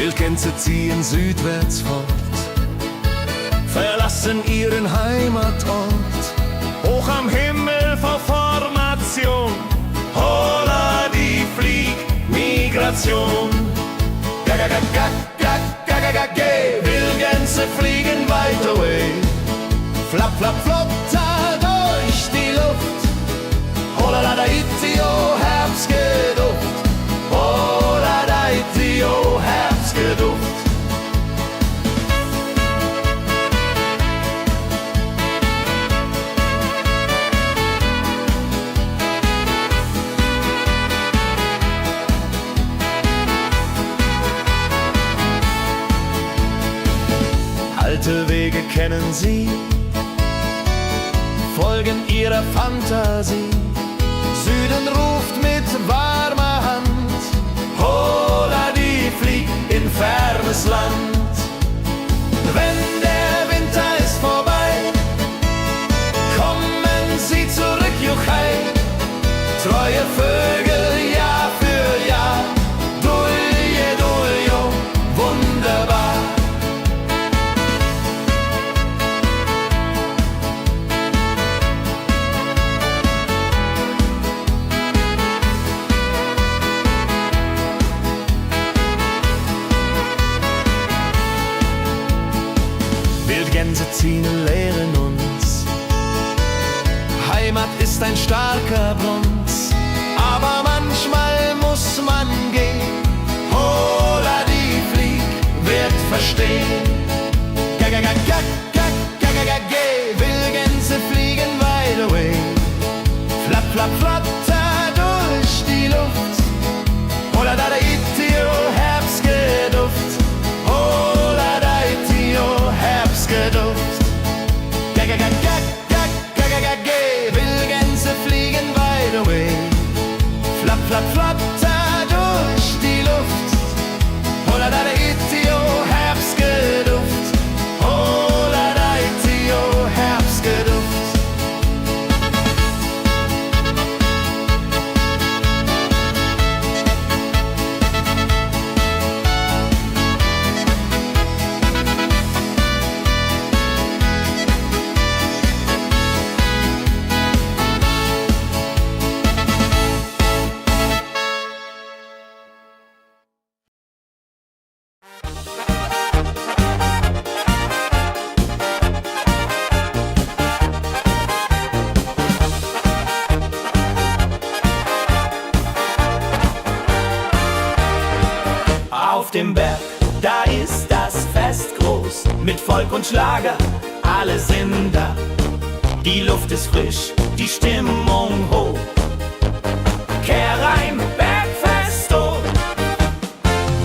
Wildgänse ziehen südwärts fort, verlassen ihren Heimatort. Hoch am Himmel vor Formation, holla die Fliegmigration. Gag, Wildgänse fliegen weit away. Flap, flap, flop, da durch die Luft. Holla da itio, Herbstgeduft. Holla da itio, Herbstgeduft. Alte Wege kennen sie, folgen ihrer Fantasie. Süden ruft mit warmer Hand, holla die flieg in fernes Land. Wenn der Winter ist vorbei, kommen sie zurück, Juchai. Treue Vögel Jahr für Jahr, Dulje, Duljo, wunderbar. Wildgänse ziehen, lehren uns. Heimat ist ein starker Bronz, aber manchmal muss man gehen. Holla die Flieg wird verstehen. Wildgänse fliegen wide away. Flap, flap, flatter durch die Luft. Holla da itio, Herbstgeduft. Holla da itio, Herbstgeduft. Wildgänse fliegen wide away. Flap, flap, flatter durch die Luft. Holla da itio, Herbstgeduft. Holla da itio, Herbstgeduft. Auf dem Berg, da ist das Fest groß, mit Volk und Schlager, alle sind da. Die Luft ist frisch, die Stimmung hoch. Kehrreim, Bergfest, oh.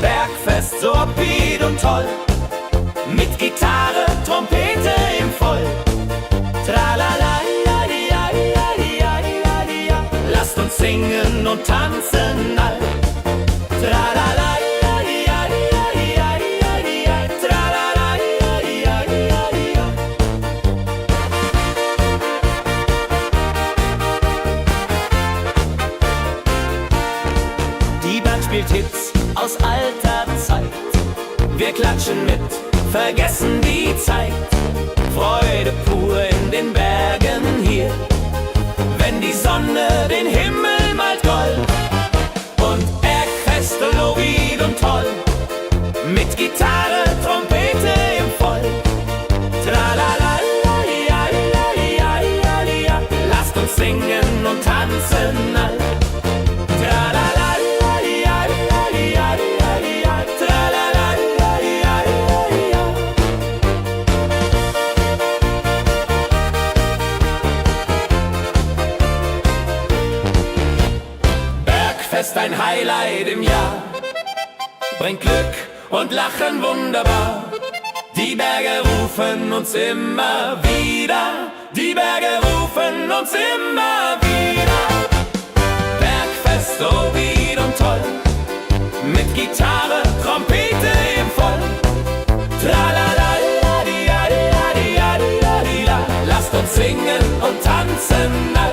Bergfest, so upbeat und toll. Mit Gitarre, Trompete im Voll. Tralala, lasst uns singen und tanzen all. Tralala. Spielt Hits aus alter Zeit. Wir klatschen mit, vergessen die Zeit. Freude pur in den Bergen hier, wenn die Sonne den Himmel malt gold. Und Bergfest, Lovid und toll, mit Gitarre, Trompete im Voll. Tralala, lasst uns singen und tanzen all. Tralala. Bergfest, ein Highlight im Jahr, bringt Glück und Lachen wunderbar. Die Berge rufen uns immer wieder, die Berge rufen uns immer wieder. Bergfest, so weit und toll, mit Gitarre, Trompete im Voll. Tralala, lasst uns singen und tanzen all.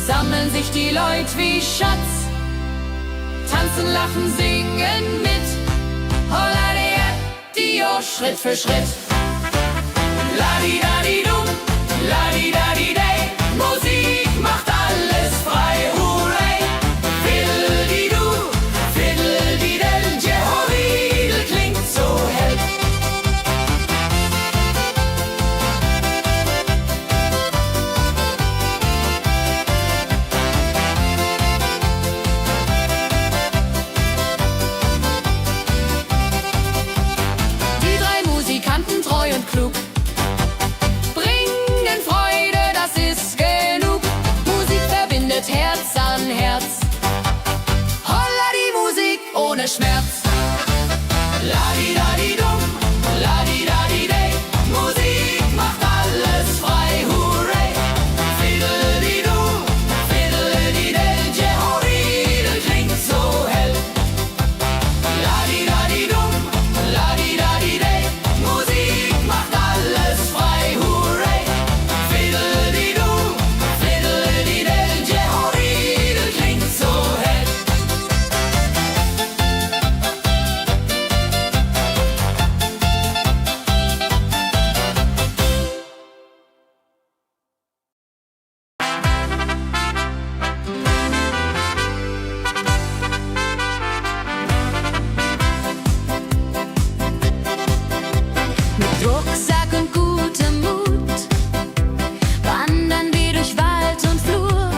sammeln sich die Leute wie Schatz, tanzen, lachen, singen mit. Holla der Dio, Schritt für Schritt. Ladi-dadi-dum, ladi-dadi-day, Musik macht alles frei, hurray. Fiddle-di-du, fiddle-di-del, Jehoridel klingt so hell. Die drei Musikanten, treu und klug, bringen Freude, das ist genug. Musik verbindet Herz an Herz. Holla die Musik ohne Schmerz. Ladi-dadi-dum, ladi-dadi-day, Musik macht alles frei, hurray. Fiddle-di-du, fiddle-di-del, Jehoridel klingt so hell. Ladi-dadi-dum, ladi-dadi-day, Musik macht alles frei, hurray. Fiddle-di-du, fiddle-di-del, Jehoridel klingt so hell. Mit Rucksack und gutem Mut wandern wir durch Wald und Flur.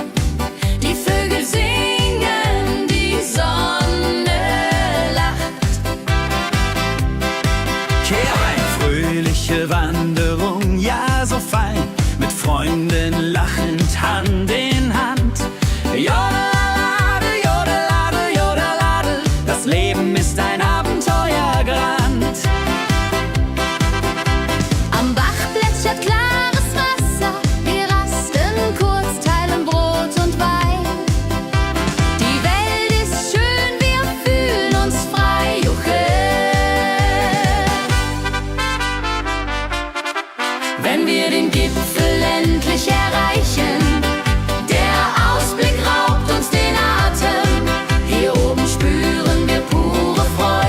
Die Vögel singen, die Sonne lacht. Kehr ein, fröhliche Wanderung, ja so fein, mit Freunden lachend Hand in Hand. Jodeladel, jodeladel, jodeladel, das Leben ist ein Abenteuergrand. Am Bach plätschert klares Wasser, wir rasten kurz, teilen Brot und Wein. Die Welt ist schön, wir fühlen uns frei, juche. Wenn wir den Gipfel endlich erreichen, der Ausblick raubt uns den Atem. Hier oben spüren wir pure Freude.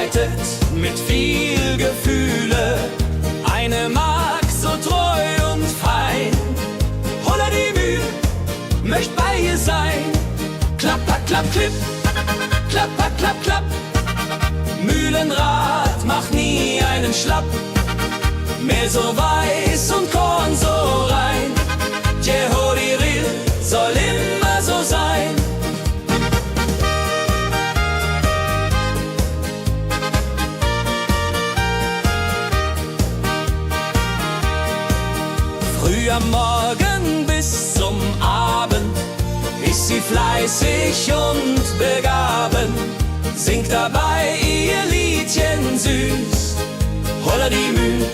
arbeitet mit viel Gefühle. Eine Magd so treu und fein. Holla die Mühe, möcht bei ihr sein. Klapper, klapp, klipp, klapper, klapp, klapp. Mühlenrad macht nie einen Schlapp. Mehl so weiß und Korn so rein. Jehodiril soll immer so sein. Früh am Morgen bis zum Abend ist sie fleißig und begaben, singt dabei ihr Liedchen süß. Holla die Müh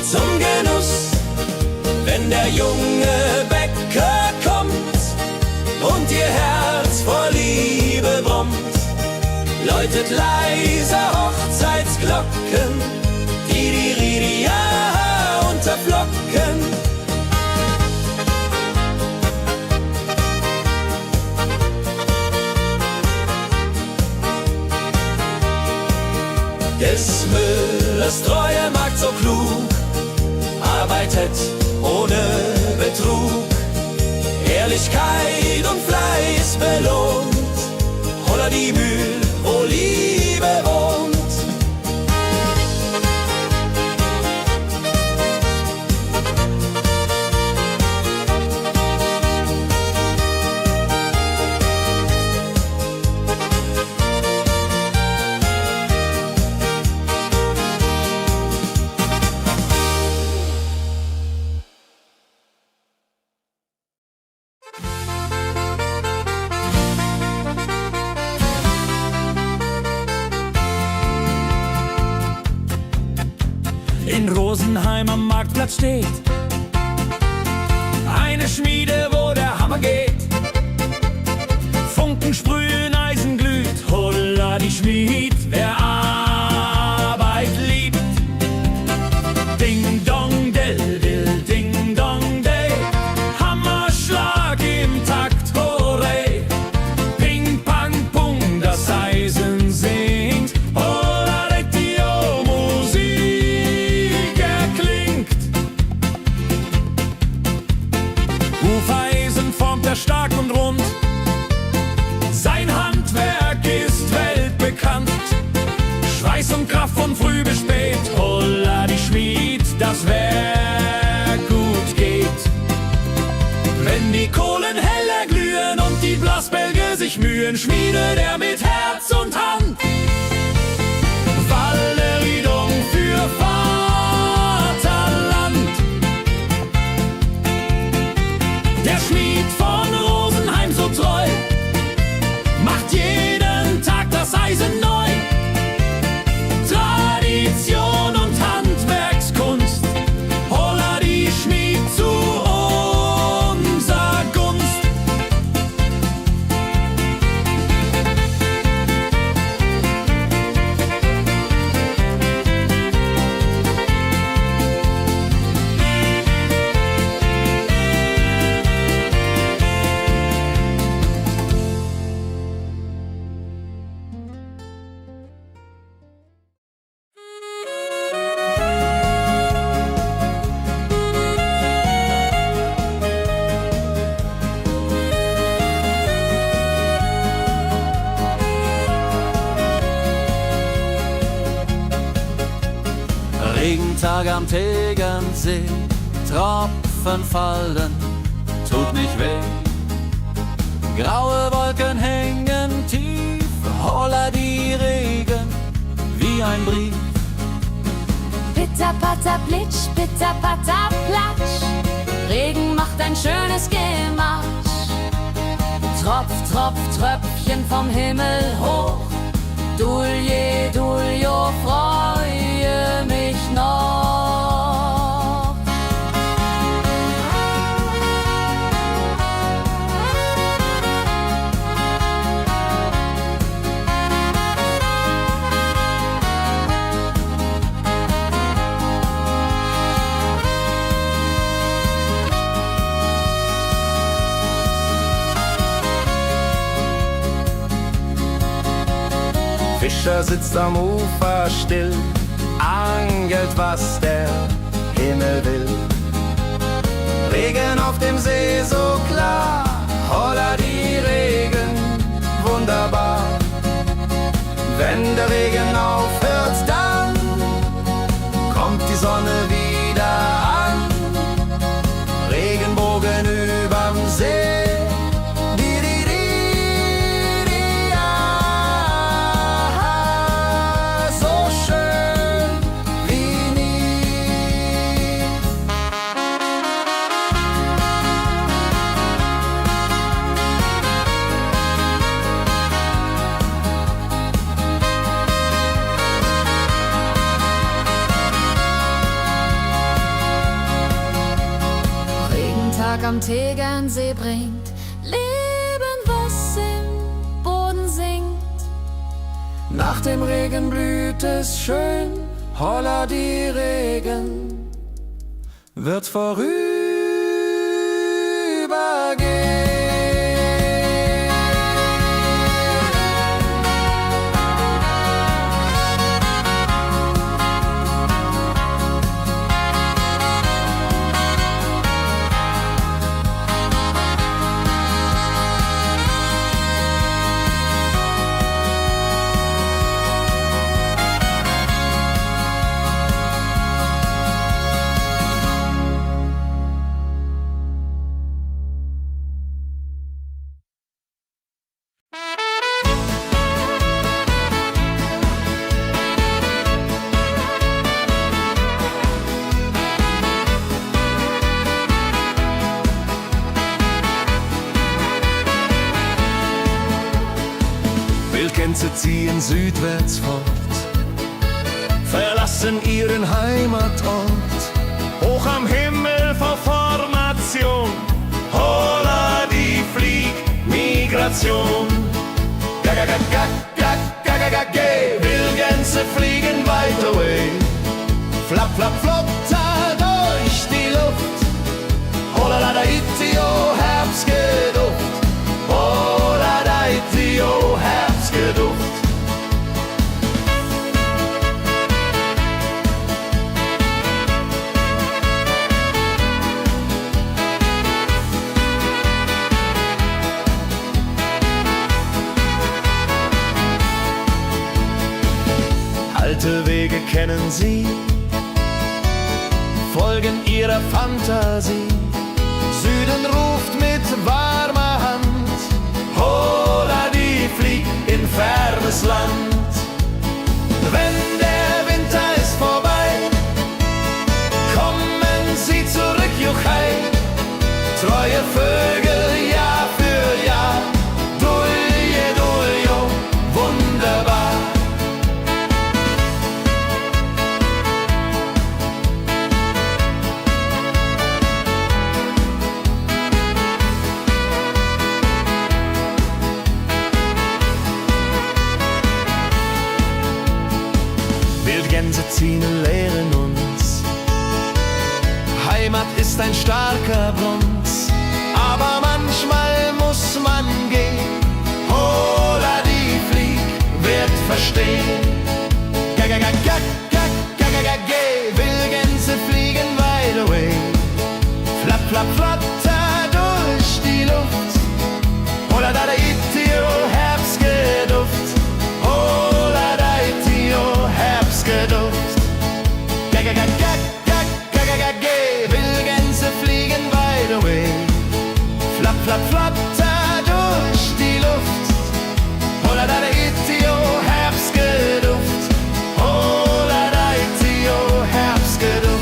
zum Genuss, wenn der junge Bäcker kommt und ihr Herz vor Liebe brummt, läutet leise Hochzeitsglocken, die Ridia unterflocken. Des Müllers treue Magd so klug, arbeitet ohne Betrug, Ehrlichkeit und Fleiß belohnt. Holla die Mühl, wo Liebe wohnt. In Rosenheim am Marktplatz steht eine Schmiede, wo der Hammer geht. Funken sprühen, Eisen glüht, holla die Schmied, wer Arbeit liebt. Ding dong del dill, ding dong day, Hammerschlag im Takt, hurray. Ping pang pung, das Eisen singt, holla Retio, Musik erklingt. Hufeisen formt er stark und rund, sein Handwerk ist weltbekannt. Schweiß und Kraft von früh bis spät, holla die Schmied, das Werk gut geht. Wenn die Kohlen heller glühen und die Blasbälge sich mühen, schmiedet er mit Herz und Hand Walleridung für Vaterland. Der Schmied von Rosenheim so treu macht jeden Tag das Eisen neu. Tradition und Handwerkskunst, holla die Schmied zu unser Gunst. Regentag am Tegernsee, Tropfen fallen, tut nicht weh. Graue Wolken hängen tief, holla die Regen wie ein Brief. Pitter, patter, plitsch, pitter, patter, platsch. Regen macht ein schönes Gemarsch. Tropf, Tropf, Tröpfchen vom Himmel hoch. Dulje, Duljo, freue mich noch. Fischer sitzt am Ufer still, angelt, was der Himmel will. Regen auf dem See so klar, holla die Regen, wunderbar. Wenn der Regen aufhört, dann kommt die Sonne wieder an. Regenbogen überm See. Am Tegernsee bringt Leben, was im Boden sinkt. Nach dem Regen blüht es schön, holla die Regen wird vorübergehen. Wildgänse ziehen südwärts fort, verlassen ihren Heimatort. Hoch am Himmel vor Formation, holla die Fliegmigration. Gag, Wildgänse fliegen weit away. Flap, flap, flop, da durch die Luft. Holla da itio, Herbstgeduft. Holla da itio, Herbstgeduft. Alte Wege kennen sie, folgen ihrer Fantasie. Süden ruft mit warmer Hand, holla die flieg in fernes Land. Wenn der Winter ist vorbei, kommen sie zurück, juchai. Treue Vögel Jahr für Jahr, dulje, duljo, wunderbar. Wildgänse ziehen, lehren uns. Heimat ist ein starker Bronz, aber manchmal muss man gehen. Holla die Flieg wird verstehen. Wildgänse fliegen wide away. Flap, flap, flatter durch die Luft. Holla da itio, Herbstgeduft. Holla da itio, Herbstgeduft. Wildgänse fliegen wide away. Flap, flap, flatter durch die Luft. Holla da itio, Herbstgeduft. Holla da itio, Herbstgeduft.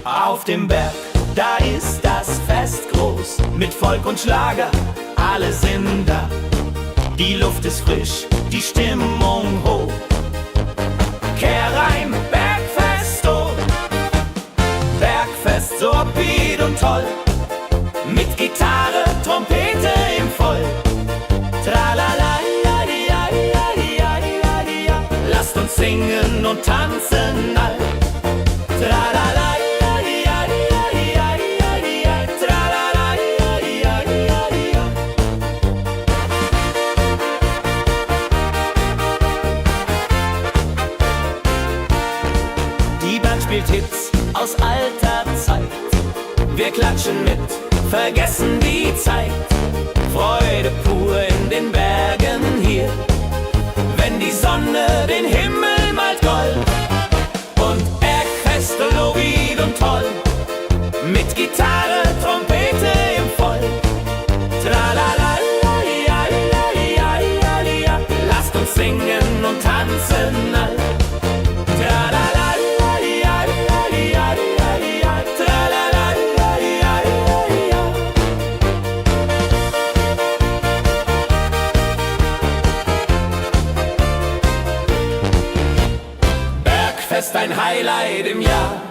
Auf dem Berg, da ist das Fest groß, mit Volk und Schlager, alle sind da. Die Luft ist frisch, die Stimmung hoch. Kehrreim, Bergfest, oh. Bergfest, so upbeat und toll. Mit Gitarre, Trompete im Voll. Tralala, ja, ja, ja, ja, ja, ja. Lasst uns singen und tanzen all. Tralala, ja, ja, ja, ja, ja, ja. Tralala, ja, ja, ja, ja. Die Band spielt Hits aus alter Zeit. Wir klatschen mit, vergessen die Zeit. Freude pur in den Bergen hier, wenn die Sonne den Himmel malt gold. Und Bergfest, Lovid und toll, mit Gitarre, Trompete im Voll. Tralala, ja, ja, ja, ja, ja. Lasst uns singen und tanzen all. Tralala, ja, ja, ja, ja, ja. Tralala, ja, ja, ja, ja. Bergfest, ein Highlight im Jahr,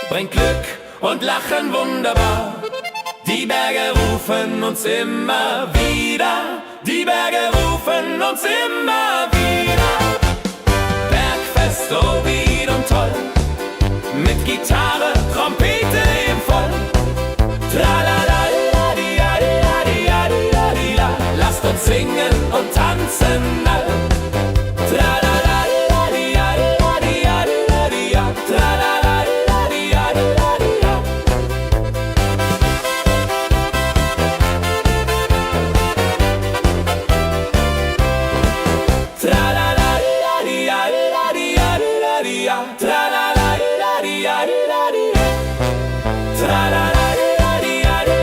bringt Glück und Lachen wunderbar. Die Berge rufen uns immer wieder, die Berge rufen uns immer wieder. Bergfest, so wied und toll, mit Gitarre, Trompete im Voll. Tralala, di, ja, di, ja, di, ja, di, ja. Lasst uns singen und tanzen all. Tralala, di, ja, di, ja, di, ja. Tralala, di, ja, di, ja. Tralala, di, ja, di, ja. Tralala, di, ja, di, ja. Tralala, di, ja, di,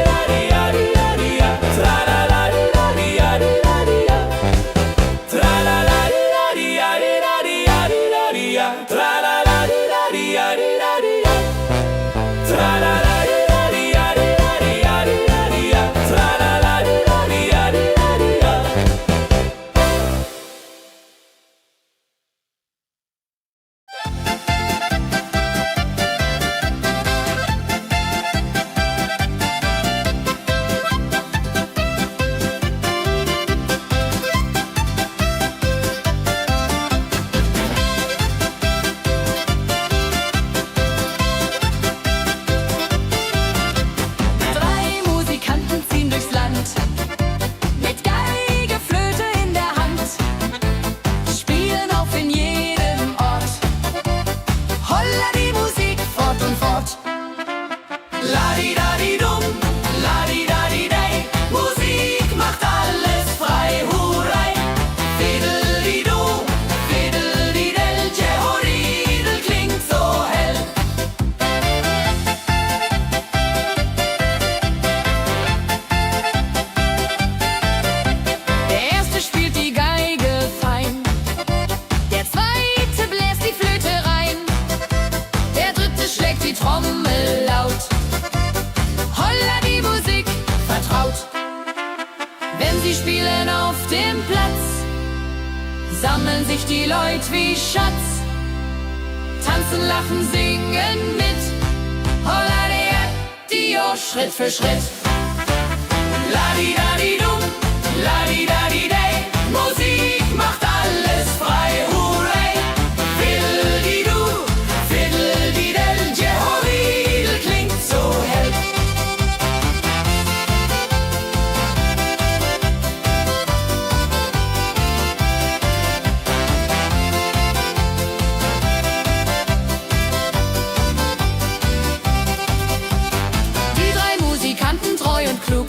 ja. Tralala, di, ja, di, ja. Tralala, di, ja, di, ja. Tralala, di, ja, di, ja. Tralala, di, ja, di, ja. Tralala, di, ja, di, ja. Drei Musikanten ziehen durchs Land, mit Geige, Flöte in der Hand, spielen auf in jedem Ort. Holla die Musik fort und fort. Ladi-dadi-dum, ladi-dadi-dei, Musik macht alles frei, hurray. Fiddle-di-du, fiddle-di-del, Jehoridel klingt so hell. Der erste spielt die Geige fein, der zweite bläst die Flöte rein, der dritte schlägt die Trommel laut. Holla die Musik vertraut. Wenn sie spielen auf dem Platz, sammeln sich die Leute wie Schatz, tanzen, lachen, singen mit. Holla der Dio, Schritt für Schritt. Ladi-dadi-dum, ladi-dadi-dei, Musik macht alles frei, hurray. Fiddle-di-du, fiddle-di-del, Jehoridel klingt so hell. Die drei Musikanten, treu und klug,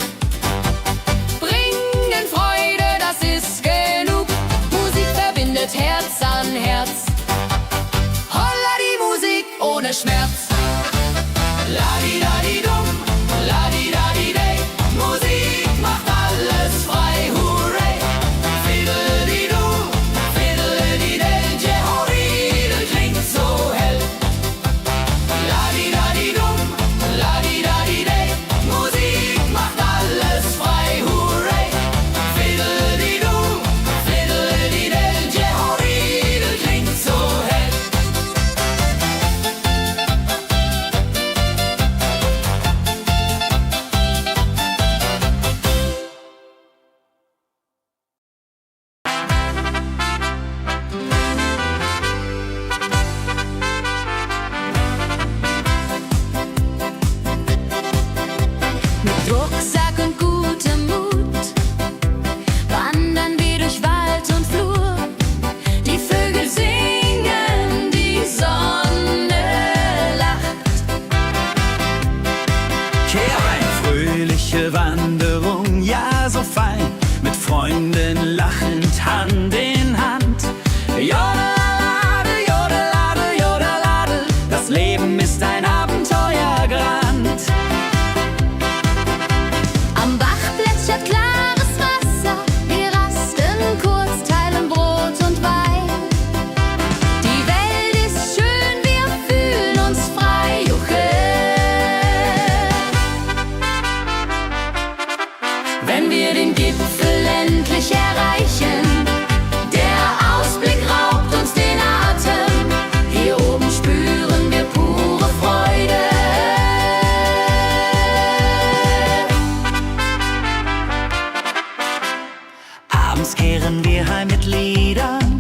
Abends kehren wir heim mit Liedern,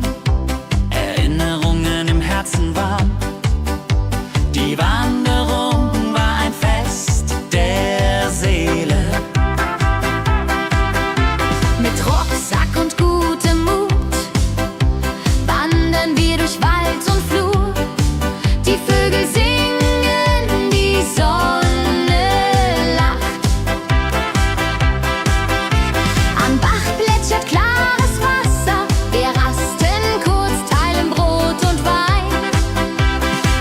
Erinnerungen im Herzen warm. Die Wanderung war ein Fest der Seele. Mit Rucksack und gutem Mut wandern wir durch Wald und Flur. Die Vögel singen, die Sonne lacht. Am Bach plätschert klares Wasser, wir rasten kurz, teilen Brot und Wein.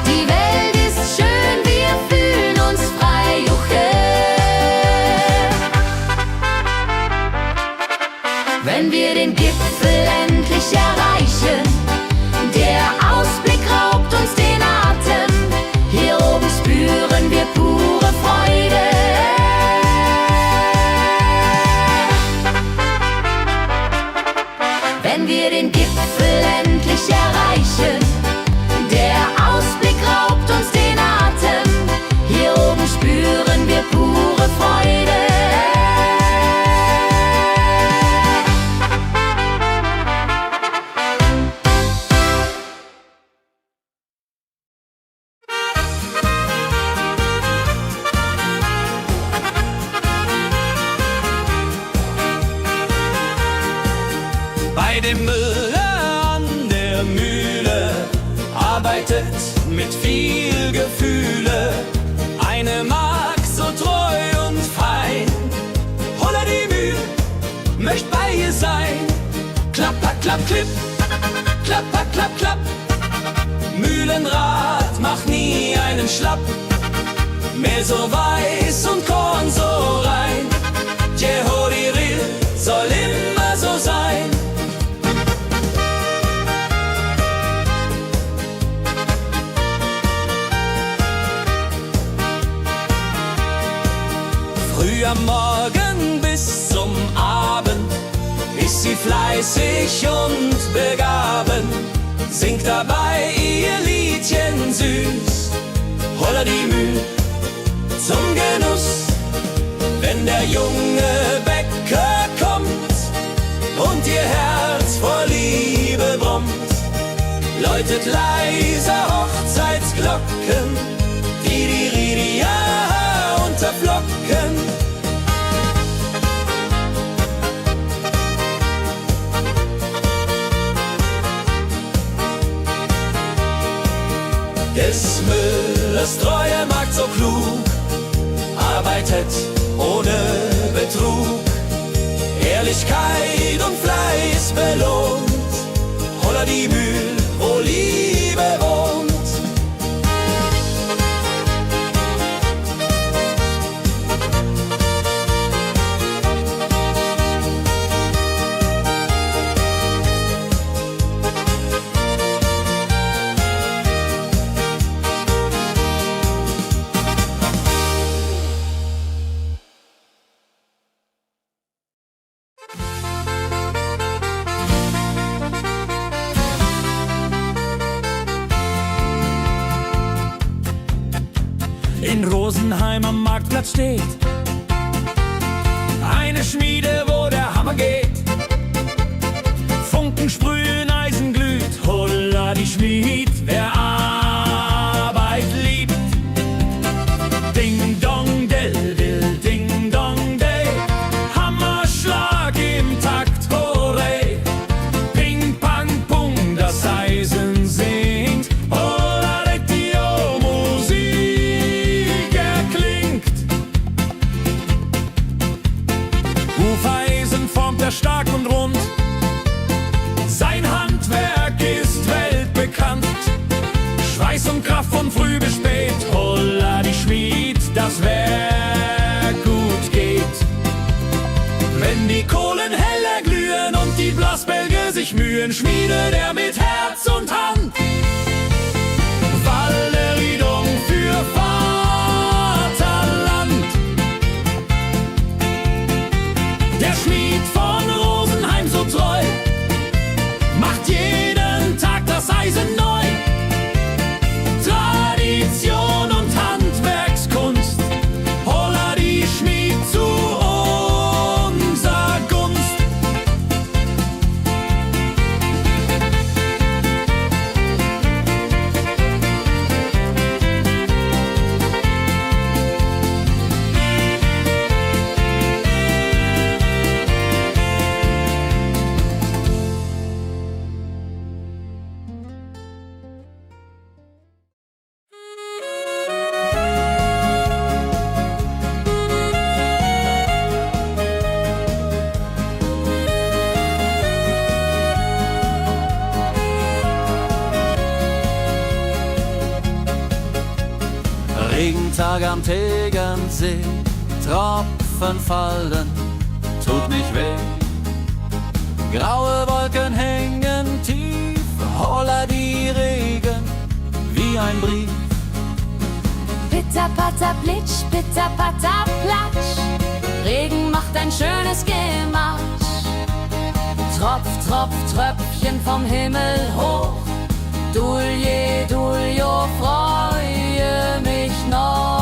Die Welt ist schön, wir fühlen uns frei, juche. Wenn wir den Gipfel endlich erreichen, der Ausblick raubt uns den Atem. Hier oben spüren wir pure Freude. Wenn wir den Gipfel endlich erreichen, der Ausblick raubt uns den Atem. Hier oben spüren wir pure Freude. Bei dem Müller an der Mühle arbeitet mit viel Gefühle eine Magd so treu und fein. Holla die Mühl, möcht bei ihr sein. Klapper, klapp, klipp, klapper, klapp, klapp. Mühlenrad macht nie einen Schlapp. Mehr so weiß und Korn so rein. Jehodiril soll immer so sein. Früh am Morgen bis zum Abend ist sie fleißig und begaben, singt dabei ihr Liedchen süß. Holla die Mühl zum Genuss, wenn der junge Bäcker kommt und ihr Herz vor Liebe brummt, läutet leiser Hochzeitsglocken, die Ridia unterflocken. Des Müllers treue Magd so klug, arbeitet ohne Betrug, Ehrlichkeit und Fleiß belohnt. Holla die Mühl, wo Liebe wohnt. In Rosenheim am Marktplatz steht eine Schmiede, wo der Hammer geht. Funken sprühen, Eisen glüht, holla die Schmied, wer Arbeit liebt. Ding dong del dill, ding dong day, Hammerschlag im Takt, hooray. Ping pang pung, das Eisen singt, holla die Musik erklingt. Hufeisen formt er stark und rund, sein Handwerk ist weltbekannt. Schweiß und Kraft von früh bis spät, holla die Schmied, das Werk gut geht. Wenn die Kohlen heller glühen und die Blasbälge sich mühen, schmiedet er mit Herz und Hand Walleriedung für Vaterland. Der Schmied von Rosenheim so treu macht jeden Tag das Eisen neu. Tradition und Handwerkskunst, holla die Schmied zu unser Gunst. Tag am Tegernsee, Tropfen fallen, tut nicht weh. Graue Wolken hängen tief, holla die Regen wie ein Brief. Pitter, patter, plitsch, pitter, patter, platsch. Regen macht ein schönes Gematsch. Tropf, Tropf, Tröpfchen vom Himmel hoch. Dulje, Duljo, freue mich noch.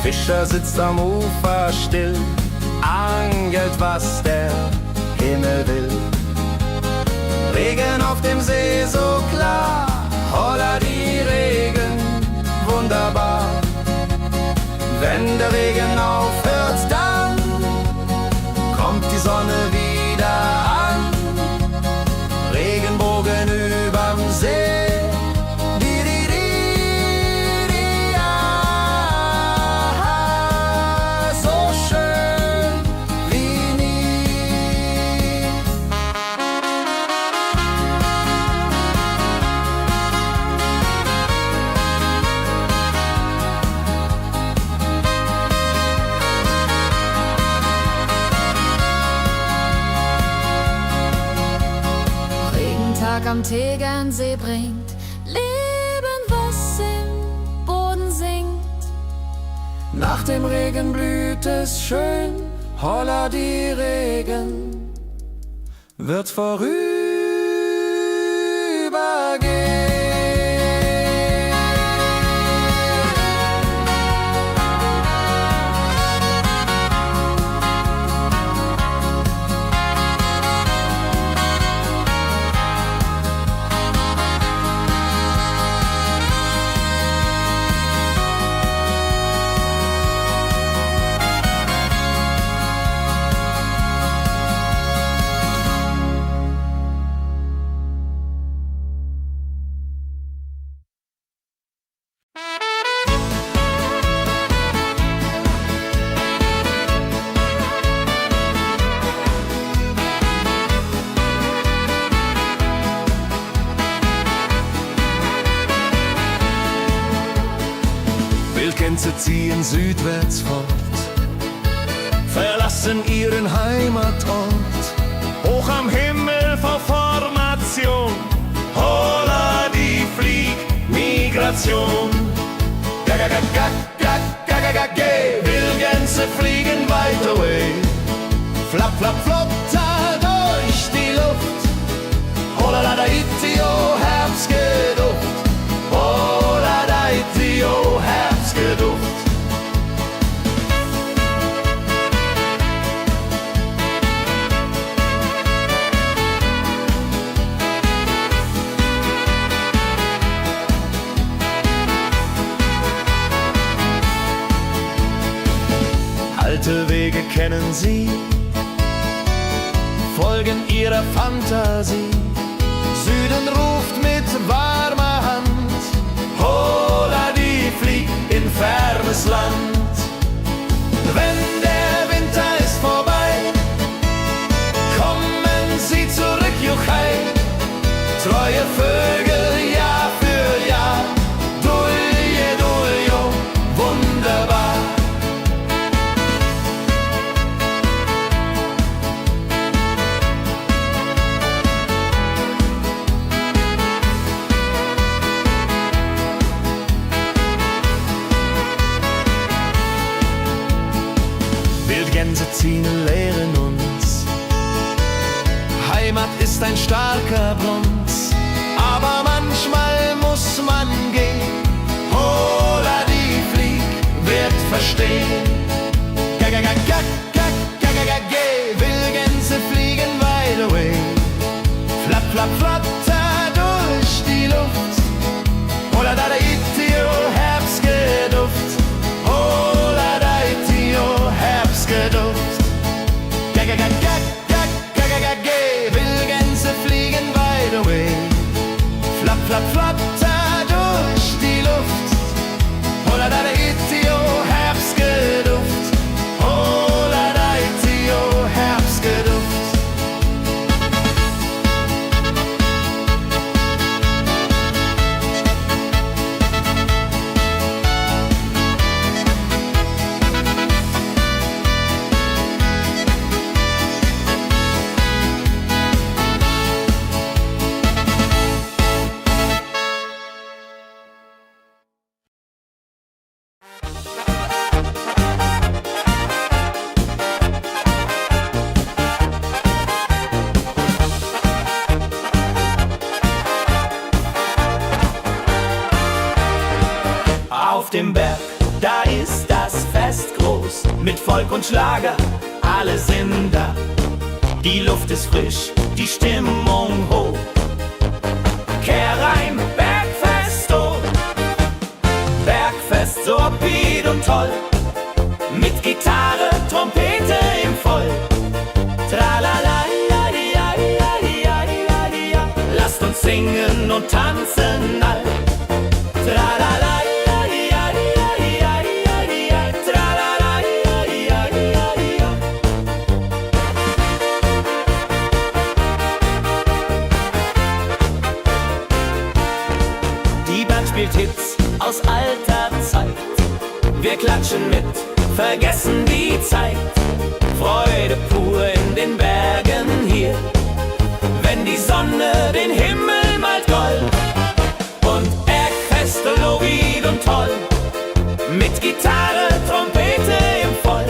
Fischer sitzt am Ufer still, angelt, was der Himmel will. Regen auf dem See so klar, holla die Regen, wunderbar. Wenn der Regen aufhört, dann kommt die Sonne wieder an. Regenbogen überm See. Am Tegernsee bringt Leben, was im Boden singt. Nach dem Regen blüht es schön, holla die Regen wird vorübergehen. Wildgänse ziehen südwärts fort, verlassen ihren Heimatort. Hoch am Himmel vor Formation, holla die Fliegmigration. Wildgänse fliegen weit away, flapp, flapp, flotter durch die Luft. Holla da itio, Herbstgeduft. Holla da itio, Herbstgeduft. Alte Wege kennen sie, folgen ihrer Fantasie. Süden ruft mit warmer Hand, holla die flieg in fernes Land. Wenn der Winter ist vorbei, kommen sie zurück, Juchai. Treue Vögel Jahr für Jahr, Dulje, Duljo, wunderbar. Wildgänse ziehen, lehren uns. Heimat ist ein starker Bronz, aber manchmal muss man gehen. Holla die Flieg wird verstehen. Wildgänse fliegen wide away, flapp, flapp, flatter durch die Luft. Holla da itio, Herbstgeduft. Holla da itio, Herbstgeduft. Auf dem Berg, da ist das Fest groß, mit Volk und Schlager, alle sind da. Die Luft ist frisch, die Stimmung hoch. Kehr rein, Bergfest, oh. Bergfest, so upbeat und toll. Mit Gitarre, Trompete im Voll. Tralala, ja, ja, ja, ja, ja, ja. Lasst uns singen und tanzen all. Tralala, ja, ja, ja, ja, ja, ja. Tralala, ja, ja, ja, ja. Die Band spielt Hits aus alter Zeit. Wir klatschen mit, vergessen die Zeit. Freude pur in den Bergen hier, wenn die Sonne den Himmel malt gold. Und Bergfest, Lovid und toll, mit Gitarre, Trompete im Voll.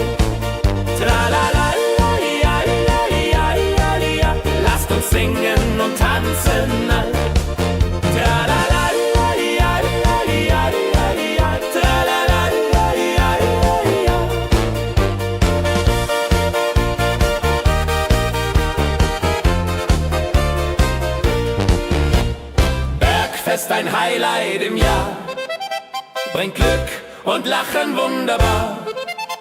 Tralala, ja, ja, ja, ja, ja. Lasst uns singen und tanzen all. Tralala, ja, ja, ja, ja, ja. Tralala, ja, ja, ja, ja. Bergfest, ein Highlight im Jahr, bringt Glück und Lachen wunderbar.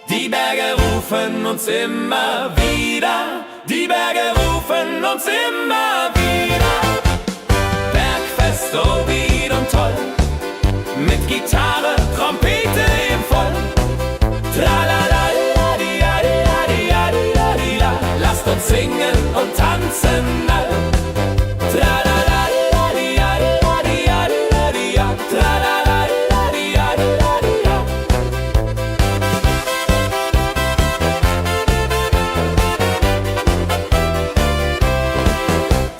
Die Berge rufen uns immer wieder, die Berge rufen uns immer wieder. Bergfest, so wied und toll, mit Gitarre, Trompete im Voll. Tralala, di, ja, di, ja, di, ja, di, ja. Lasst uns singen und tanzen all. Tralala, di, ja, di, ja, di, ja. Tralala, di, ja, di, ja. Tralala, di, ja, di, ja.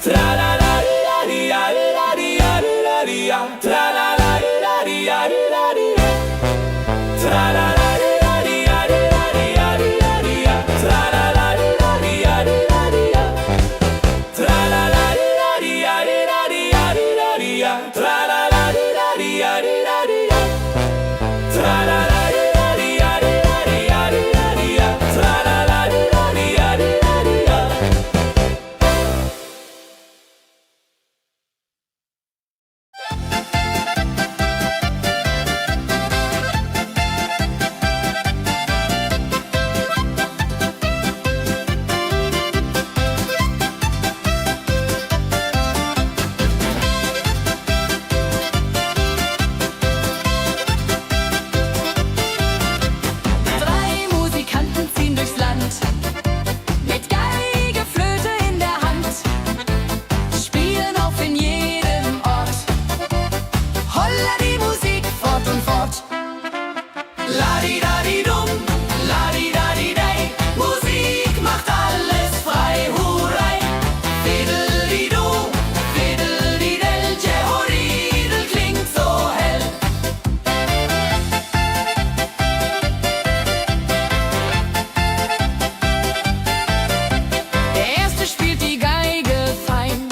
Tralala, di, ja, di, ja. Tralala, di, ja, di, ja. Tralala, di, ja, di, ja. Tralala, di, ja, di, ja. Tralala, di, ja, di, ja. Tralala, di, ja, di, ja. Tralala, di, ja, di, ja. Drei Musikanten ziehen durchs Land, mit Geige, Flöte in der Hand, spielen auf in jedem Ort. Holla die Musik fort und fort. Ladi-dadi-dum, ladi-dadi-dei, Musik macht alles frei, hurray. Fiddeli-du, fiddeli-del, Jehoridel klingt so hell. Der erste spielt die Geige fein,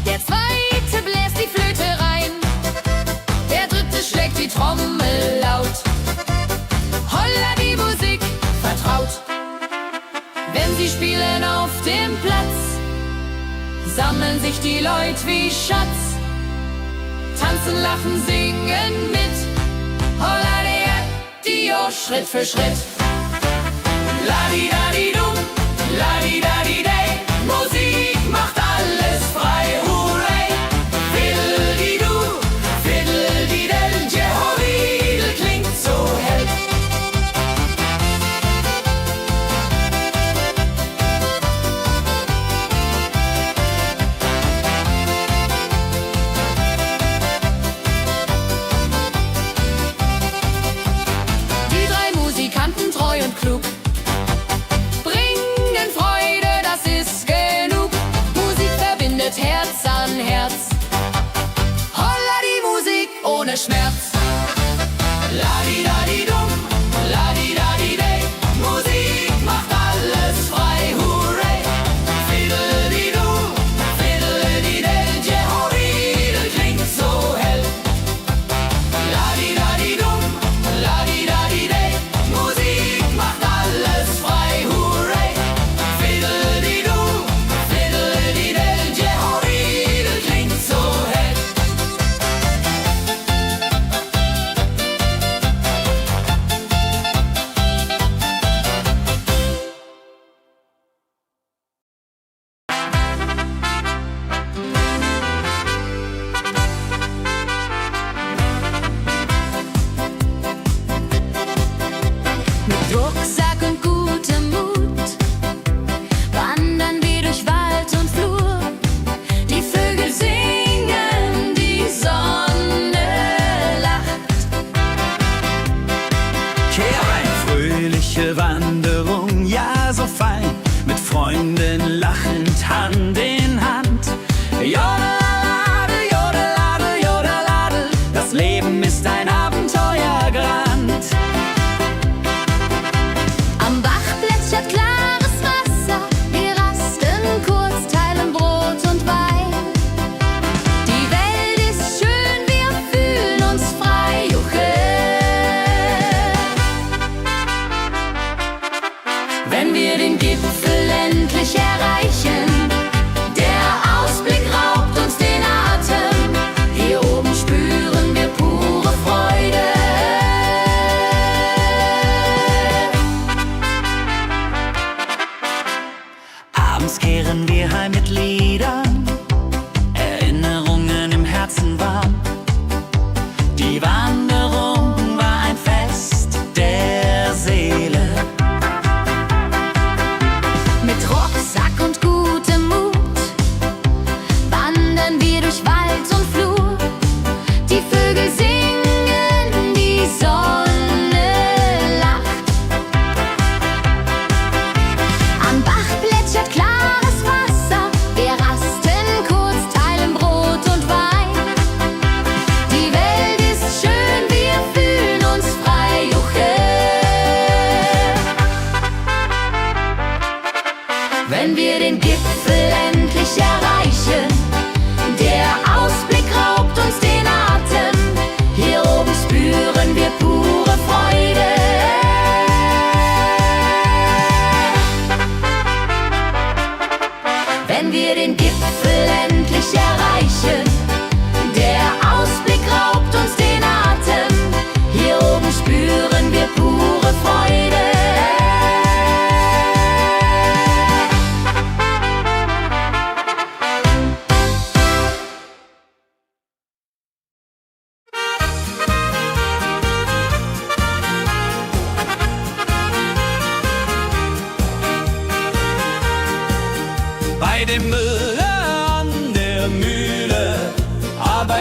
der zweite bläst die Flöte rein, der dritte schlägt die Trommel laut. Holla die Musik vertraut. Wenn sie spielen auf dem Platz, sammeln sich die Leute wie Schatz, tanzen, lachen, singen mit. Holla der Dio, Schritt für Schritt. Ladi-dadi-dum, ladi-dadi-dei, Musik macht alles frei, hurray. Fiddeli-du, fiddeli-del, Jehoridel klingt so hell. Die drei Musikanten, treu und klug, bringen Freude, das ist genug. Musik verbindet Herz an Herz. Holla die Musik ohne Schmerz. Ladi-dadi-dum, ladi-dadi-dei, Musik macht alles frei, hurray. Fiddeli-du, fiddeli-del, Jehoridel klingt so hell. Ladi-dadi-dum,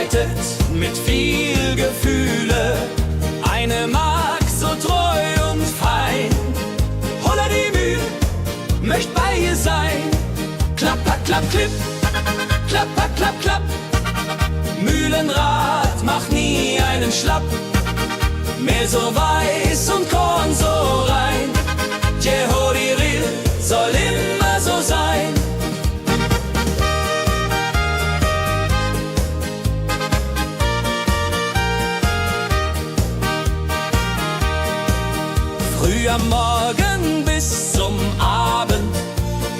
arbeitet mit viel Gefühle. Eine Magd so treu und fein. Holla die Mühl, möcht bei ihr sein. Klapper, klapp, klipp, klapper, klapp, klapp. Mühlenrad macht nie einen Schlapp. Mehl so weiß und Korn so rein. Jehodiril soll immer so sein. Früh am Morgen bis zum Abend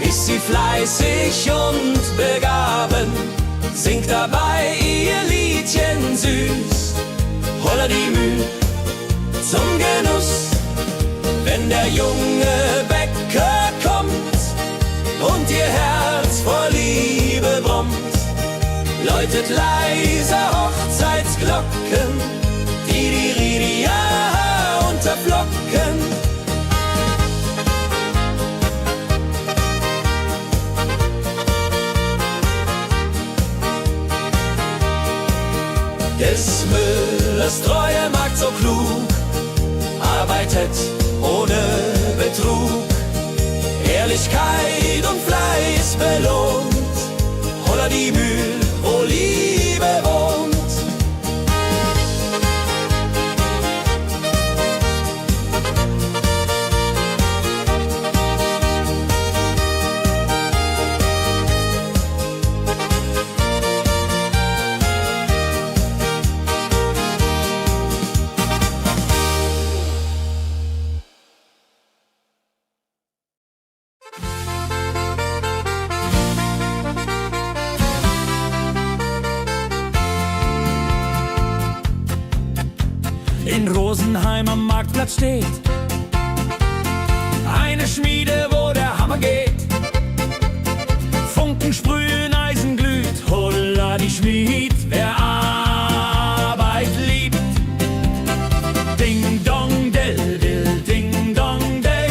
ist sie fleißig und begaben, singt dabei ihr Liedchen süß. Holla die Mühl zum Genuss, wenn der junge Bäcker kommt und ihr Herz vor Liebe brummt, läutet leise Hochzeitsglocken, die Ridia unterflocken. Des Müllers treue Magd so klug, arbeitet ohne Betrug, Ehrlichkeit und Fleiß belohnt. Holla die Mühl, wo Liebe wohnt. In Rosenheim am Marktplatz steht eine Schmiede, wo der Hammer geht. Funken sprühen, Eisen glüht, holla die Schmied, wer Arbeit liebt. Ding dong del dill, ding dong day,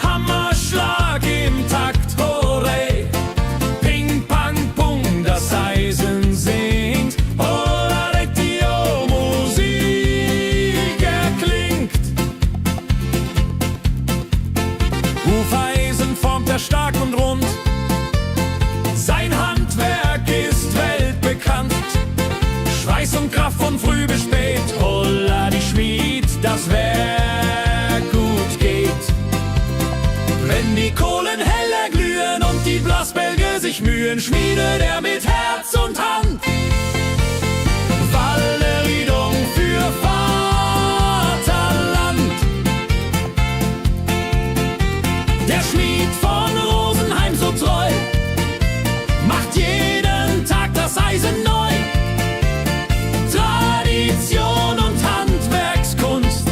Hammerschlag im Takt, hurray. Ping pang pung, das Eisen singt, holla die Musik erklingt. Hufeisen formt er stark und rund, sein Handwerk ist weltbekannt. Schweiß und Kraft von früh bis spät, holla die Schmied, das Werk gut geht. Wenn die Kohlen heller glühen und die Blasbälge sich mühen, schmiedet er mit Herz und Hand Walleriedung für Vaterland. Der Schmied von Rosenheim so treu macht jeden Tag das Eisen neu. Tradition und Handwerkskunst,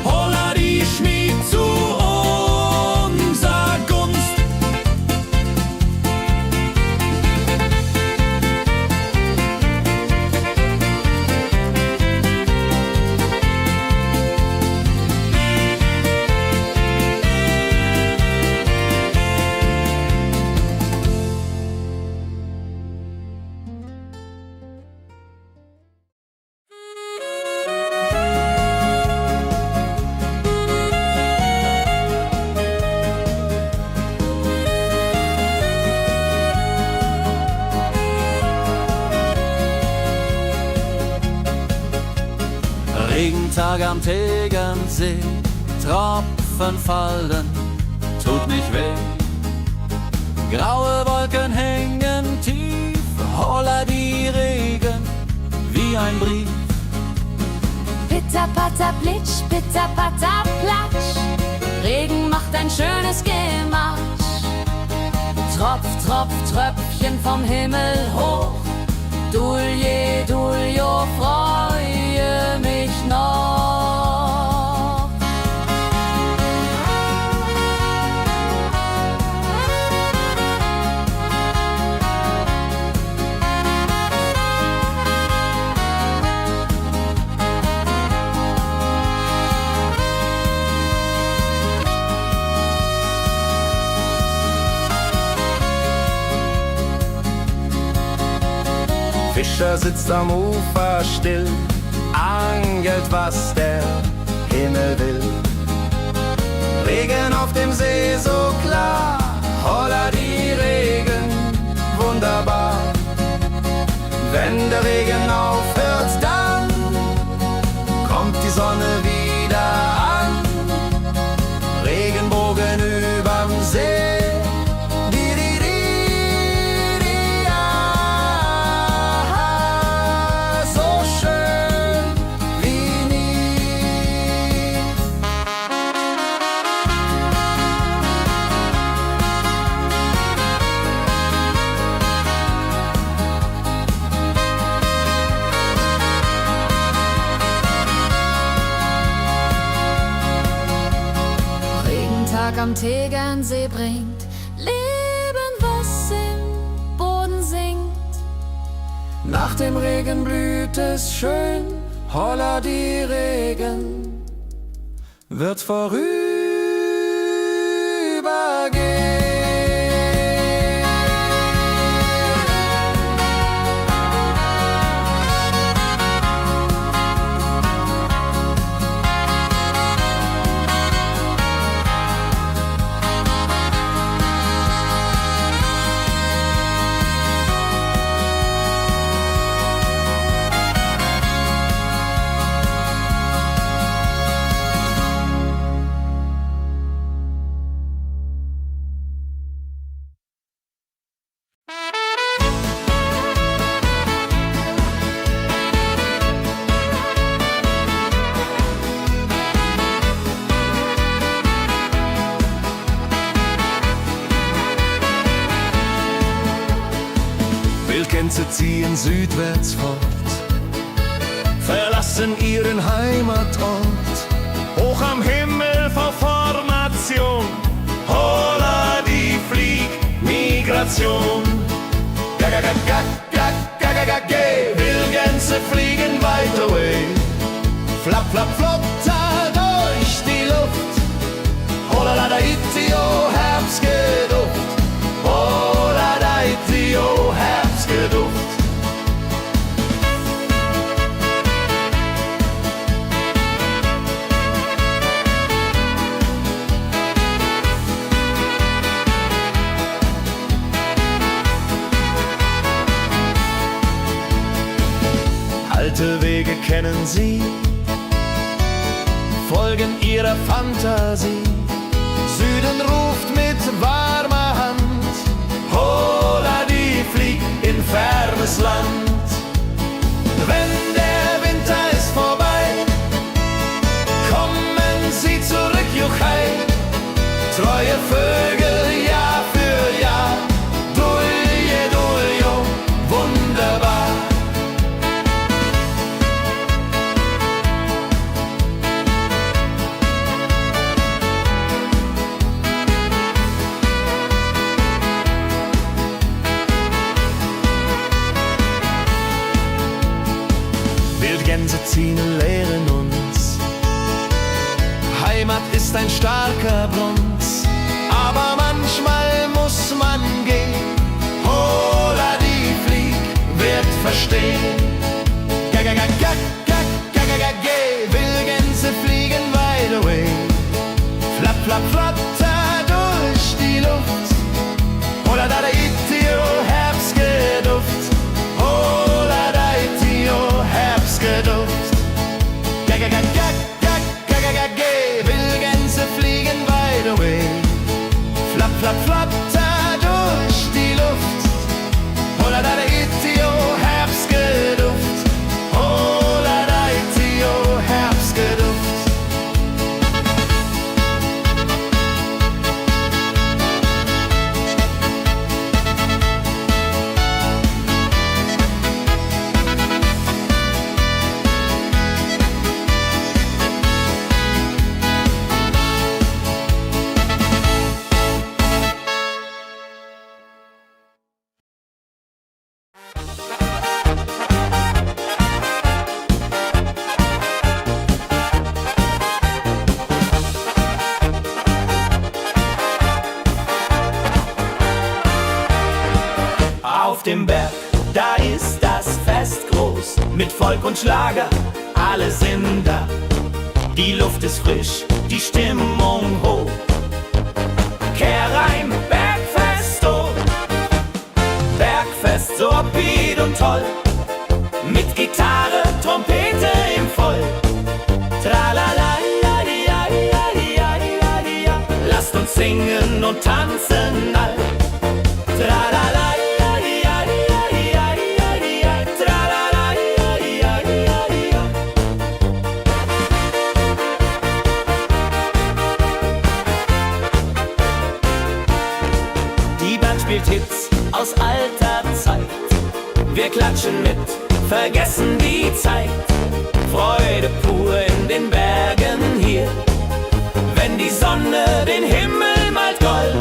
holla die Schmied zu unser Gunst. Regentag am Tegernsee, Tropfen fallen, tut nicht weh. Graue Wolken hängen tief, holla die Regen wie ein Brief. Pitter, patter, plitsch, pitter, patter, platsch. Regen macht ein schönes Gematsch. Tropf, Tropf, Tröpfchen vom Himmel hoch. Dulje, Duljo, freue mich noch. Fischer sitzt am Ufer still, angelt, was der Himmel will. Regen auf dem See so klar, holla die Regen, wunderbar. Wenn der Regen aufhört, dann kommt die Sonne wieder an. Regenbogen überm See. Am Tegernsee bringt Leben, was im Boden sinkt. Nach dem Regen blüht es schön, holla die Regen wird vorübergehen. Wildgänse ziehen südwärts fort, verlassen ihren Heimatort. Hoch am Himmel vor Formation, holla die Fliegmigration. Wildgänse fliegen weit away, flap, flap, flop, da durch die Luft. Holla la da itio, Herbstgeduft. Holla da itio, Herbstgeduft. Alte Wege kennen sie, folgen ihrer Fantasie. Süden ruft mit warmer Hand, holla die flieg in fernes Land. Wenn der Winter ist vorbei, kommen sie zurück, Juchai. Treue Vögel Jahr für Jahr, dulje, duljo, wunderbar. Wildgänse ziehen, lehren uns, Heimat ist ein starker Brunz, aber manchmal muss man gehen. Holla die Flieg wird verstehen. Wildgänse fliegen wide away, flap, flap, flatter durch die Luft. Holla da itio, Herbstgeduft. Holla da itio, Herbstgeduft. Wildgänse fliegen wide away, flap, flap, flatter durch die Luft. Holla da itio, Herbstgeduft. Holla da itio, Herbstgeduft. mit Volk und Schlager, alle sind da. Die Luft ist frisch, die Stimmung hoch. Kehrreim, Bergfest, oh. Bergfest, so upbeat und toll. Mit Gitarre, Trompete im Voll. Tralala, ja, ja, ja, ja, ja, ja. Lasst uns singen und tanzen all. Tralala, ja, ja, ja, ja, ja, ja. Tralala, ja, ja, ja, ja. Die Band spielt Hits aus alter Zeit. Wir klatschen mit, vergessen die Zeit. Freude pur in den Bergen hier, wenn die Sonne den Himmel malt gold.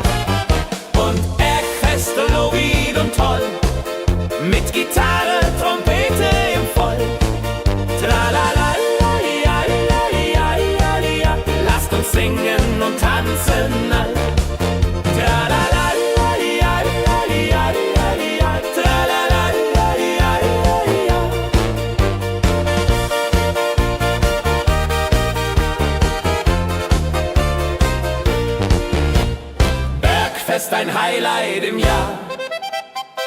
Und Bergfest, Lovid und toll, mit Gitarre, Trompete im Voll. Tralala, ja, ja, ja, ja, ja. Lasst uns singen und tanzen all. Tralala, ja, ja, ja, ja, ja. Tralala, ja, ja, ja, ja. Bergfest, ein Highlight im Jahr,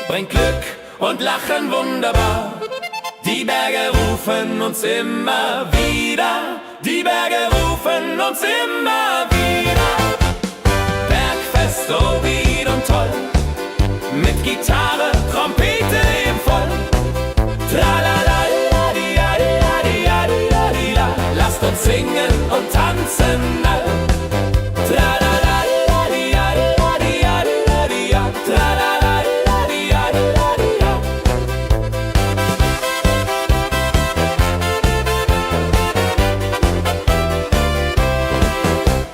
bringt Glück und Lachen wunderbar. Die Berge rufen uns immer wieder, die Berge rufen uns immer wieder. Bergfest, so wied und toll, mit Gitarre, Trompete im Voll. Tralala, ja, ja, ja, ja, ja, ja. Lasst uns singen und tanzen all. Tralala, ja, ja, ja, ja, ja, ja. Tralala, ja, ja, ja, ja.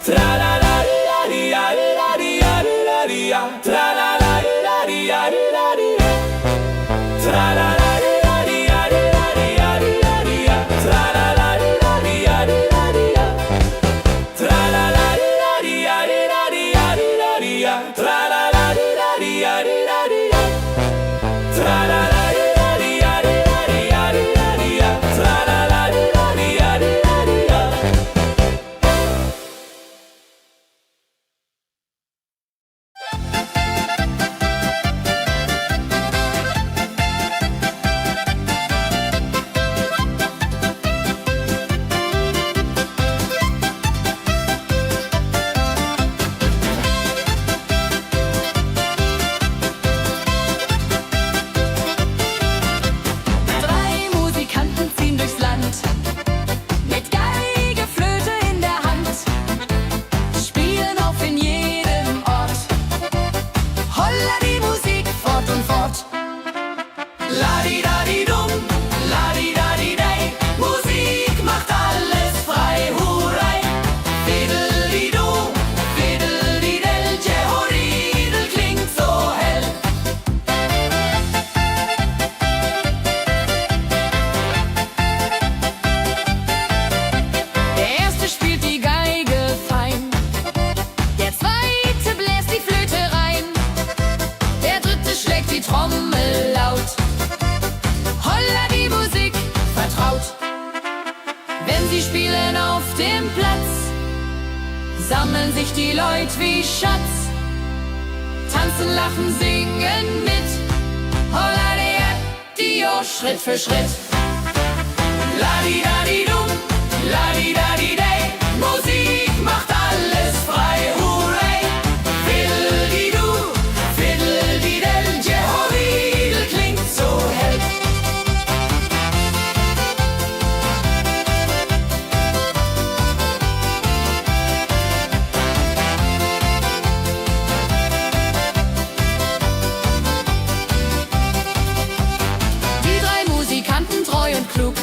Tralala, ja, ja, ja, ja, ja. Tralala, ja, ja, ja, ja. Tralala, ja, ja, ja, ja, ja. Tralala, ja, ja, ja, ja. Tralala, ja, ja, ja, ja. Tralala, ja, ja, ja, ja. Tralala, ja, ja, ja, ja. Tralala, ja, ja, ja, ja. Drei Musikanten ziehen durchs Land, mit Geige, Flöte in der Hand, spielen auf in jedem Ort. Holla die Musik fort und fort. Ladi-dadi-dum, ladi-dadi-dei, Musik macht alles frei, hurray. Fiddeli-du, fiddeli-del, Jehoridel klingt so hell. Der erste spielt die Geige fein, der zweite bläst die Flöte rein, der dritte schlägt die Trommel laut. Holla die Musik vertraut. Wenn sie spielen auf dem Platz, sammeln sich die Leute wie Schatz, tanzen, lachen, singen mit. Holla der Dio, Schritt für Schritt. Ladi-dadi-dum, ladi-dadi-dei, Musik macht alles frei, hurray. Fiddeli-du, fiddeli-del, Jehoridel klingt so hell. Die drei Musikanten, treu und klug,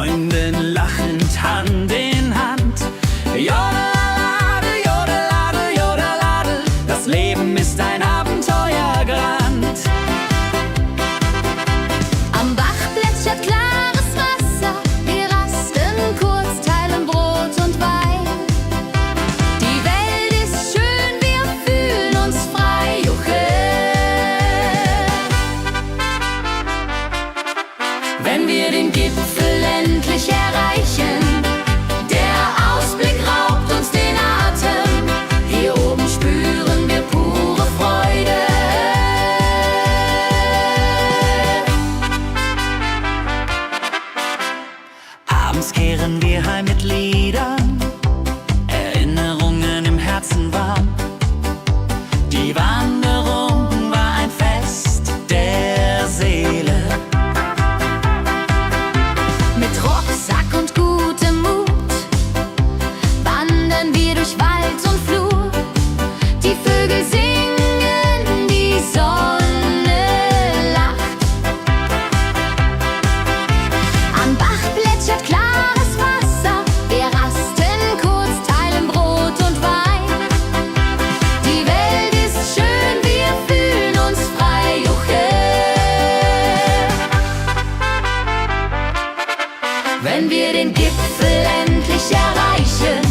Freunden lachend Hand in Hand. Jodeladel, jodeladel, jodeladel, das Leben ist ein Abenteuergrand. Am Bach plätschert klares Wasser, wir rasten kurz, teilen Brot und Wein. Die Welt ist schön, wir fühlen uns frei, juche. Wenn wir den Gipfel endlich erreichen, der Ausblick raubt uns den Atem. Hier oben spüren wir pure Freude. Abends kehren wir heim mit Liedern, Erinnerungen im Herzen warm. Die Wanderung war ein Fest der Seele. Mit Rucksack und gutem Mut wandern wir durch Wald und Flur. Die Vögel singen, die Sonne lacht. Am Bach plätschert klares Wasser, wir rasten kurz, teilen Brot und Wein. Die Welt ist schön, wir fühlen uns frei, juche. Wenn wir den Gipfel endlich erreichen,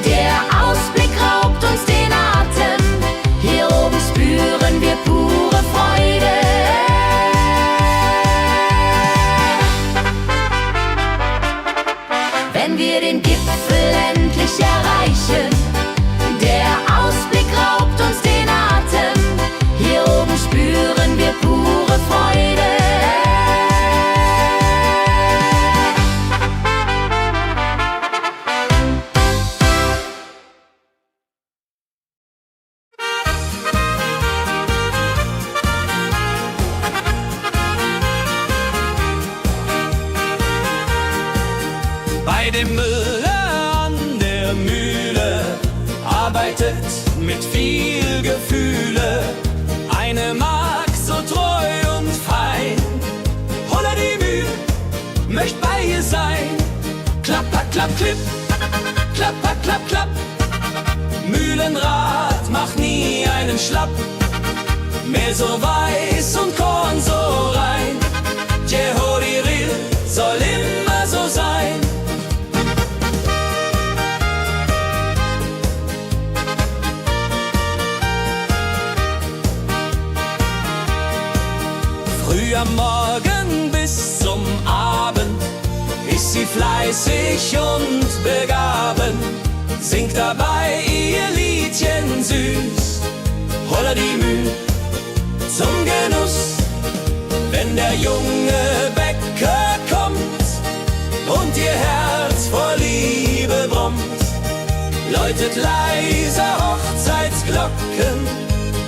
der Ausblick raubt uns den Atem. Hier oben spüren wir pure Freude. Wenn wir den Gipfel endlich erreichen, der Ausblick raubt uns den Atem. Hier oben spüren wir pure Freude. Bei dem Müller an der Mühle arbeitet mit viel Gefühle eine Magd so treu und fein. Holla die Mühl, möcht bei ihr sein. Klapper, klapp, klipp, klapper, klapp, klapp. Mühlenrad macht nie einen Schlapp. Mehl so weiß und Korn so rein. Jehodiril soll immer so sein. Früh am Morgen bis zum Abend ist sie fleißig und begaben, singt dabei ihr Liedchen süß. Holla die Mühl zum Genuss, wenn der junge Bäcker kommt und ihr Herz vor Liebe brummt, läutet leise Hochzeitsglocken,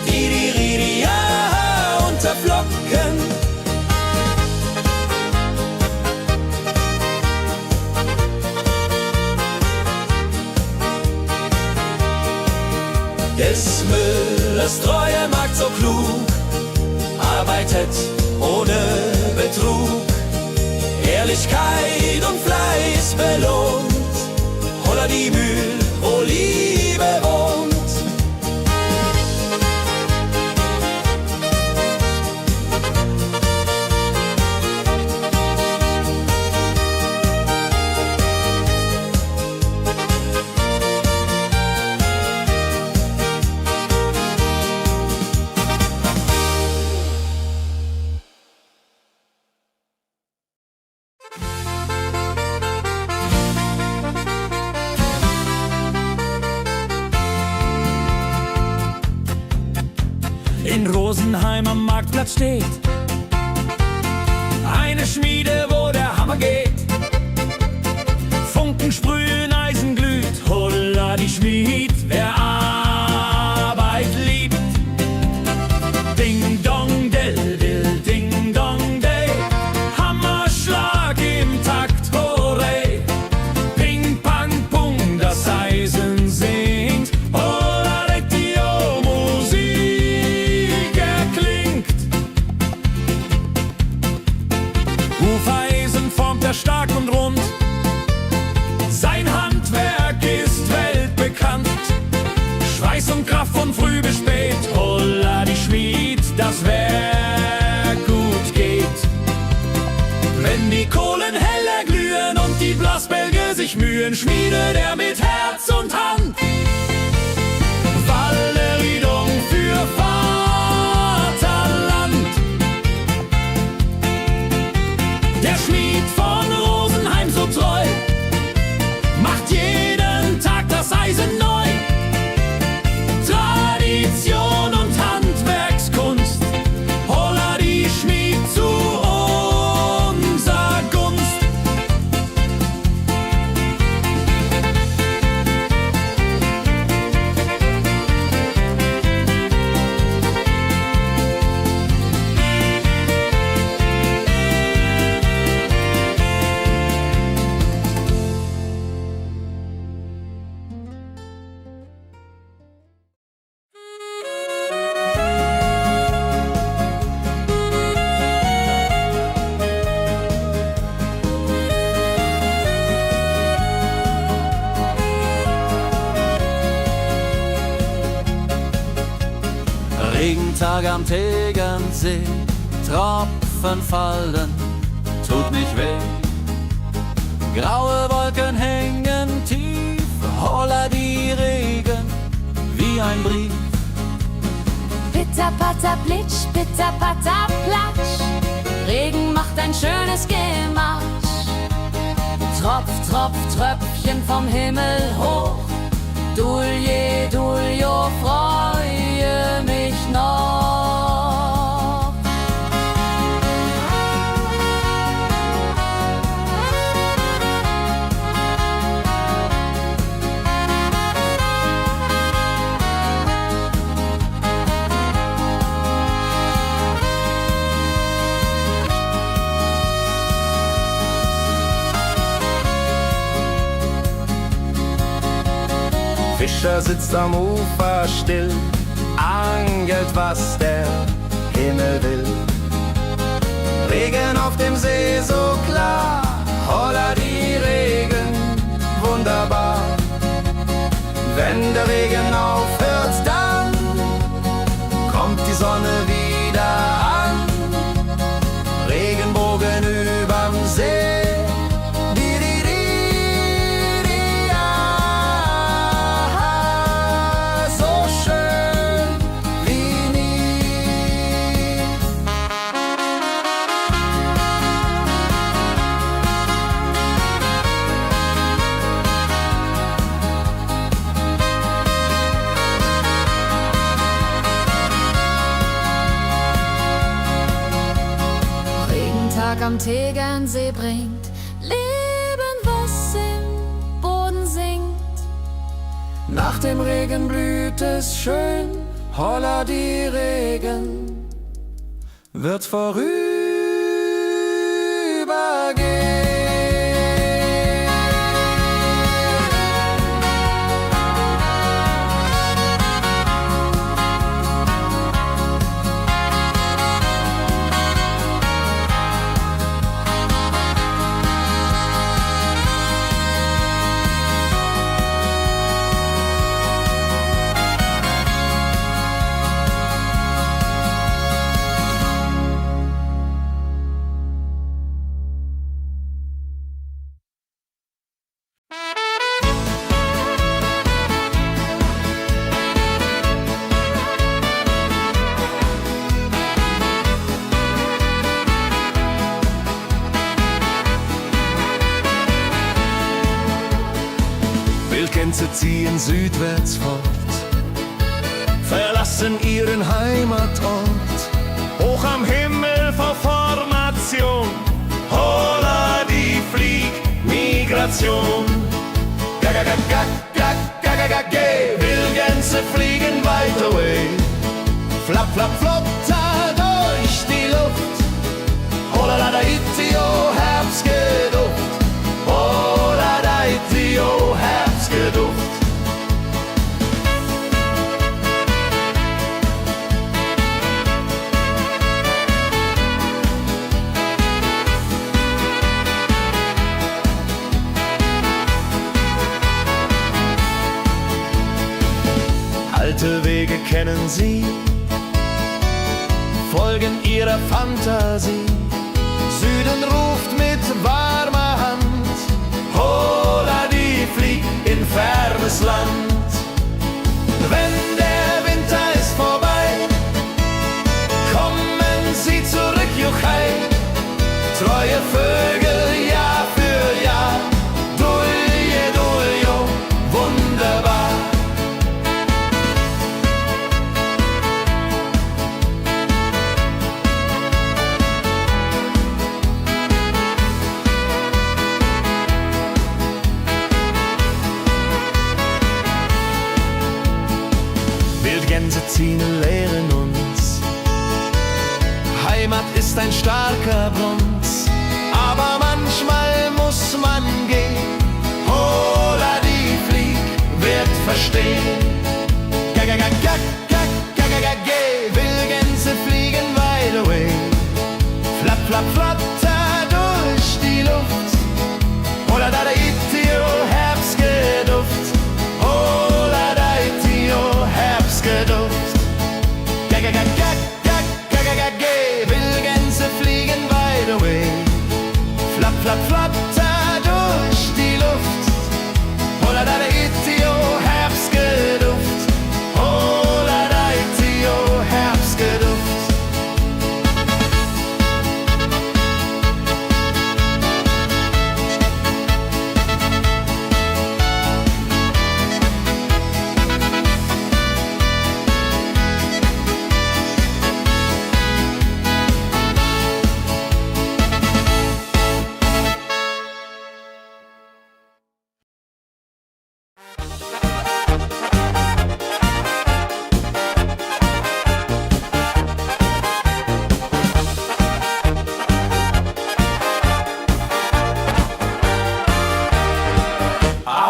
die Ridia unterflocken. Des Müllers treue Magd so klug, arbeitet ohne Betrug, Ehrlichkeit und Fleiß belohnt. Holla die Mühl, wo Liebe wohnt. In Rosenheim am Marktplatz steht eine Schmiede, wo der Hammer geht. Funken sprühen, Eisen glüht, holla die Schmied, wer Arbeit liebt. Ding dong del dill, ding dong day, Hammerschlag im Takt, hurray. Ping pang pung, das Eisen singt, holla Retio, Musik erklingt. Hufeisen formt der sich Mühen schmiedet er mit Herz und Hand. Walleridung für Vaterland. Der Schmied von Rosenheim so treu macht jeden Tag das Eisen neu. Tradition und Handwerkskunst, holla die Schmied zu unser Gunst. Regentag am Tegernsee, Tropfen fallen, tut nicht weh. Graue Wolken hängen tief, holla die Regen wie ein Brief. Pitter, patter, plitsch, pitter, patter, platsch. Regen macht ein schönes Gemarsch. Tropf, Tropf, Tröpfchen vom Himmel hoch. Dulje, Duljo, freue mich noch. Fischer sitzt am Ufer still, angelt, was der Himmel will. Regen auf dem See so klar, holla die Regen, wunderbar. Wenn der Regen aufhört, dann kommt die Sonne wieder an. Regenbogen überm See. Am Tegernsee bringt Leben, was im Boden singt. Nach dem Regen blüht es schön, holla die Regen wird vorübergehen. Wildgänse ziehen südwärts fort, verlassen ihren Heimatort. Hoch am Himmel vor Formation, holla die Fliegmigration. Wildgänse fliegen weit away, flapp, flapp, flotter durch die Luft. Holla da itio, Herbstgeduft. Holla da itio, Herbstgeduft. Alte Wege kennen sie, folgen ihrer Fantasie. Süden ruft mit warmer Hand, holla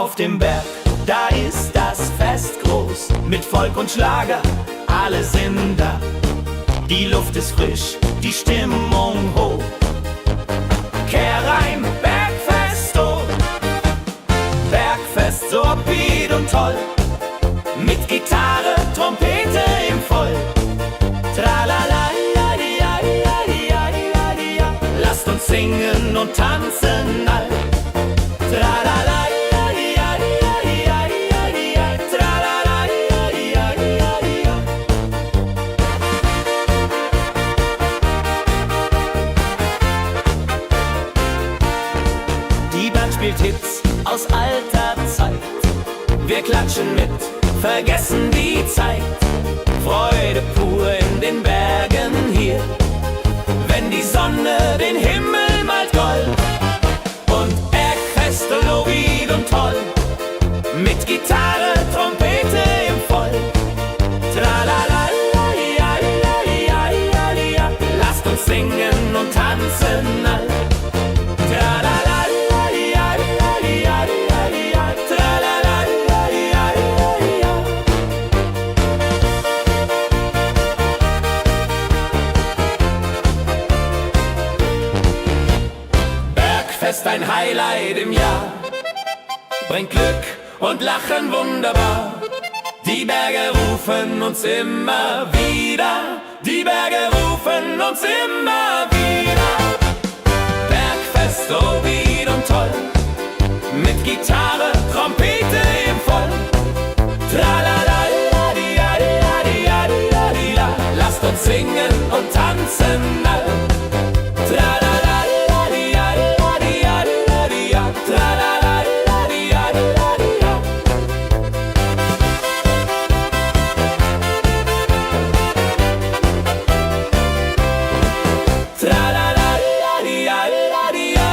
Auf dem Berg, da ist das Fest groß, mit Volk und Schlager, alle sind da. Die Luft ist frisch, die Stimmung hoch. Kehr rein, Bergfest, oh. Bergfest, so upbeat und toll. Mit Gitarre, Trompete im Voll. Tralala, ja, ja, ja, ja, ja, ja. Lasst uns singen und tanzen all. Tralala, ja, ja, ja, ja, ja, ja. Tralala, ja, ja, ja, ja. Die Band spielt Hits aus alter Zeit. Wir klatschen mit, vergessen die Zeit. Freude pur in den Bergen hier, wenn die Sonne den Himmel malt gold. Und Bergfest, Lovid und toll, mit Gitarre, Trompete im Voll. Tralala, ja, ja, ja, ja, ja. Lasst uns singen und tanzen all. Tralala, ja, ja, ja, ja, ja. Tralala, ja, ja, ja, ja. Bergfest, ein Highlight im Jahr, bringt Glück und Lachen wunderbar. Die Berge rufen uns immer wieder, die Berge rufen uns immer wieder. Bergfest, so wied und toll, mit Gitarre, Trompete im Voll. Tralala, la, di, ja, di, ja, di, ja, di, ja, di, la. Lasst uns singen und tanzen all. Tralala, la, di, ja, di, ja, di, ja, di, ja, di, ja. Tralala, la, di, ja, di, ja, di, ja. Tralala, la, di, ja, di, ja, di, ja,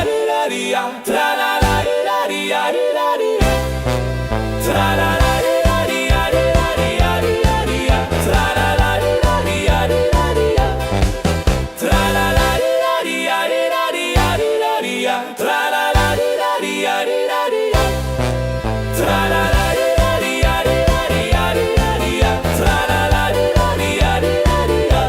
di, ja. Tralala, la, di, ja, di, ja, di, ja. Tralala, la, di, ja, di, ja, di, ja, di, ja, di, ja. Tralala, la, di, ja, di, ja, di, ja. Tralala, la, di, ja, di, ja, di, ja, di, ja, di, ja. Tralala, la, di, ja, di, ja, di, ja. Tralala, la, di, ja, di, ja, di, ja, di, ja, di, ja. Tralala, la, di, ja, di, ja, di, ja.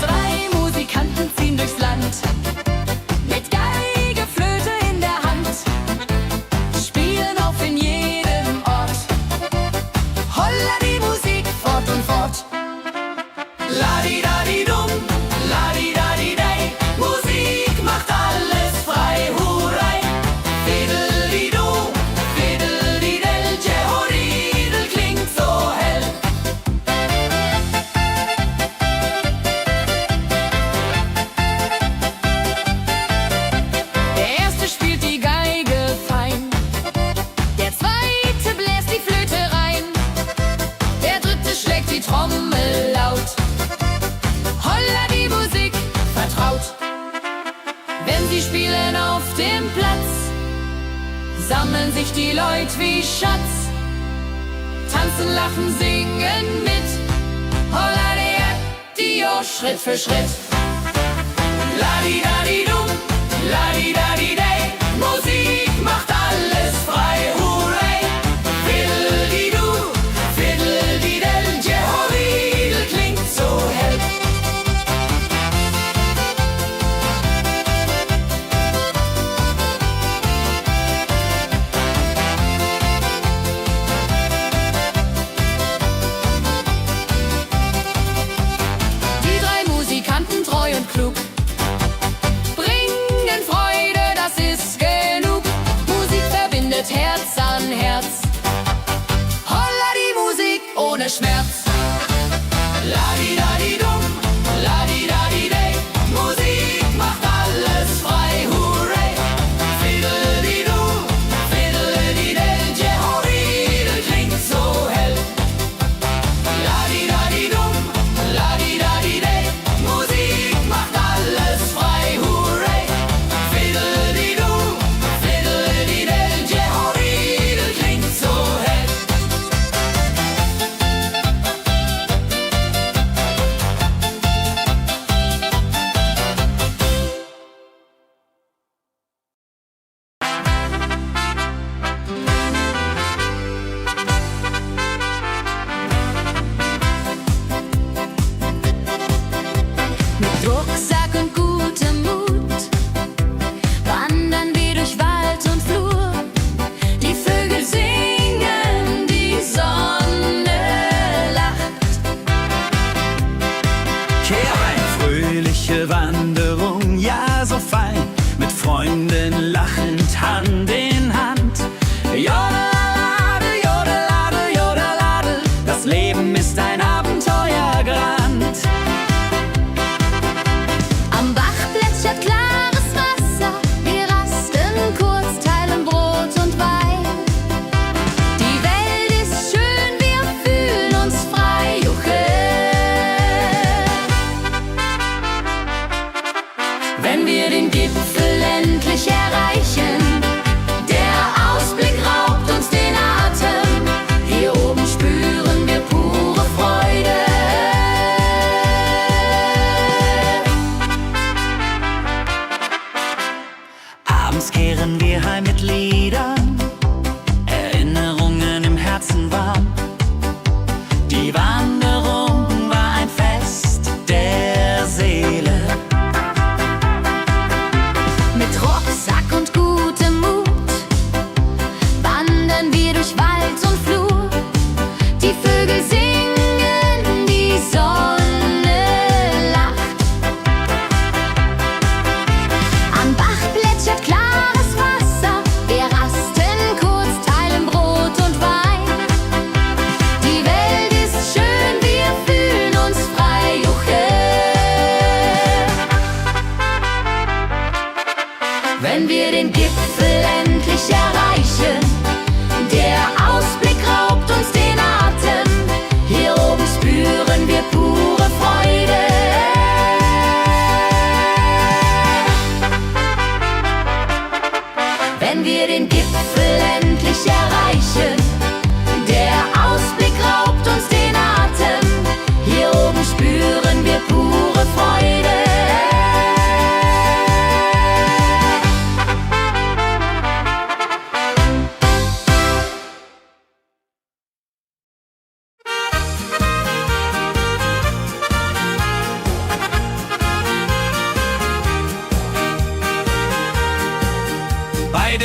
Drei Musikanten ziehen durchs Land, mit Geige, Flöte in der Hand, spielen auf in jedem Ort. Holla die Musik fort und fort. La-di-da-di-dum, la-di-da-di-dei, Musik macht alles frei, hurray. Fiddle-di-du, fiddle-di-del, Jehoridel klingt so hell. Der erste spielt die Geige fein, der zweite bläst die Flöte rein, der dritte schlägt die Trommel laut. Holla die Musik vertraut. Wenn sie spielen auf dem Platz, sammeln sich die Leute wie Schatz, tanzen, lachen, singen mit. Holla der Dio, Schritt für Schritt. La-di-da-di-dum, la-di-da-di-dei, Musik macht alles frei, hurray. Fiddle-di-du, fiddle-di-del, Jehoridel klingt so hell. Die drei Musikanten, treu und klug, bringen Freude, das ist genug. Musik verbindet Herz an Herz. Holla die Musik ohne Schmerz. La-di-da-di-dum, la-di-da-di-dei, Musik macht alles frei, hurray. Fiddle-di-du, fiddle-di-del, Jehoridel klingt so hell. La-di-da-di-dum,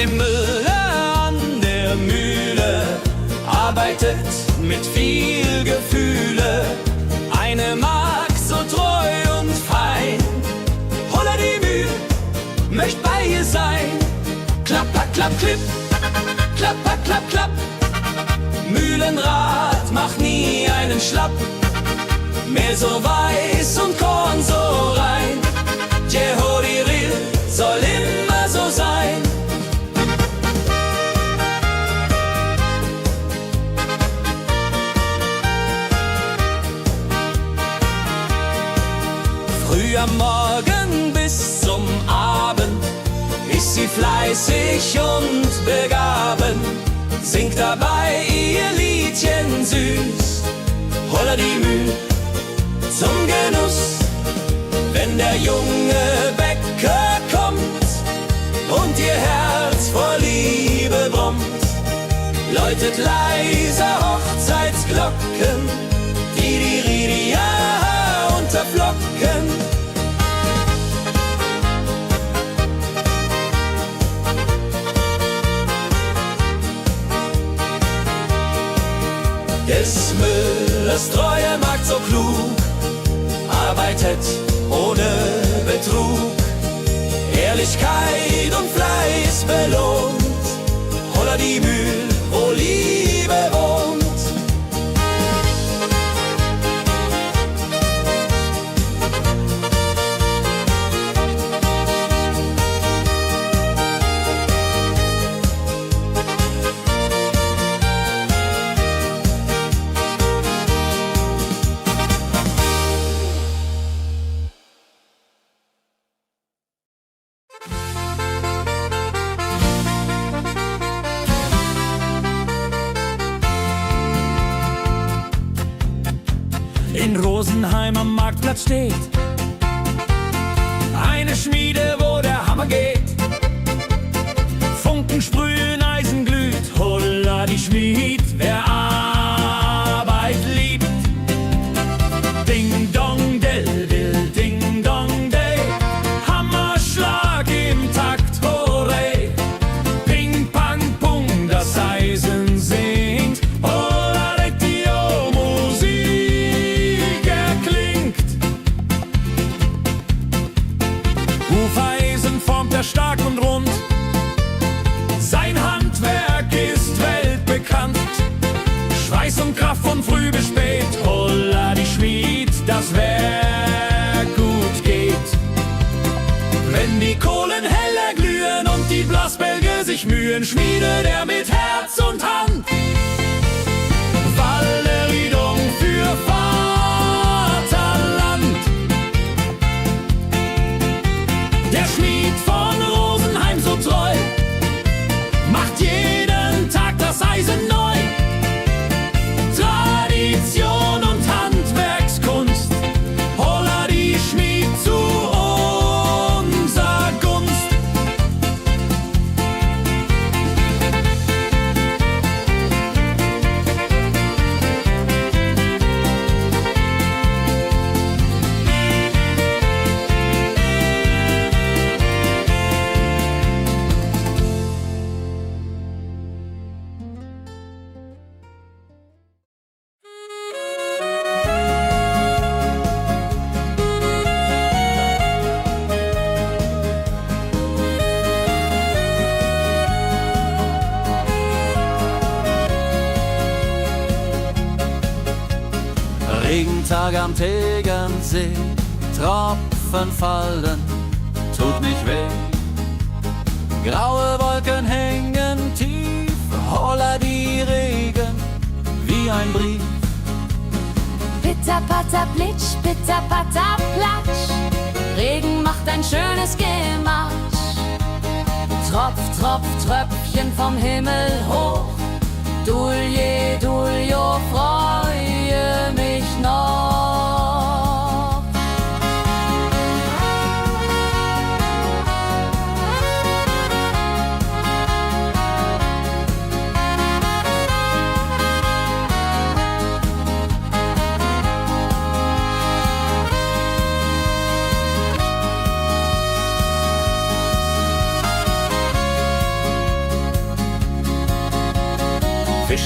dem Müller an der Mühle, arbeitet mit viel Gefühle. Eine Magd so treu und fein, Holla die Mühl, möcht bei ihr sein. Klapper, klapp, klipp, klapper, klapp, klapp. Mühlenrad macht nie einen Schlapp. Mehl so weiß und Korn so rein. Jehodiril soll immer so sein. Früh am Morgen bis zum Abend ist sie fleißig und begaben, singt dabei ihr Liedchen süß. Holla die Mühl zum Genuss, wenn der junge Bäcker kommt und ihr Herz vor Liebe brummt, läutet leiser Hochzeitsglocken, die Ridia unterflocken. Des Müllers treue Magd so klug, arbeitet ohne Betrug, Ehrlichkeit und Fleiß belohnt. Holla die Mühl, wo Liebe wohnt. In Rosenheim am Marktplatz steht eine Schmiede, wo der Hammer geht. Funken sprühen, Eisen glüht, Holla die Schmied, wer Arbeit liebt. Ding dong del dill, ding dong day, Hammerschlag im Takt, hurray. Ping pang pung, das Eisen singt, Holla Dio, Musik erklingt. Hufeisen formt er stark und rund, sein Handwerk ist weltbekannt. Schweiß und Kraft von früh bis spät, Holla die Schmied, das Werk gut geht. Wenn die Kohlen heller glühen und die Blasbälge sich mühen, schmiedet er mit Herz und Hand Walleridung für Vaterland. Der Schmied von Rosenheim so treu, macht jeden Tag das Eisen neu. Tradition und Handwerkskunst, Holla die Schmied zu unser Gunst. Regentag am Tegernsee, Tropfen fallen, tut nicht weh. Graue Wolken hängen tief, Holla die Regen wie ein Brief. Pitter, patter, plitsch, pitter, patter, platsch. Regen macht ein schönes Gematsch. Tropf, Tropf, Tröpfchen vom Himmel hoch. Dulje, Duljo, freue mich noch.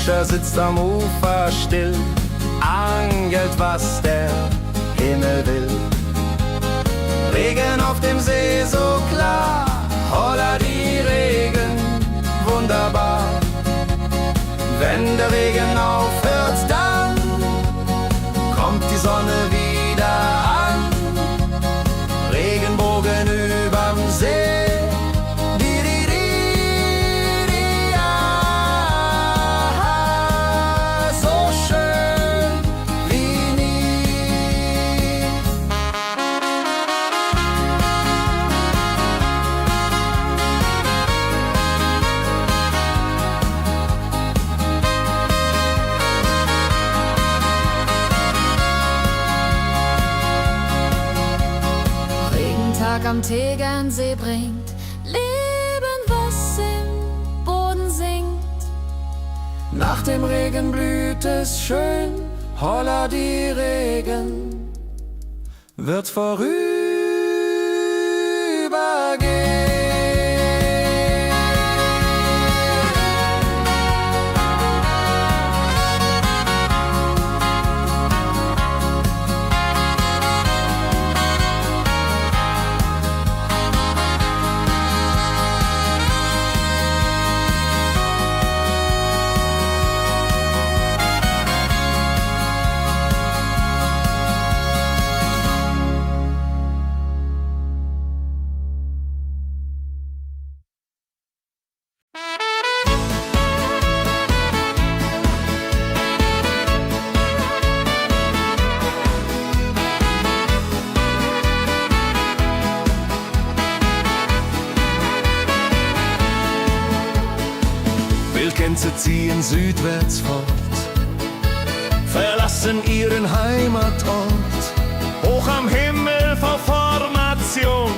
Fischer sitzt am Ufer still, angelt, was der Himmel will. Regen auf dem See so klar, holla die Regen, wunderbar. Wenn der Regen aufhört, dann kommt die Sonne wieder an. Regenbogen überm See. Am Tegernsee bringt Leben, was im Boden sinkt. Nach dem Regen blüht es schön, holla die Regen wird vorübergehen. Wildgänse ziehen südwärts fort, verlassen ihren Heimatort. Hoch am Himmel vor Formation,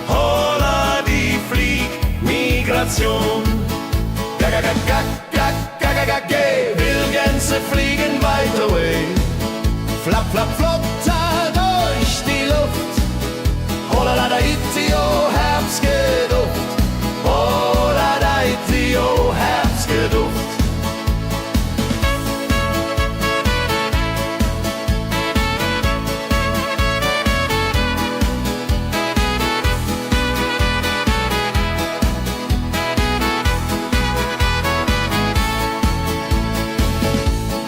holla die Fliegmigration. Gag, Wildgänse fliegen weit away. Flap, flap, flotter durch die Luft. Holla da itio, Herbstgeduft. Holla da itio, Herbstgeduft.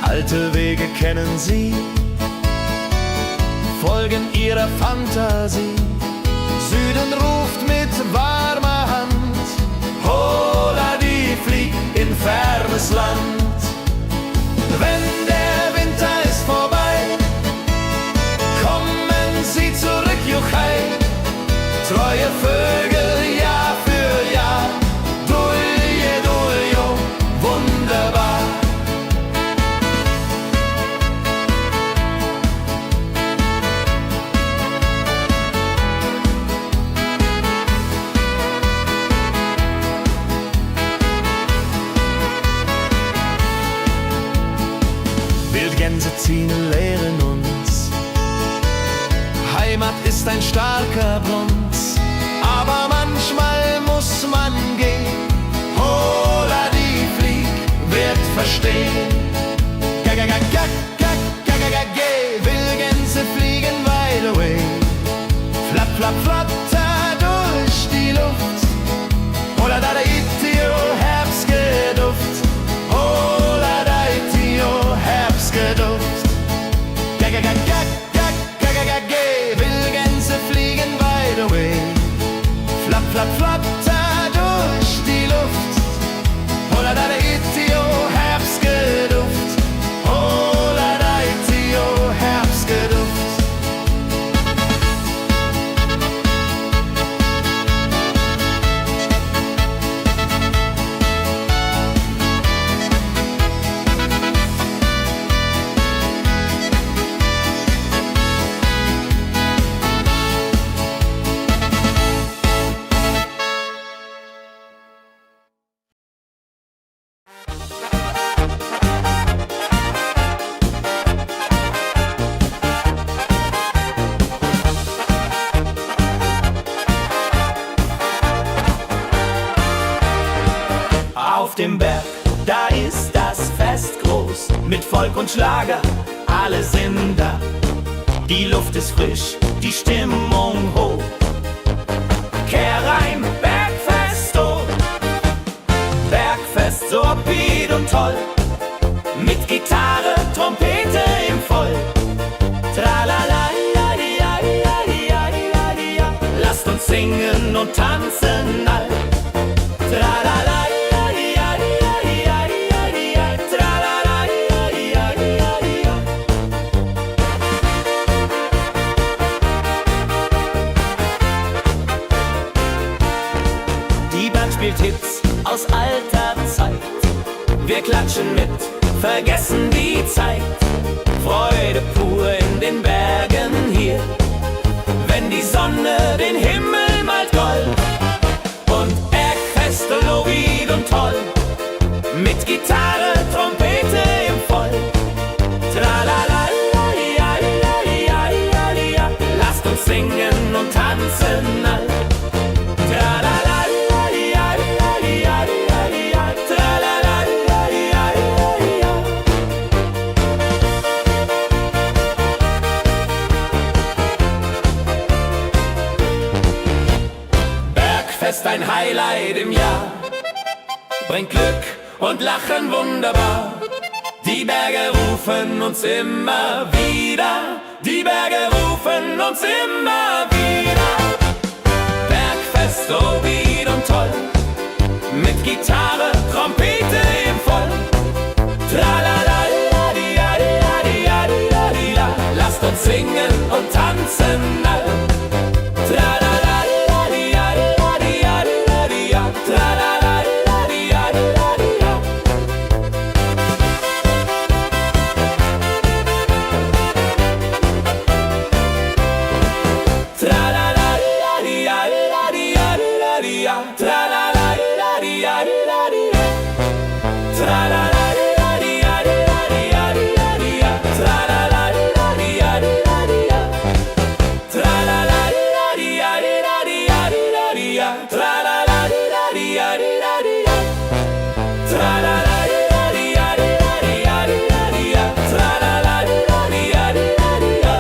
Alte Wege kennen sie, folgen ihrer Fantasie. Süden ruft mit warmer Hand, holla die flieg in fernes Land. Wenn der Winter ist vorbei, kommen sie zurück, Juchai. Treue Vögel Jahr für Jahr, dulje, duljo, wunderbar. Wildgänse ziehen, lehren uns. Heimat ist ein starker Bronz, aber manchmal muss man gehen. Holla die Flieg wird verstehen. Wildgänse fliegen wide away. Flap, flap, flatter durch die Luft. Holla da itio, Herbstgeduft. Holla da itio, Herbstgeduft. Wildgänse fliegen wide away. Flap, flap, flatter durch die Luft. Holla da itio, Herbstgeduft. Holla da itio, Herbstgeduft. mit Volk und Schlager, alle sind da. Die Luft ist frisch, die Stimmung hoch. Kehrreim, Bergfest, oh. Bergfest, so upbeat und toll. Mit Gitarre, Trompete im Voll. Tralala, ja, ja, ja, ja, ja, ja. Lasst uns singen und tanzen all. Tralala, ja, ja, ja, ja, ja, ja. Tralala, ja, ja, ja, ja. Die Band spielt Hits aus alter Zeit. Wir klatschen mit, vergessen die Zeit. Freude pur in den Bergen hier, wenn die Sonne den Himmel malt gold. Und Bergfest, Lovid und toll, mit Gitarre, Trompete im Voll. Tralala, ja, ja, ja, ja, ja. Lasst uns singen und tanzen all. Tralala, ja, ja, ja, ja, ja. Tralala, ja, ja, ja, ja. Bergfest, ein Highlight im Jahr, bringt Glück und Lachen wunderbar. Die Berge rufen uns immer wieder, die Berge rufen uns immer wieder. Bergfest, so wied und toll, mit Gitarre, Trompete im Voll. Tralala, ja, ja, ja, ja, ja, ja. Lasst uns singen und tanzen all. Tralala, ja, ja, ja, ja, ja. Tralala, ja, ja, ja, ja. Tralala, ja, ja, ja, ja, ja. Tralala, ja, ja, ja, ja. Tralala, ja, ja, ja, ja, ja. Tralala, ja, ja, ja, ja. Tralala, ja, ja, ja, ja. Tralala, ja, ja, ja, ja. Tralala, ja, ja, ja, ja. Tralala, ja, ja, ja, ja.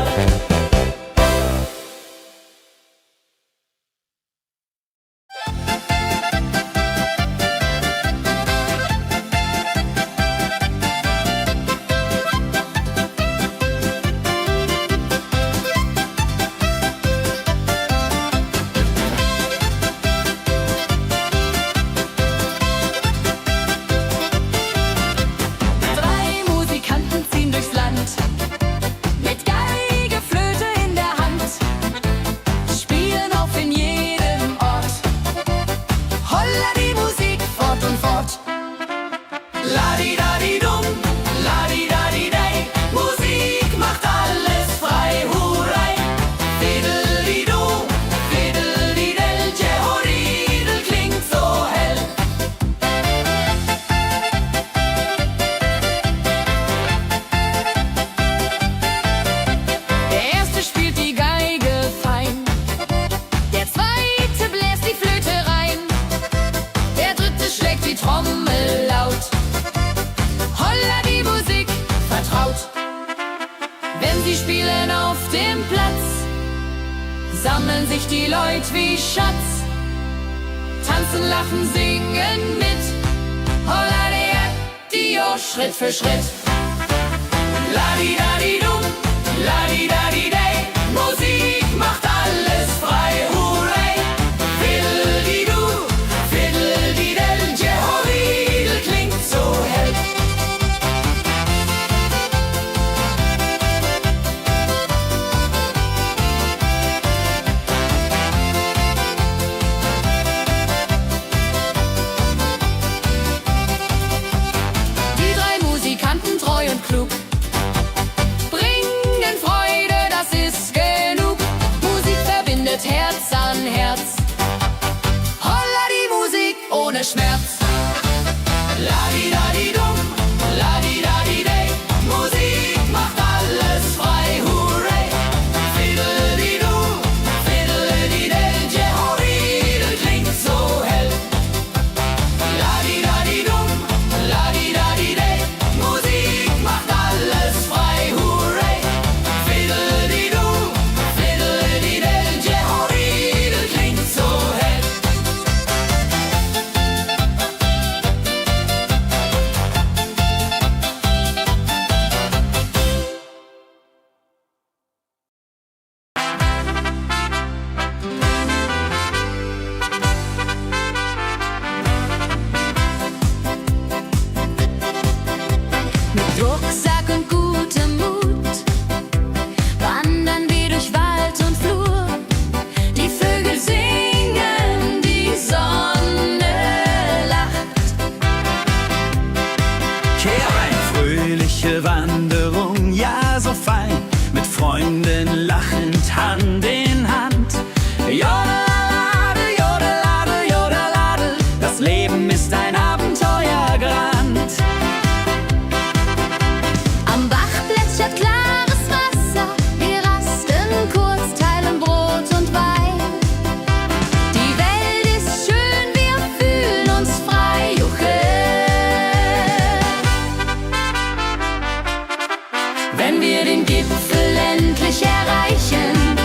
Drei Musikanten ziehen durchs Land, mit Geige, Flöte in der Hand, spielen auf in jedem Ort. Holla die Musik fort und fort. Ladi-dadi-dum, ladi-dadi-dei, Musik macht alles frei, hurray. Fiddeli-du, fiddeli-del, Jehoridel klingt so hell. Der erste spielt die Geige fein, der zweite bläst die Flöte rein, der dritte schlägt die Trommel laut. Holla die Musik vertraut. Wenn sie spielen auf dem Platz, sammeln sich die Leute wie Schatz, tanzen, lachen, singen mit. Holla der Dio, Schritt für Schritt. Ladi-dadi-dum, ladi-dadi-dei, Musik macht alles frei, hurray. Fiddeli-du, fiddeli-del, Jehoridel klingt so hell. Die drei Musikanten, treu und klug, wenn wir den Gipfel endlich erreichen.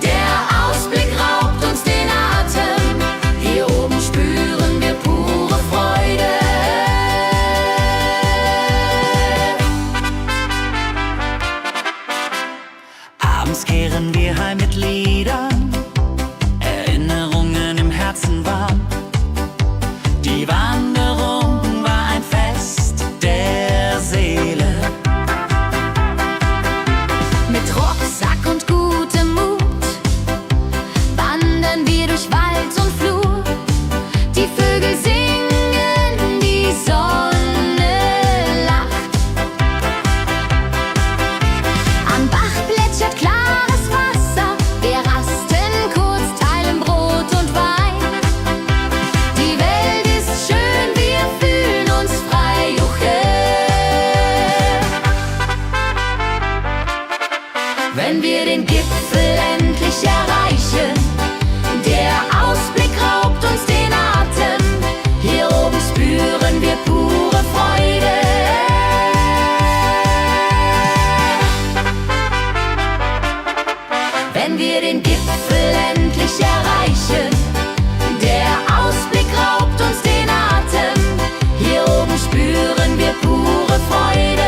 Der Ausblick raubt uns den Atem, hier oben spüren wir pure Freude. Abends kehren wir heim mit Liedern, Erinnerungen im Herzen warm. Die Wanderung war ein Fest der Seele. Mit Rucksack und gutem Mut wandern wir durch Wald und Flur. Die Vögel singen, die Sonne lacht. Am Bach plätschert klares Wasser, wir rasten kurz, teilen Brot und Wein. Die Welt ist schön, wir fühlen uns frei, juche. Wenn wir den Gipfel endlich erreichen, der Ausblick raubt uns den Atem, hier oben spüren wir pure Freude. Wenn wir den Gipfel endlich erreichen, der Ausblick raubt uns den Atem, hier oben spüren wir pure Freude.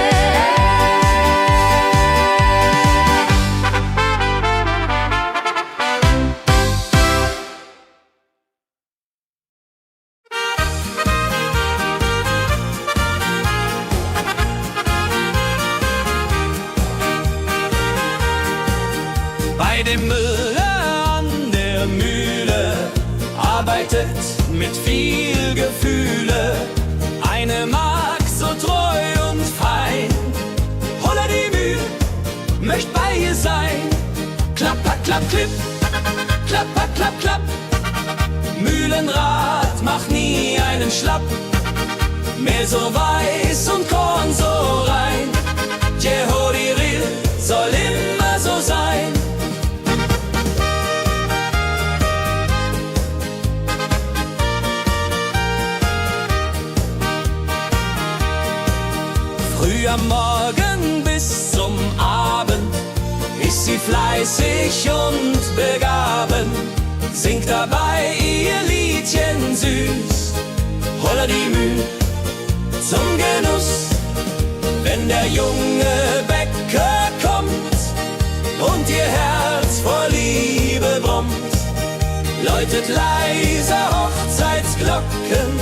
Bei dem Müller an der Mühle arbeitet mit viel Gefühle eine Magd so treu und fein. Holla die Mühl, möcht bei ihr sein. Klapper, klapp, klipp, klapper, klapp, klapp. Mühlenrad macht nie einen Schlapp. Mehl so weiß und Korn so rein. Jehodiril soll immer so sein. Früh am Morgen bis zum Abend ist sie fleißig und begaben, singt dabei ihr Liedchen süß. Holla die Mühl zum Genuss, wenn der junge Bäcker kommt und ihr Herz vor Liebe brummt, läutet leise Hochzeitsglocken,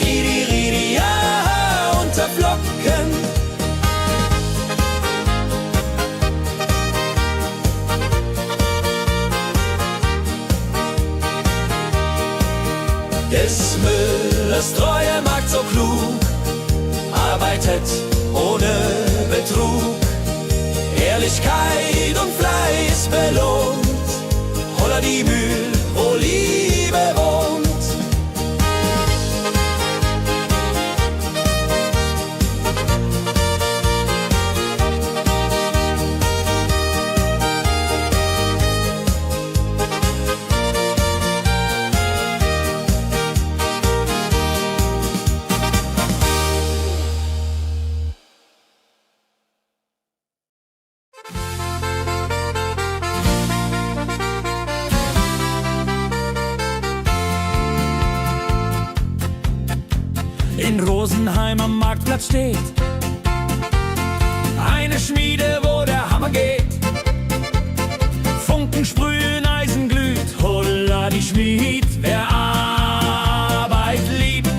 Didiridia unter Flocken. Des Müllers treue Magd so klug, arbeitet ohne Betrug, Ehrlichkeit und Fleiß belohnt. Holla die Mühl, wo Liebe wohnt. In Rosenheim am Marktplatz steht eine Schmiede, wo der Hammer geht. Funken sprühen, Eisen glüht, holla die Schmied, wer Arbeit liebt.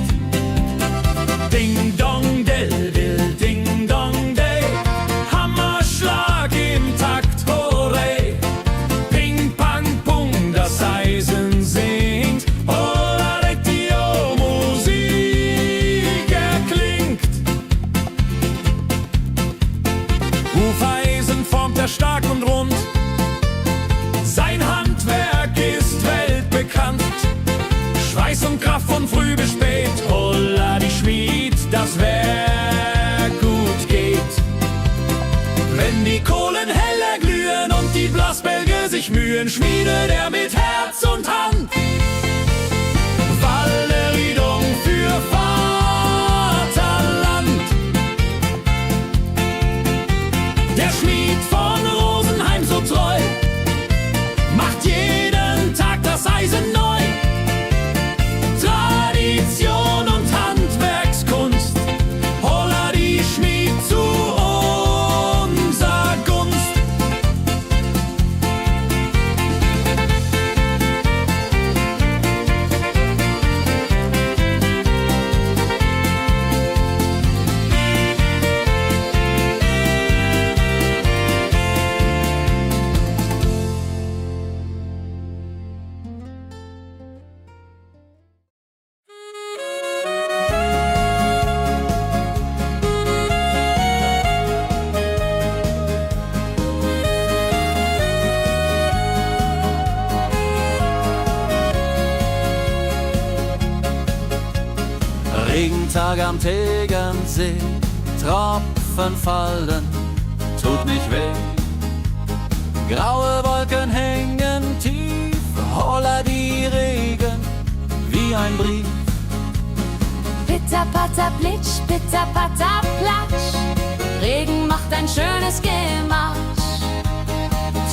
Ding dong del will, ding dong day, Hammerschlag im Takt, hooray. Ping pang pung, das Eisen singt, holla die Musik erklingt. Hufeisen formt er stark und rund, sein Handwerk ist weltbekannt. Schweiß und Kraft von früh bis spät, holla die Schmied, das Werk gut geht. Wenn die Kohlen heller glühen und die Blasbälge sich mühen, schmiedet er mit Herz und Hand Walleriedung für Vaterland. Der Schmied von Rosenheim so treu macht jeden Tag das Eisen neu. Tradition und Handwerkskunst, holla die Schmied zu unser Gunst. Regentag am Tegernsee, Tropfen fallen, tut nicht weh. Graue Wolken hängen tief, holla die Regen wie ein Brief. Pitter, patter, plitsch, pitter, patter, platsch. Regen macht ein schönes Gemarsch.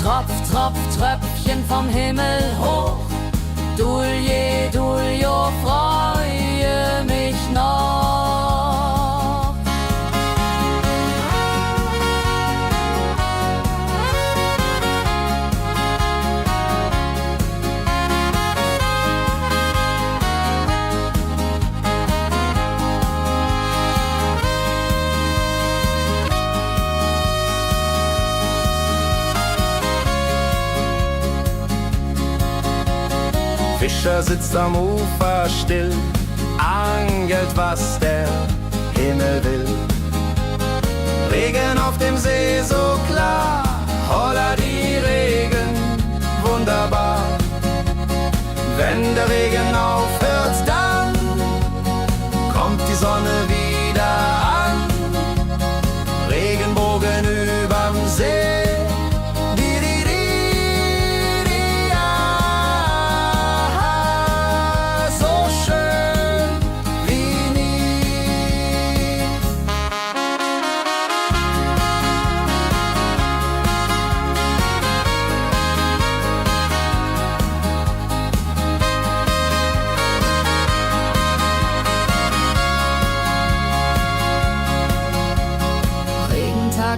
Tropf, Tropf, Tröpfchen vom Himmel hoch. Dulje, Duljo, freue mich noch. Fischer sitzt am Ufer still, angelt, was der Himmel will. Regen auf dem See so klar, holla die Regen, wunderbar. Wenn der Regen aufhört, dann kommt die Sonne wieder an. Regenbogen überm See.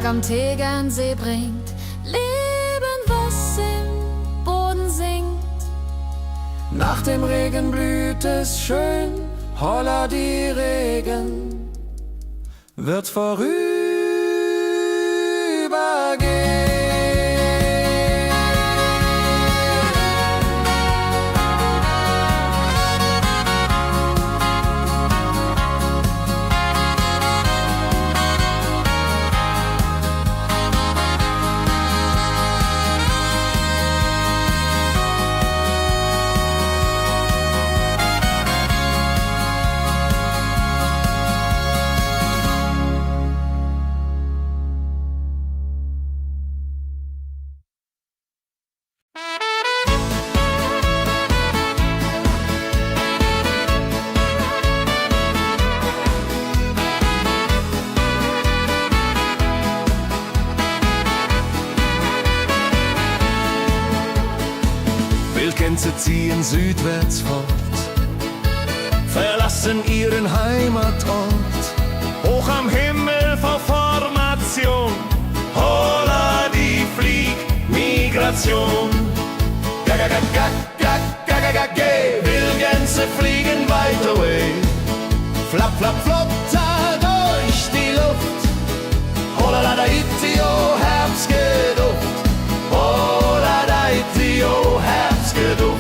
Am Tegernsee bringt Leben, was im Boden singt. Nach dem Regen blüht es schön, holla die Regen wird vorübergehen. Gänse ziehen südwärts fort, verlassen ihren Heimatort. Hoch am Himmel vor Formation, holla die Fliegmigration. Wildgänse fliegen weit away, flapp, flapp, flotter durch die Luft. Holla da itio, Herbstgeduft. Holla da itio, Herbstgeduft.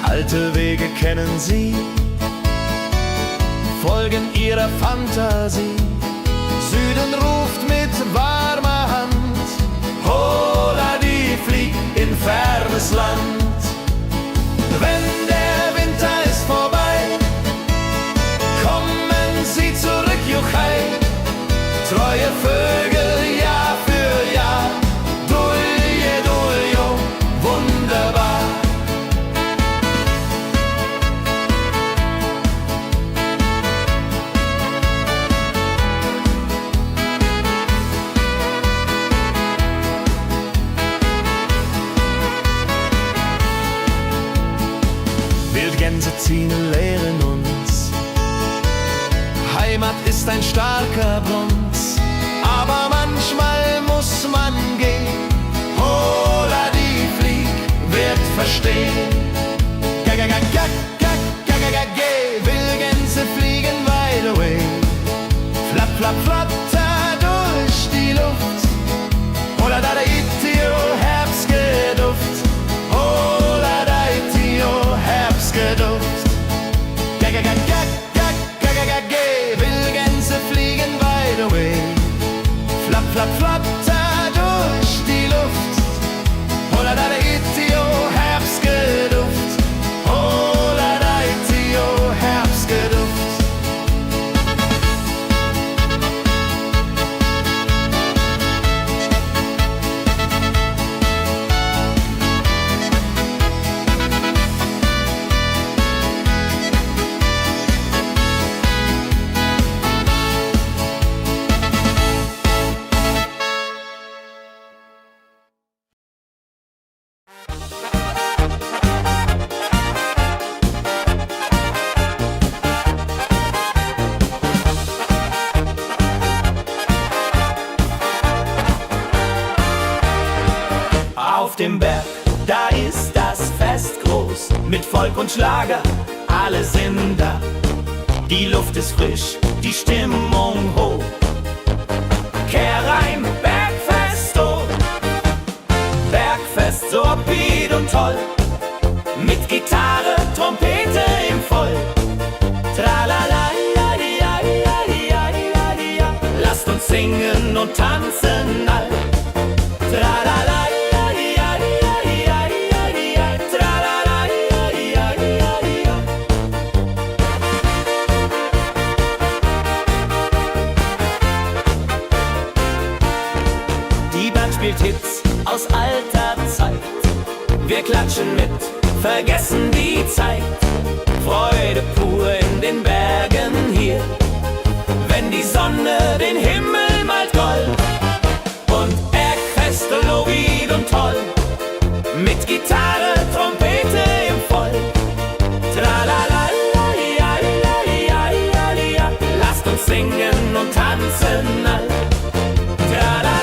Alte Wege kennen sie, folgen ihrer Fantasie. Süden ruft mit warmer Hand, holla die flieg in fernes Land. Wenn der Winter ist vorbei, kommen sie zurück, Juchai. Treu neue Vögel Jahr für Jahr. Dulje, duljo, wunderbar. Wildgänse ziehen lehren uns, Heimat ist ein starker Bronz, aber manchmal muss man gehen. Hola, die Flieg wird verstehen. Wildgänse fliegen wide away. Flapp, flapp, flatter durch die Luft. Hola, da itio, Herbstgeduft. Hola, da itio, Herbstgeduft. Wildgänse fliegen wide away. Flapp, flapp, flatter durch die Luft. Hola, da itio, Herbstgeduft. Hola, da itio, Herbstgeduft. Auf dem Berg, da ist das Fest groß, mit Volk und Schlager, alle sind da. Die Luft ist frisch, die Stimmung hoch. Kehrreim, Bergfest, oh. Bergfest, so upbeat und toll. Mit Gitarre, Trompete im Voll. Tralala, ja, ja, ja, ja, ja, ja. Lasst uns singen und tanzen all. Tralala. Spielt Hits aus alter Zeit. Wir klatschen mit, vergessen die Zeit. Freude pur in den Bergen hier, wenn die Sonne den Himmel malt gold. Und Bergfest, lobig und toll, mit Gitarre, Trompete im Voll. Tralala, ja, ja, ja, ja, ja. Lasst uns singen und tanzen all. Tralala.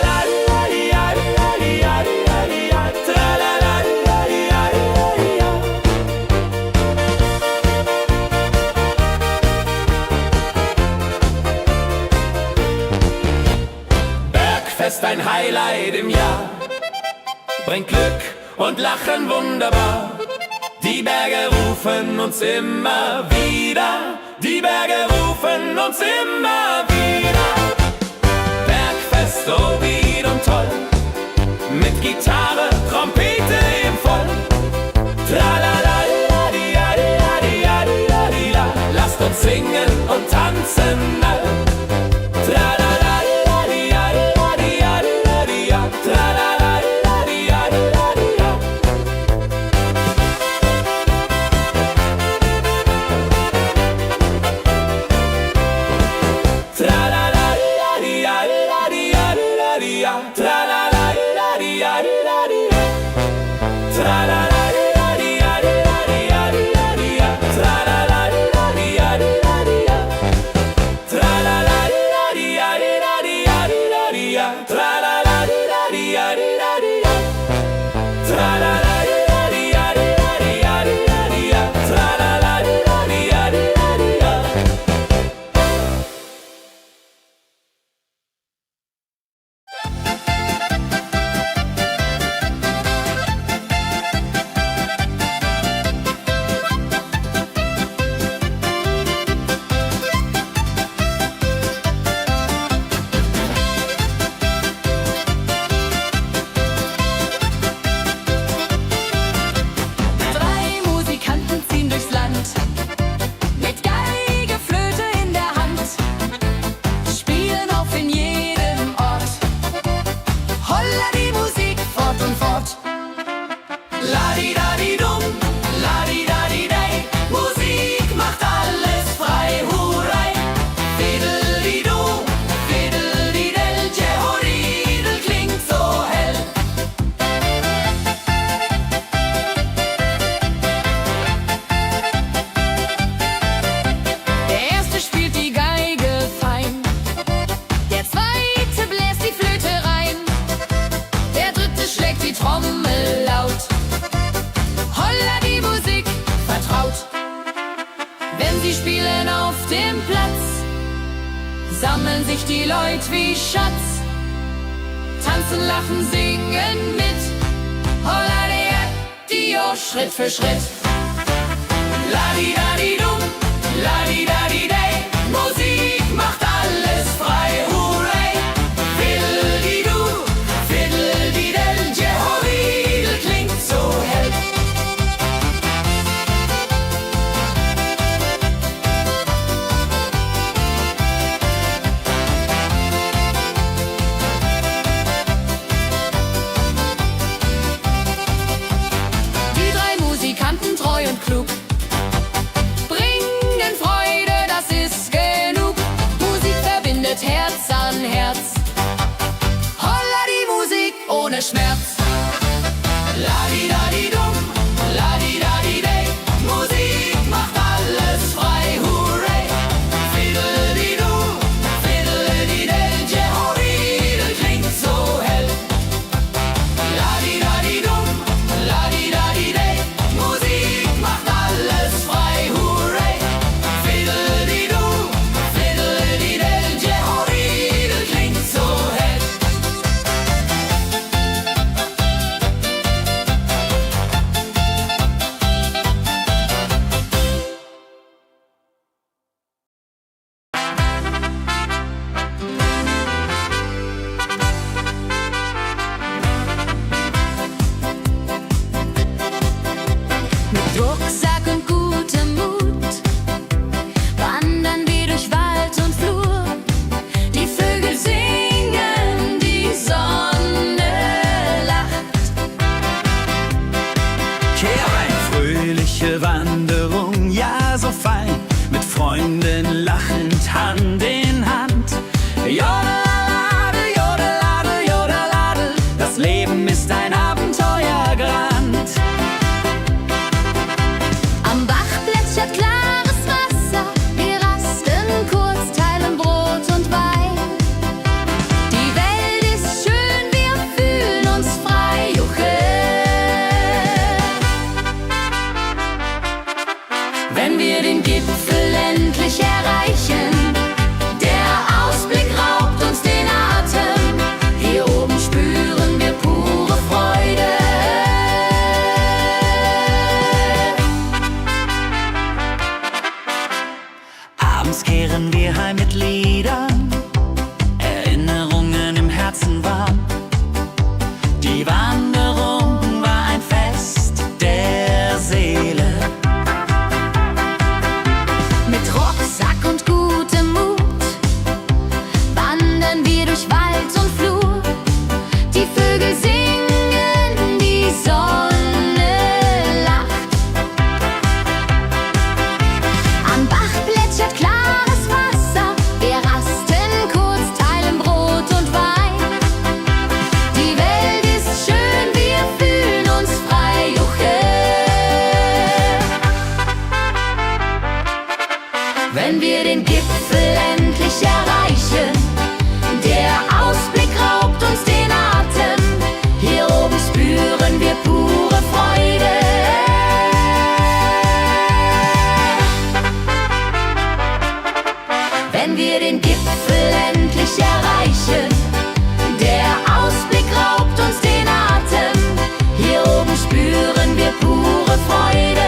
Bergfest, ein Highlight im Jahr, bringt Glück und Lachen wunderbar. Die Berge rufen uns immer wieder, die Berge rufen uns immer wieder. Bergfest, so wied und toll, mit Gitarre, Trompete im Voll. Tralala, ja, ja, ja, ja, ja. Lasst uns singen und tanzen all. Tralala. sammeln sich die Leute wie Schatz. Tanzen, lachen, singen mit. Holla Dio, Schritt für Schritt. Ladi-dadi-dum, ladi-dadi-day. Musik macht alles frei, hurray. Fiddle-di-du, fiddle-di-del. Jehoridel klingt so hell. Die drei Musikanten, treu und klug, bringen Freude, das ist genug. Musik verbindet Herz an Herz. Holla die Musik ohne Schmerz. Ladi-dadi-dum, ladi-dadi-day. Musik macht alles frei, hurray. Fiddle-di-du, fiddle-di-del. Jehoridel klingt so hell. Ladi-dadi-dum, ladi-dadi-day. Musik macht alles frei, hurray. Fiddle-di-du, fiddle-di-del. Jehoridel klingt so hell. Mit Rucksack und gutem Mut wandern wir durch Wald und Flur. Die Vögel singen, die Sonne lacht. Eine fröhliche Wanderung, ja so fein, mit Freunden lachend Hand in Hand. Jodeladel, jodeladel, jodeladel, das Leben ist ein Abenteuergrand. Am Bach plätschert klares Wasser, wir rasten kurz, teilen Brot und Wein. Die Welt ist schön, wir fühlen uns frei, juche. Wenn wir den Gipfel endlich erreichen, der Ausblick raubt uns den Atem. Hier oben spüren wir pure Freude. Abends kehren wir heim mit Liedern, Erinnerungen im Herzen warm. Die Wanderung war ein Fest der Seele. Mit Rucksack und gutem Mut wandern wir durch Wald und Flur. Die Vögel singen, die Sonne lacht. Am Bach plätschert klares Wasser, wir rasten kurz, teilen Brot und Wein. Die Welt ist schön, wir fühlen uns frei, juche. Wenn wir den Gipfel endlich erreichen, der Ausblick raubt uns den Atem. Hier oben spüren wir pure Freude. Wenn wir den Gipfel endlich erreichen, der Ausblick raubt uns den Atem. Hier oben spüren wir pure Freude.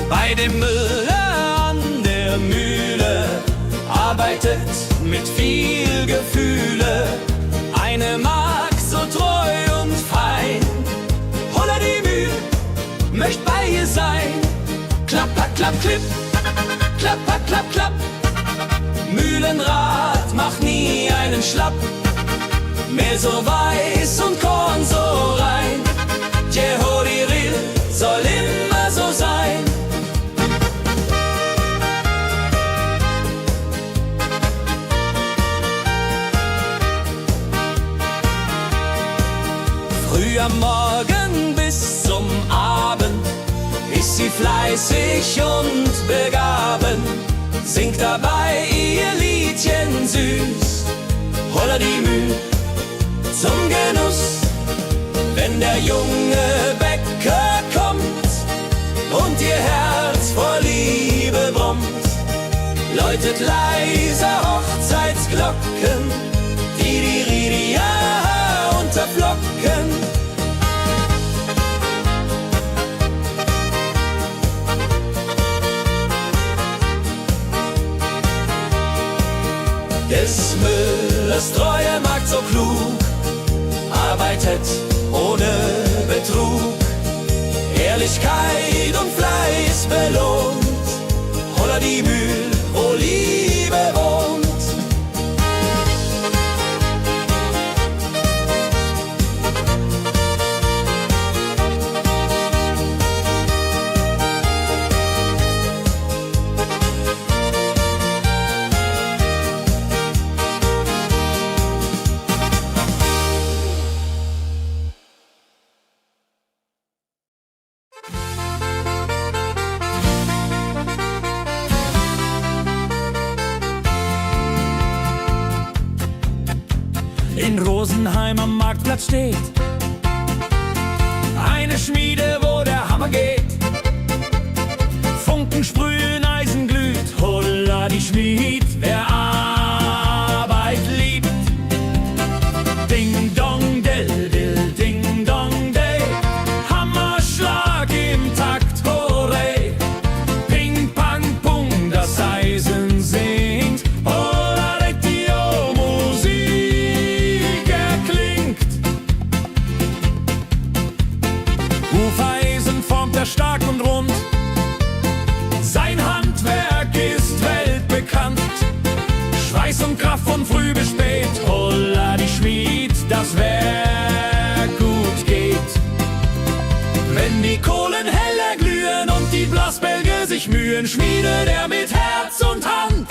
Bei dem Müller an der Mühle arbeitet mit viel Gefühle eine Magd so treu und fein. Holla die Mühl, möcht bei ihr sein. Klapper, klapp, klipp, klapper, klapp, klapp. Mühlenrad macht nie einen Schlapp. Mehl so weiß und Korn so rein. Jehoridel soll immer so sein. Früh am Morgen bis zum Abend ist sie sie fleißig und begaben, singt dabei ihr Liedchen süß. Holla die Müh zum Genuss, wenn der junge Bäcker kommt und ihr Herz vor Liebe brummt, läutet leise Hochzeitsglocken, die Ridia unterflocken. Des Müllers treue Magd so klug, arbeitet ohne Betrug, Ehrlichkeit und Fleiß belohnt, holla die Mühl, wo Liebe wohnt. In Rosenheim am Marktplatz steht eine Schmiede, wo der Hammer geht. Funken sprühen, Eisen glüht, holla die Schmied, wer Arbeit liebt. Ding dong del dill, ding dong day, Hammerschlag im Takt, hurray. Ping pang pung, das Eisen singt, holla retio, Musik erklingt. Hufeisen formt er stark und rund, sein Handwerk ist weltbekannt. Schweiß und Kraft von früh bis spät, holla die Schmied, das Werk gut geht. Wenn die Kohlen heller glühen und die Blasbälge sich mühen, schmiedet er mit Herz und Hand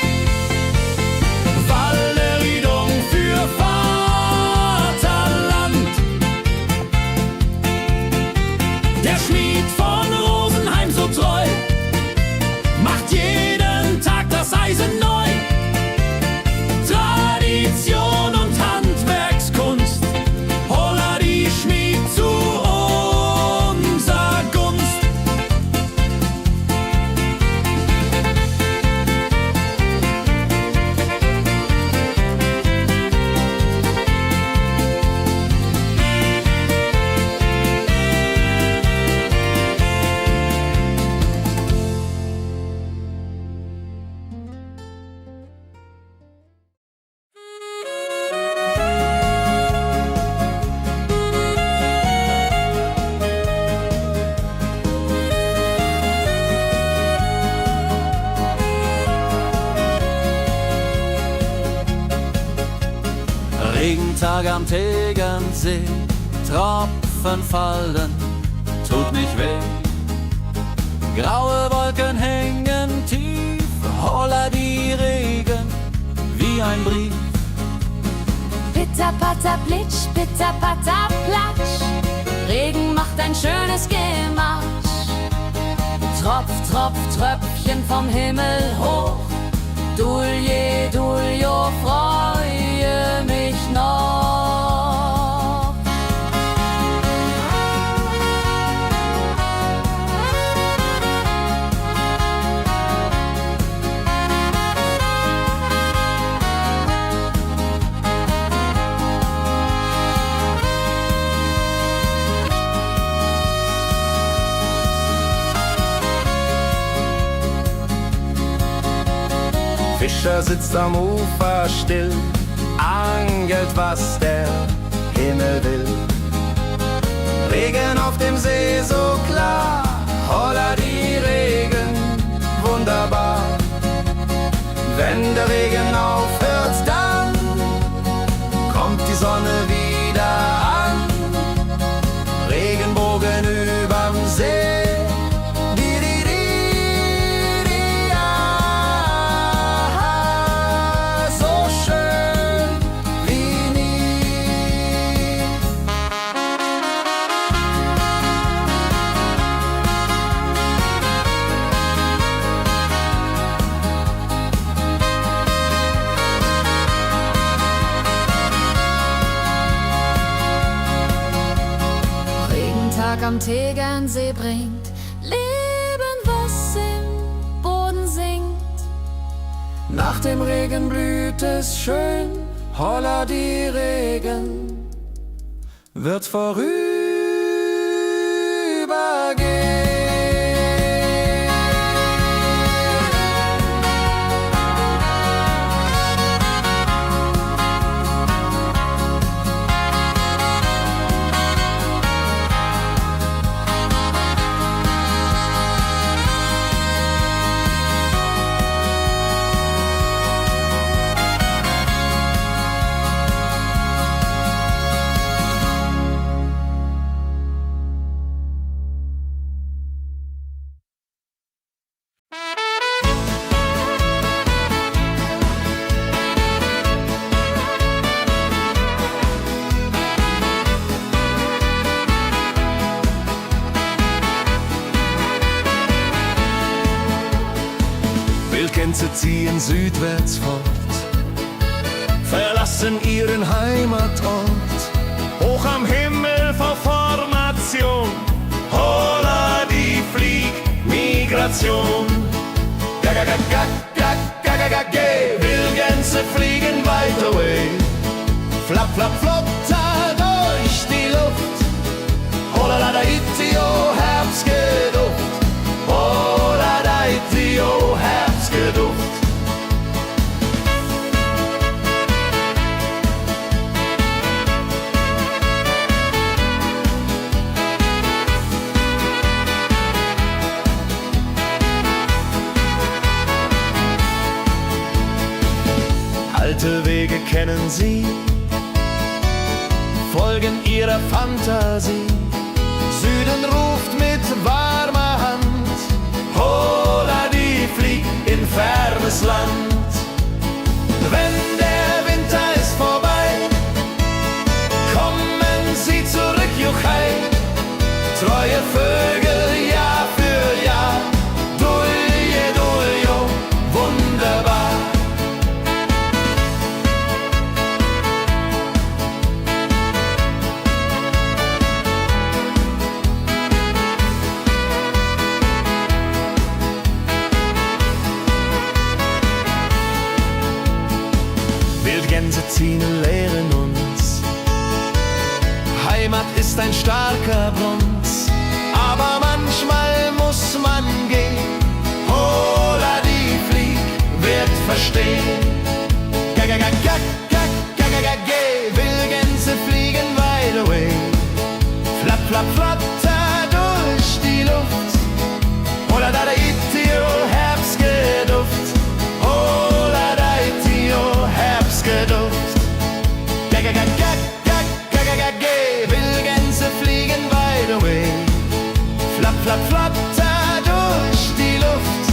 Walleridung für Vaterland. Der Schmied von Rosenheim so treu macht jeden Tag das Eisen neu. Tradition und Handwerkskunst, holla die Schmied zu unser Gunst. Regentag am Tegernsee, Tropfen fallen, tut nicht weh. Graue Wolken hängen tief, holla die Regen wie ein Brief. Pitter, patter, plitsch, pitter, patter, platsch. Regen macht ein schönes Gemarsch. Tropf, Tropf, Tröpfchen vom Himmel hoch. Dulje, Duljo, freue mich noch. Fischer sitzt am Ufer still, angelt, was der Himmel will. Regen auf dem See so klar, holla die Regen, wunderbar. Wenn der Regen aufhört, dann kommt die Sonne wieder an. Regenbogen überm See. am Tegernsee bringt Leben, was im Boden singt. Nach dem Regen blüht es schön, holla die Regen wird vorübergehen. Wildgänse ziehen südwärts fort, verlassen ihren Heimatort. Hoch am Himmel vor Formation, holla die Fliegmigration. Wildgänse fliegen weit away, flap, flap, flop, da durch die Luft. Holla da itio, Herbstgeduft. Holla da itio, Herbstgeduft. Alte Wege kennen sie, folgen ihrer Fantasie. Süden ruft mit warmer Hand, holla die flieg in fernes Land. Wenn der Winter ist vorbei, kommen sie zurück, Juchai. Treue Vögel Jahr für Jahr, dulje, duljo, wunderbar. Wildgänse ziehen, lehren uns, Heimat ist ein starker Bronz, aber manchmal muss man gehen. Holla die Flieg wird verstehen. Wildgänse fliegen wide away, flap, flap, flatter durch die Luft. Holla da itio, Herbstgeduft. Holla da itio, Herbstgeduft. Wildgänse fliegen wide away, flap, flap, flatter durch die Luft.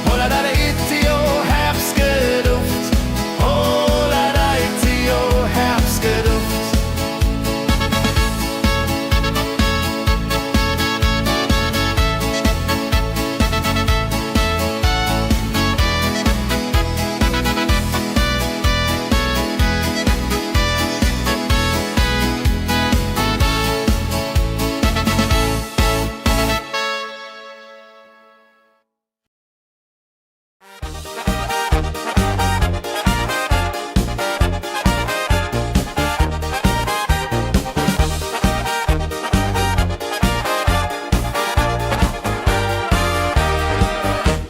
Holla da itio, Herbstgeduft. Holla da itio, Herbstgeduft.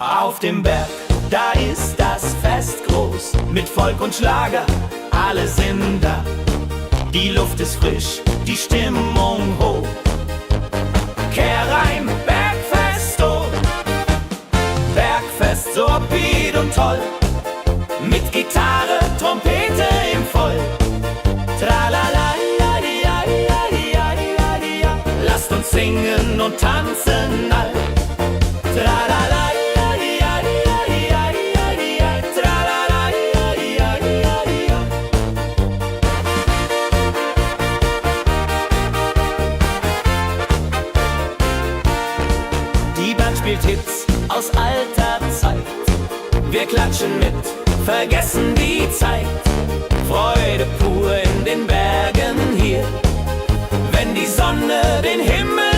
Auf dem Berg, da ist das Fest groß, mit Volk und Schlager, alle sind da. Die Luft ist frisch, die Stimmung hoch. Kehr rein, Bergfest, oh. Bergfest, so upbeat und toll, mit Gitarre, Trompete im Voll. Tralala, lasst uns singen und tanzen all. Tralala. Spielt Hits aus alter Zeit. Wir klatschen mit, vergessen die Zeit. Freude pur in den Bergen hier, wenn die Sonne den Himmel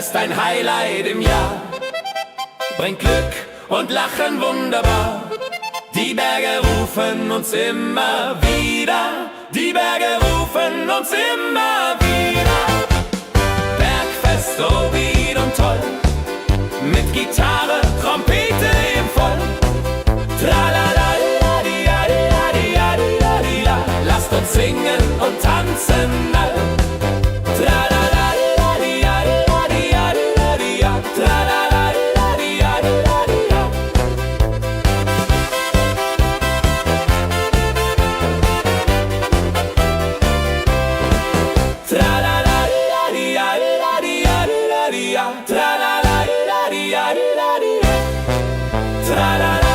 Bergfest ein Highlight im Jahr. Bringt Glück und Lachen wunderbar. Die Berge rufen uns immer wieder. Die Berge rufen uns immer wieder. Bergfest, so weit und toll. Mit Gitarre, Trompete im Voll. Tralala-di-a-di-a-di-a-di-a-di-a. Lasst uns singen und tanzen all. Tralala-di-a-di-a-di-a-di-a. Tralala-di-a-di-a-di-a. Tralala-di-a-di-a-di-a-di-a. Tralala-di-a-di-a-di-a-di-a.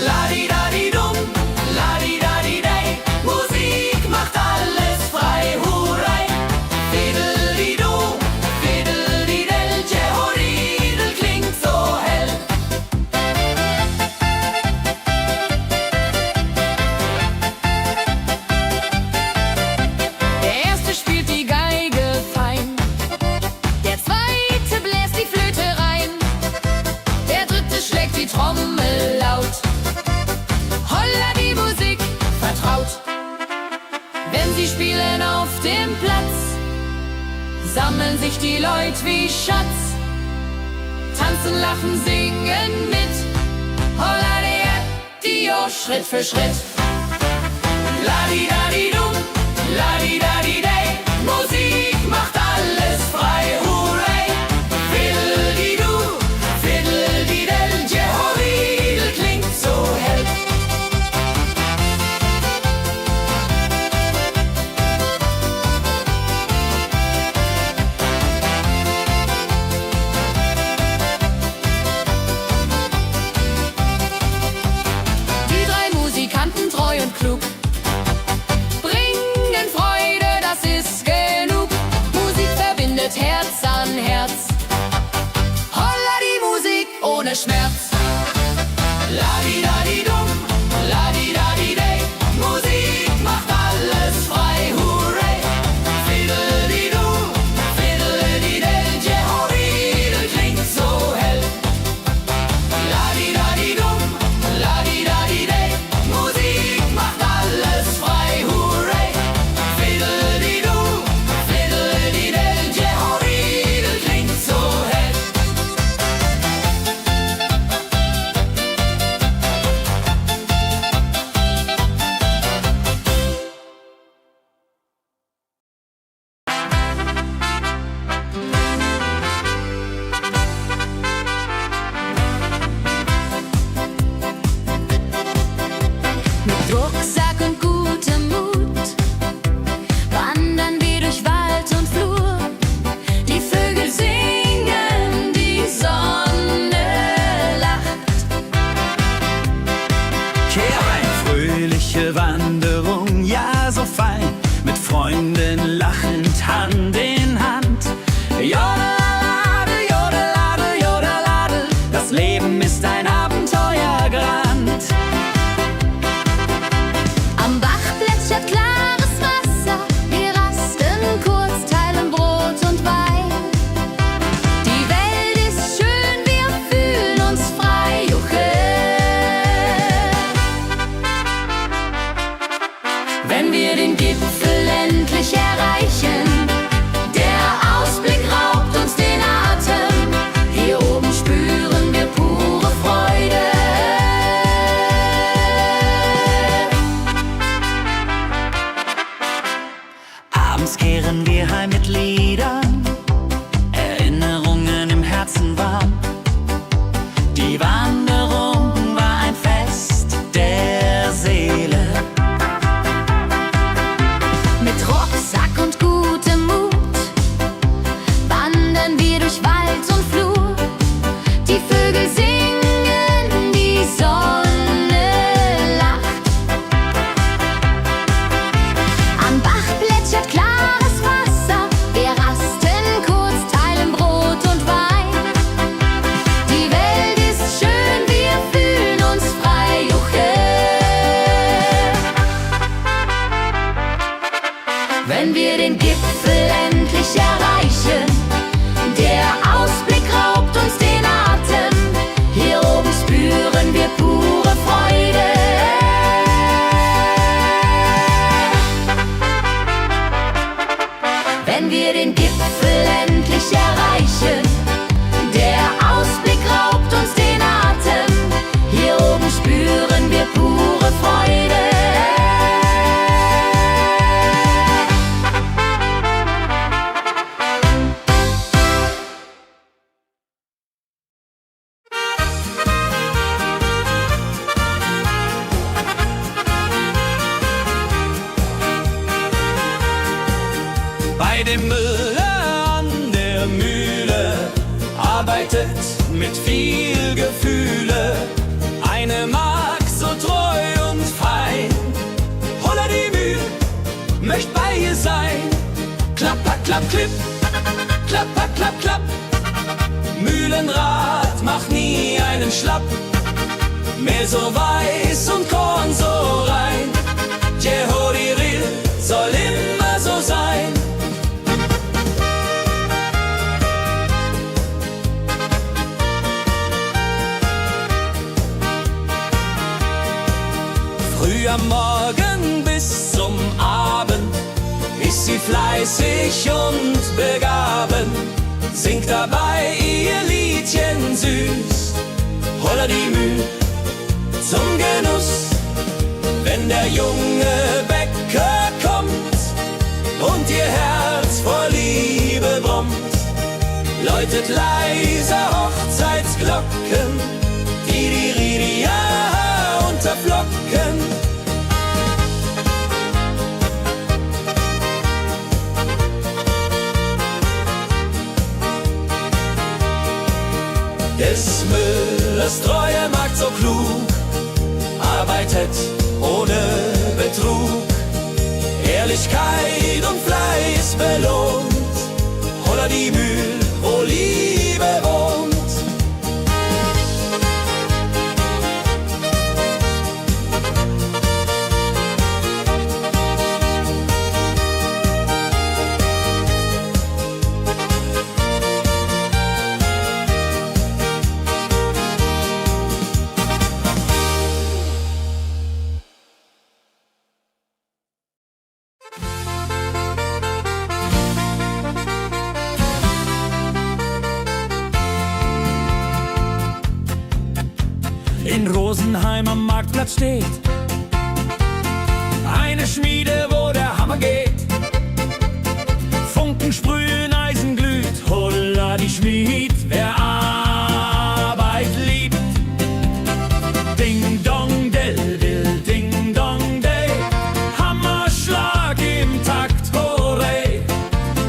Ladi-dadi-dum, ladi-dadi-dei, Musik macht alles frei, hurray! Fiddle-di-du, fiddle-di-del, Jehoridel klingt so hell. Der erste spielt die Geige fein, der zweite bläst die Flöte rein, der dritte schlägt die Trommel laut. Holla, die Musik vertraut. Wenn sie spielen auf dem Platz, sammeln sich die Leute wie Schatz. Tanzen, lachen, singen mit. Holla, Dio, Schritt für Schritt. Ladi-dadi-dum, ladi-dadi-dei, Musik macht alles frei, hurray! Fiddle-di-du, fiddle-di-del, Jehoridel klingt so hell. Die drei Musikanten, treu und klug, bringen Freude, das ist genug. Musik verbindet Herz an Herz. Holla, die Musik ohne Schmerz. Ladi-dadi-dum, ladi-dadi-dei, Musik macht alles frei, hurray! Fiddle-di-du, fiddle-di-del, Jehoridel klingt so hell. Ladi-dadi-dum, ladi-dadi-dei, Musik macht alles wenn wir den Gipfel endlich erreichen. Der Ausblick raubt uns den Atem, hier oben spüren wir pure Freude. Wenn wir den Gipfel endlich erreichen, der Ausblick raubt uns den Atem, hier oben spüren wir pure Freude. Bei dem Müller an der Mühle arbeitet mit viel Gefühle eine Magd so treu und fein. Holla die Mühl, möcht bei ihr sein. Klapper, klapp, klipp, klapper, klapp, klapp. Mühlenrad macht nie einen Schlapp. Mehl so weiß und Korn so rein. Jehodiril soll immer so sein. Früh am Morgen bis zum Abend ist sie fleißig und begaben, singt dabei ihr Liedchen süß. Holla die Mühl zum Genuss, wenn der junge Bäcker kommt und ihr Herz vor Liebe brummt, läutet leise Hochzeitsglocken, die Ridia unterflocken. Des Müllers treue Magd so klug, arbeitet ohne Betrug, Ehrlichkeit und Fleiß belohnt. Holla die Mühl, wo Liebe wohnt. In Rosenheim am Marktplatz steht eine Schmiede, wo der Hammer geht. Funken sprühen, Eisen glüht, holla die Schmied, wer Arbeit liebt. Ding dong del dill, ding dong day, Hammerschlag im Takt, hurray.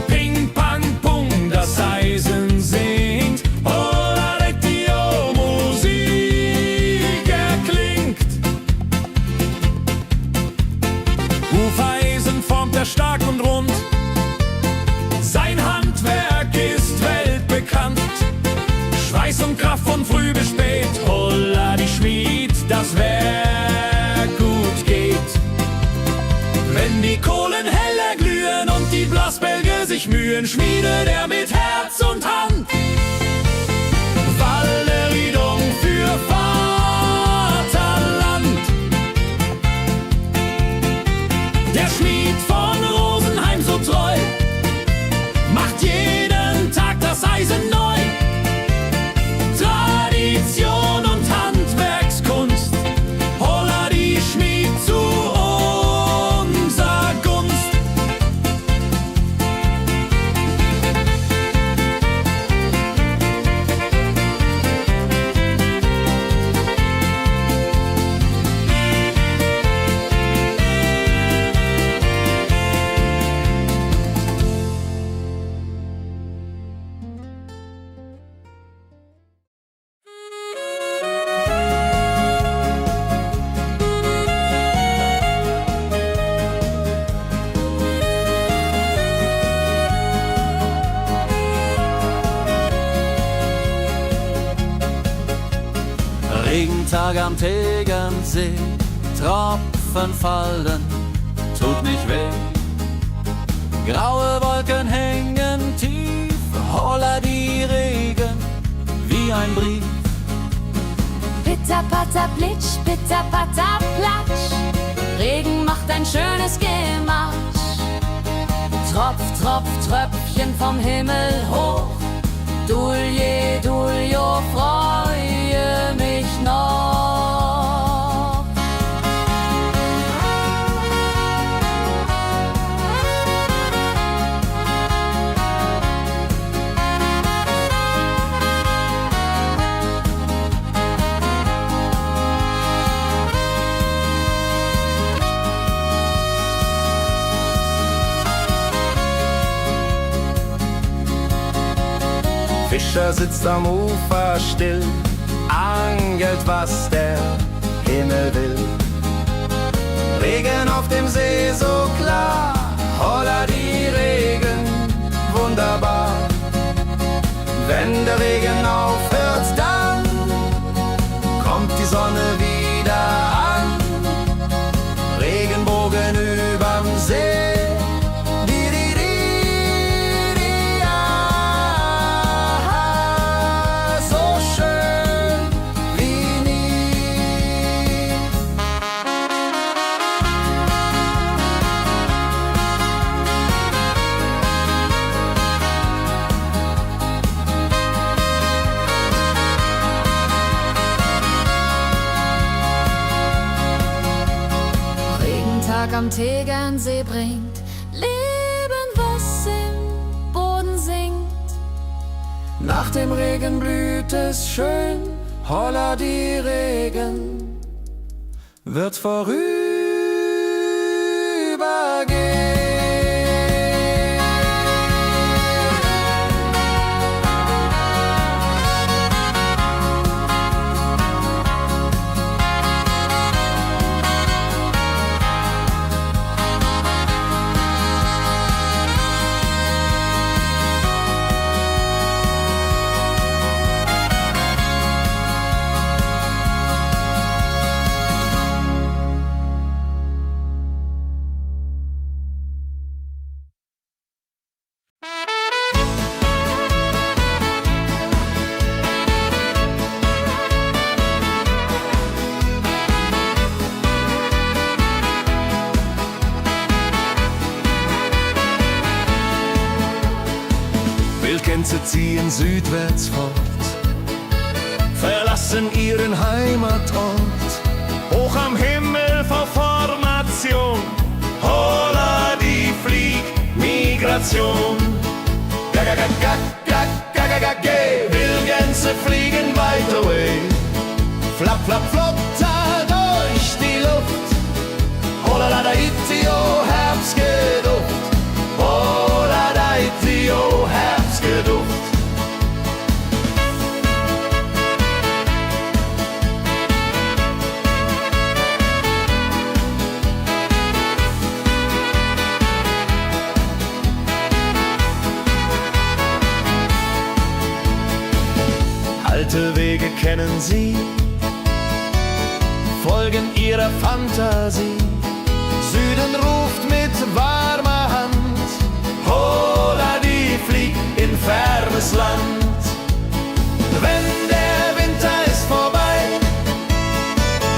Ping pang pung, das Eisen singt, holla retio, Musik erklingt. Hufeisen formt er stark und rund, sein Handwerk ist weltbekannt. Schweiß und Kraft von früh bis spät, holla die Schmied, das Werk gut geht. Wenn die Kohlen heller glühen und die Blasbälge sich mühen, schmiedet er mit Herz und Hand Walleridung für Vaterland. Der Schmied von Rosenheim so treu macht jeden Tag das Eisen neu. Tradition und Handwerkskunst, holla die Schmied zu unser Gunst. Regentag am Tegernsee, Tropfen fallen, tut nicht weh. Graue Wolken hängen tief, holla die Regen wie ein Brief. Pitter, patter, plitsch, pitter, patter, platsch. Regen macht ein schönes Gematsch. Tropf, Tropf, Tröpfchen vom Himmel hoch. Dulje, Duljo, freue mich noch. Fischer sitzt am Ufer still, angelt, was der Himmel will. Regen auf dem See so klar, holla die Regen, wunderbar. Wenn der Regen aufhört, dann kommt die Sonne wieder an. Regenbogen überm See. Am Tegernsee bringt Leben, was im Boden singt. Nach dem Regen blüht es schön, holla die Regen wird vorübergehen. Wildgänse ziehen südwärts fort, verlassen ihren Heimatort. Hoch am Himmel vor Formation, holla die Fliegmigration. Gag, Wildgänse fliegen weit away. Flap, flap, flotter durch die Luft. Holla da itio, Herbstgeduft. Holla da itio, Herbstgeduft. Alte Wege kennen sie, folgen ihrer Fantasie. Süden ruft mit warmer Hand, holla die flieg in fernes Land. Wenn der Winter ist vorbei,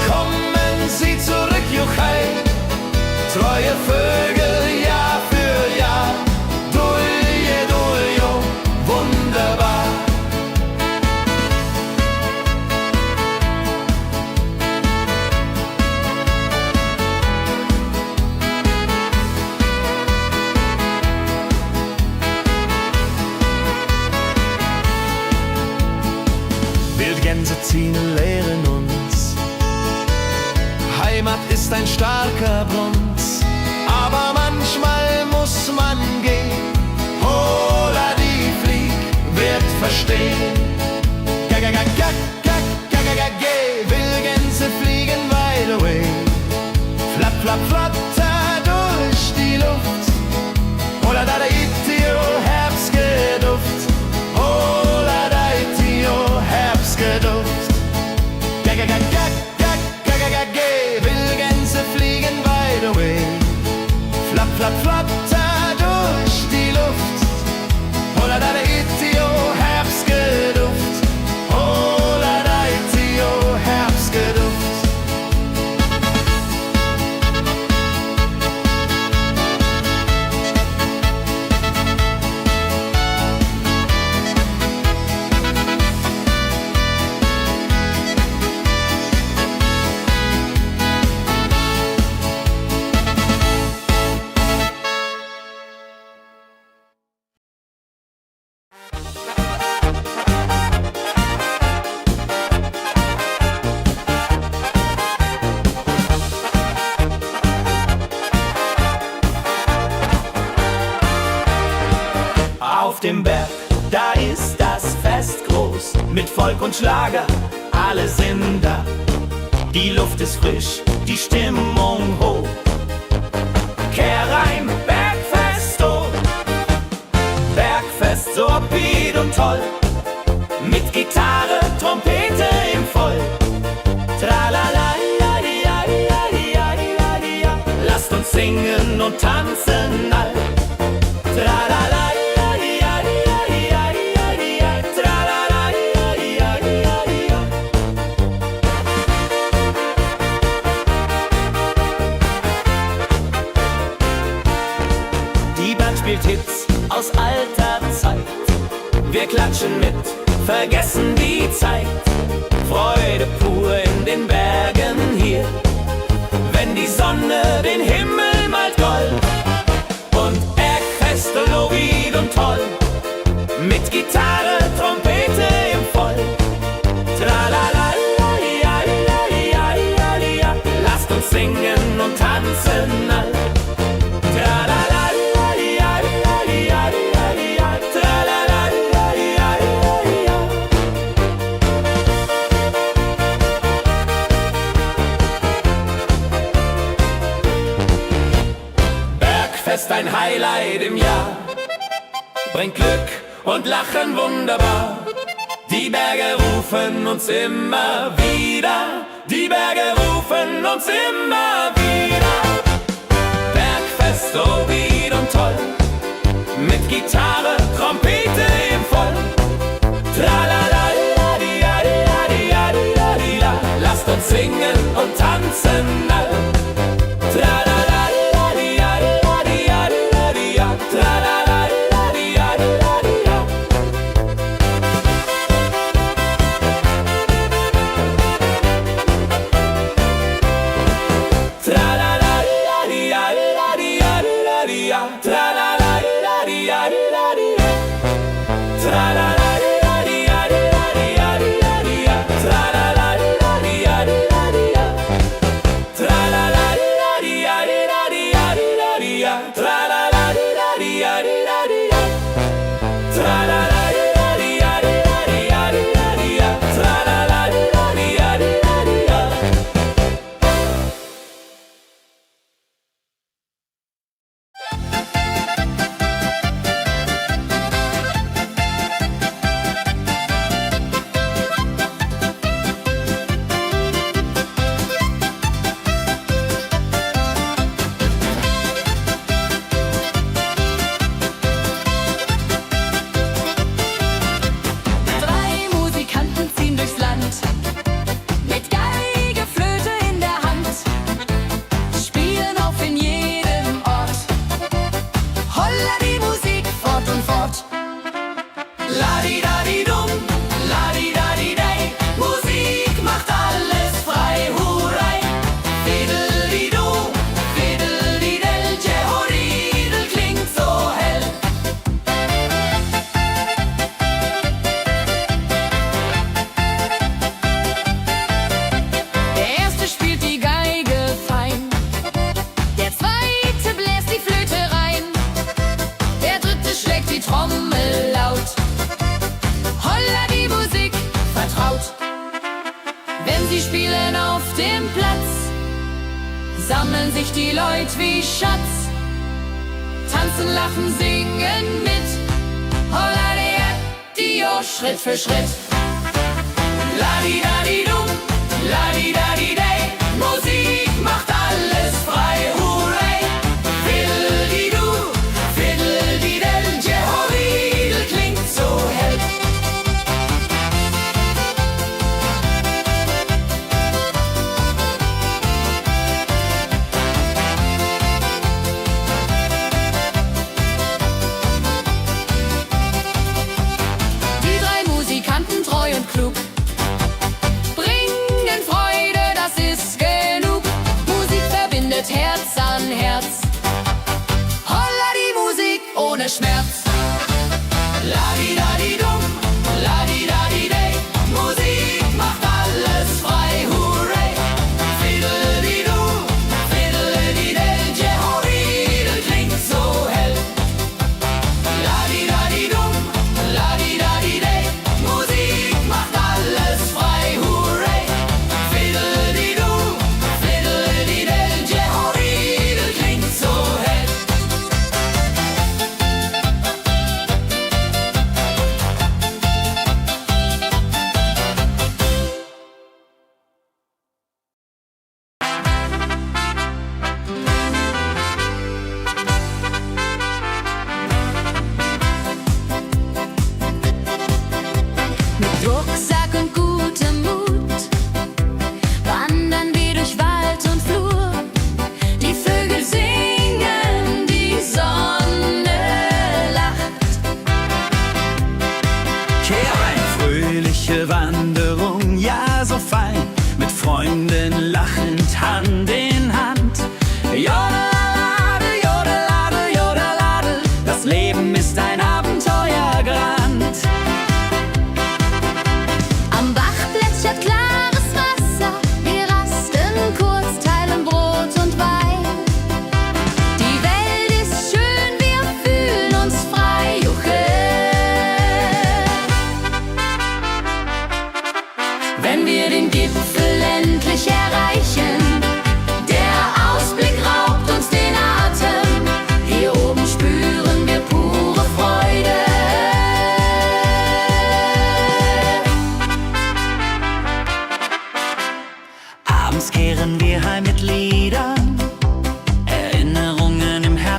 kommen sie zurück, Juchai. Treue Vögel Jahr für Jahr, Dulje, Duljo, wunderbar. Wildgänse ziehen, lehren uns. Heimat ist ein starker Bronz, aber manchmal muss man gehen. Holla die Flieg wird verstehen. Wildgänse fliegen wide away. Flap, flap, flatter durch die Luft. Holla da itio, Herbstgeduft. Holla da itio, Herbstgeduft. Wildgänse fliegen wide away. Flap, flap, flatter durch Auf dem Berg, da ist das Fest groß, mit Volk und Schlager, alle sind da. Die Luft ist frisch, die Stimmung hoch. Kehr rein, Bergfest, oh. Bergfest, so upbeat und toll. Mit Gitarre, Trompete im Voll. Tralala, ja, ja, ja, ja, ja, ja. Lasst uns singen und tanzen all. Tralala, ja, ja, ja, ja, ja, ja. Tralala, ja, ja, ja, ja. Die Band spielt Hits aus alter Zeit. Wir klatschen mit, vergessen die Zeit. Freude pur in den Bergen hier, wenn die Sonne den Himmel malt gold. Und Bergfest, Lovid und toll, mit Gitarre, Trompete im Voll. Tralala, ja, ja, ja, ja, ja. Lasst uns singen und tanzen all. Tralala, ja, ja, ja, ja, ja. Tralala, ja, ja, ja, ja. Bergfest, ein Highlight im Jahr, bringt Glück und Lachen wunderbar. Die Berge rufen uns immer wieder, die Berge rufen uns immer wieder. Bergfest, so wied und toll, mit Gitarre, Trompete im Voll. Tralala, ja, ja, ja, ja, ja, ja. Lasst uns singen und tanzen all. Tralala, ja, ja, ja, ja, ja. Tralala, ja, ja, ja, ja. Tralala, ja, ja, ja, ja, ja. Tralala, ja, ja, ja, ja. Tralala, ja, ja, ja, ja. Tralala, ja, ja, ja. Tralala, ja, ja, ja. Tralala, ja, ja, ja. Tralala, ja, ja, ja. Tralala, ja, ja, ja. Drei Musikanten ziehen durchs Land, mit Geige, Flöte in der Hand, spielen auf in jedem Ort. Holla die Musik fort und fort. Ladi-dadi-dum, ladi-dadi-dei, Musik macht alles frei, hurray. Fiddeli-du, fiddeli-del, Jehoridel klingt so hell. Der erste spielt die Geige fein, der zweite bläst die Flöte rein, der dritte schlägt die Trommel laut. Holla die Musik vertraut. Wenn sie spielen auf dem Platz, sammeln sich die Leute wie Schatz. Tanzen, lachen, singen mit. Holla der Dio, Schritt für Schritt. Ladi-dadi-dum, ladi-dadi-dei, Musik macht alles frei, hurray. Fiddeli-du, fiddeli-del, Jehoridel klingt so hell. Die drei Musikanten, treu und klug, bringen Freude, das ist genug. Musik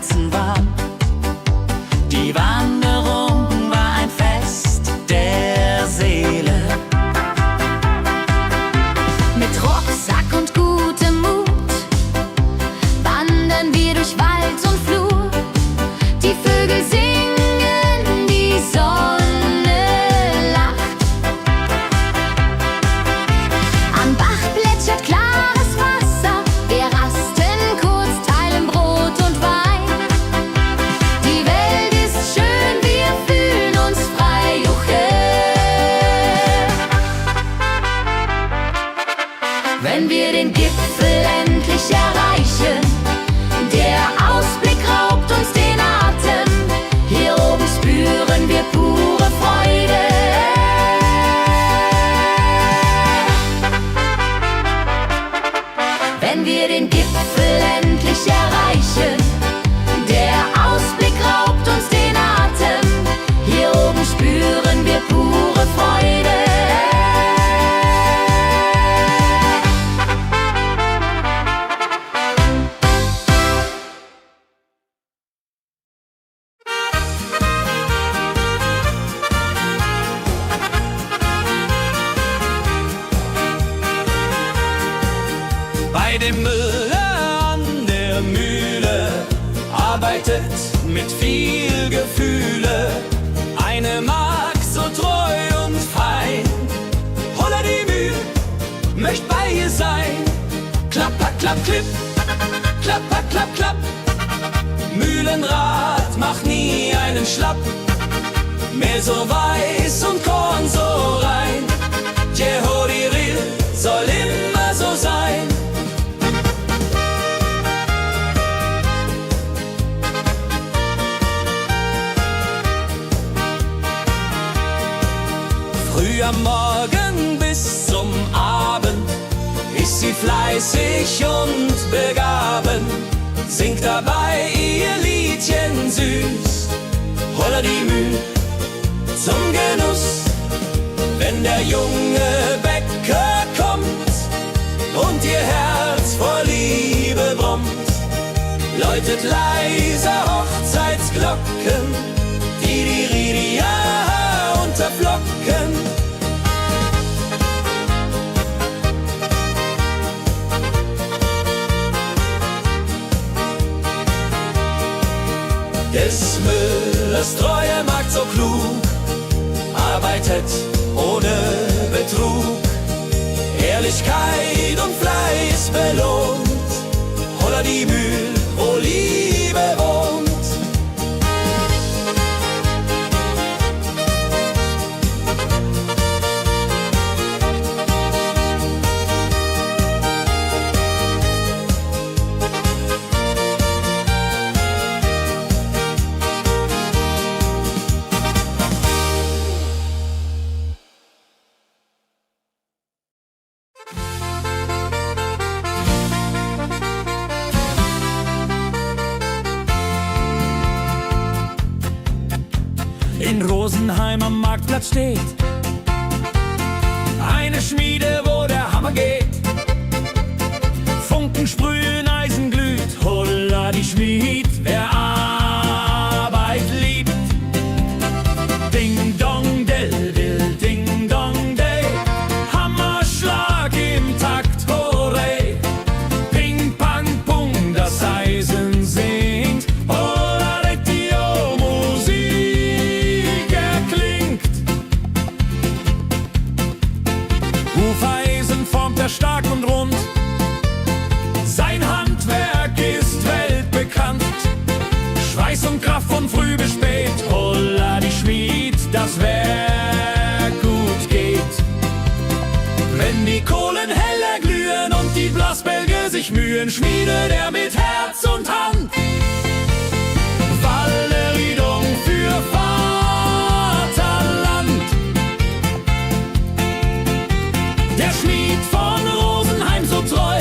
Herzen warm. Die Wanderung war ein Fest der Seele. Mit Rucksack und gutem Mut wandern wir durch Wald und Flur. Die Vögel singen, die Sonne lacht. Am Bach plätschert klares Wasser. Wir rasten kurz, teilen Brot und Wein. Die Welt ist schön, wir fühlen uns frei. Juche. Wenn wir den Gipfel endlich erreichen, der Ausblick raubt uns den Atem. Hier oben spüren wir pure Freude. Wenn wir den Gipfel endlich erreichen, der Ausblick raubt uns den Atem. Hier oben spüren wir pure Freude. Bei dem Müller an der Mühle arbeitet mit viel Gefühle eine Magd so treu und fein. Holla die Mühl, möcht bei ihr sein. Klapper, klapp, klipp, klapper, klapp, klapp. Mühlenrad macht nie einen Schlapp. Mehl so weiß und Korn so rein. Jehodiril soll immer so sein. Früh am Morgen bis zum Abend ist sie fleißig und begaben, singt dabei ihr Liedchen süß. Holla die Mühl zum Genuss, wenn der junge Bäcker kommt und ihr Herz vor Liebe brummt, läutet leise Hochzeitsglocken, die Ridia unterflocken. Des Müllers treue Magd so klug, arbeitet ohne Betrug, Ehrlichkeit und Fleiß belohnt. Holla die Mühl, wo Liebe wohnt. In Rosenheim am Marktplatz steht eine Schmiede, wo der Hammer geht. Funken sprühen, Eisen glüht, holla die Schmied, wer Arbeit liebt. Ding dong del dill, ding dong day, Hammerschlag im Takt, hooray. Ping pang pung, das Eisen singt, holla retio, Musik erklingt. Hufeisen formt er stark und rund, sein Handwerk ist weltbekannt. Schweiß und Kraft von früh bis spät, holla die Schmied, das Werk gut geht. Wenn die Kohlen heller glühen und die Blasbälge sich mühen, schmiedet er mit Herz und Hand Walleriedung für Vaterland. Der Schmied von Rosenheim so treu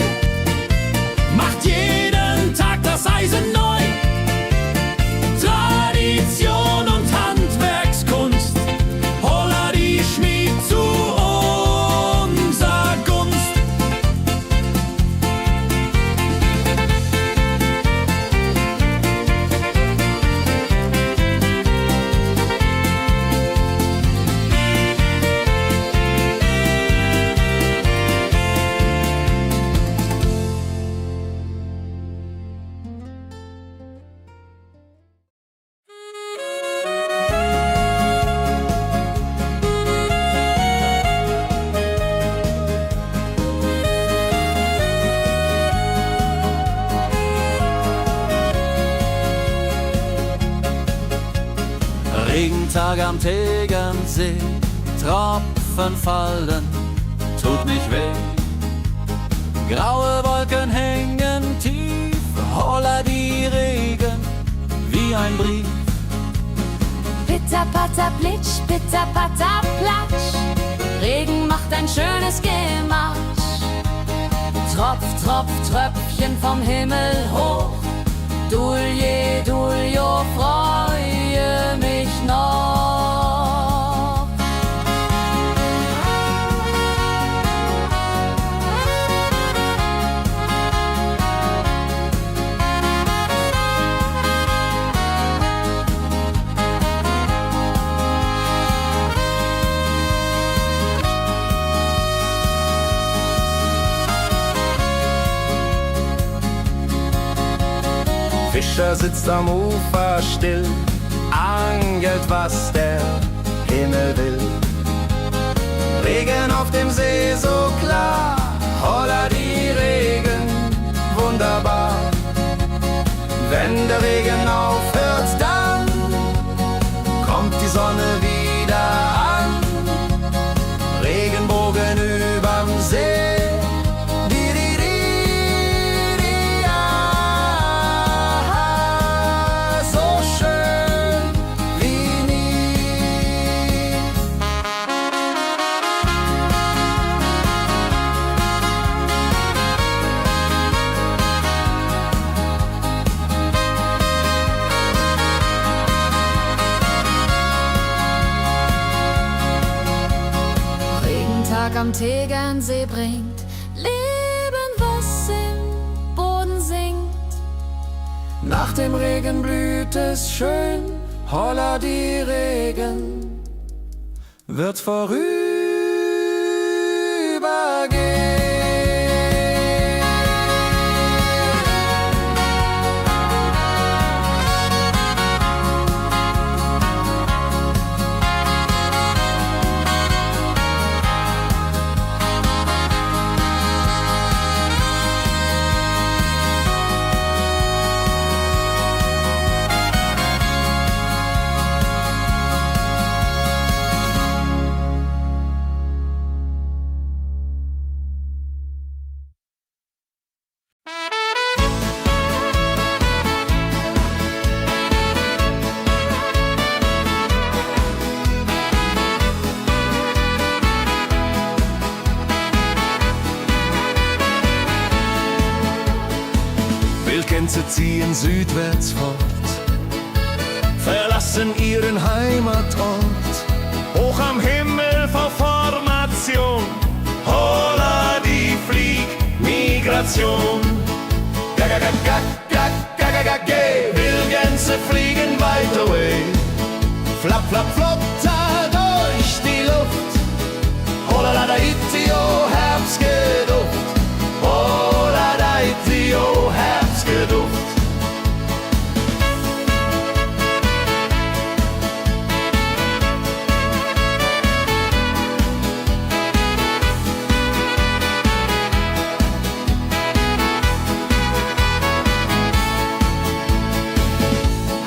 macht jeden Tag das Eisen neu. Tradition und Handwerkskunst, holla die Schmied zu unser Gunst. Regentag am Tegernsee, Tropfen fallen, tut nicht weh. Graue Wolken hängen tief, holla die Regen wie ein Brief. Pitter, patter, plitsch, pitter, patter, platsch. Regen macht ein schönes Gematsch. Tropf, Tropf, Tröpfchen vom Himmel hoch. Dulje, Duljo, freue mich noch. Fischer sitzt am Ufer still, angelt, was der Himmel will. Regen auf dem See so klar, holla die Regen, wunderbar. Wenn der Regen aufhört, dann kommt die Sonne wieder an. Regenbogen überm See. Am Tegernsee bringt Leben, was im Boden singt. Nach dem Regen blüht es schön, holla die Regen wird vorübergehen. Wildgänse ziehen südwärts fort, verlassen ihren Heimatort. Hoch am Himmel vor Formation, holla die Fliegmigration. Gag, Wildgänse fliegen weit away. Flap, flap, flotter durch die Luft. Holla da itio, Herbstgeduft. Holla da itio, Herbstgeduft.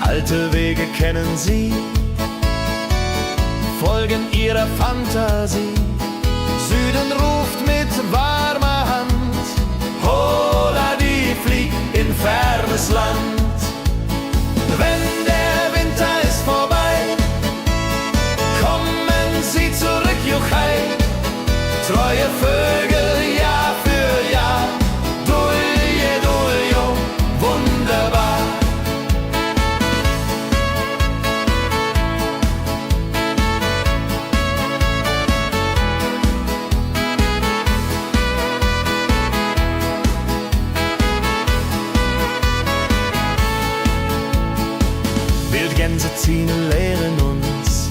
Alte Wege kennen sie, folgen ihrer Fantasie. Süden ruft mit warmer Hand, holla die flieg in fernes Land. Wenn der Winter ist vorbei, kommen sie zurück, Juchai. Treue Vögel Jahr für Jahr, Dulje, Duljo, wunderbar. Wildgänse ziehen, lehren uns.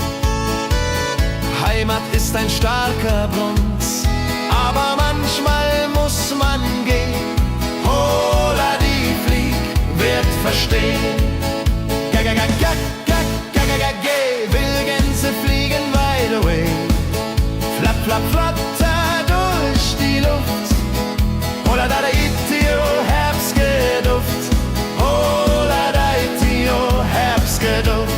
Heimat ist ein starker Bronz, aber manchmal muss man gehen. Holla die Flieg wird verstehen. Wildgänse fliegen wide away. Flap, flap, flatter durch die Luft. Holla da itio, Herbstgeduft. Holla da itio, Herbstgeduft.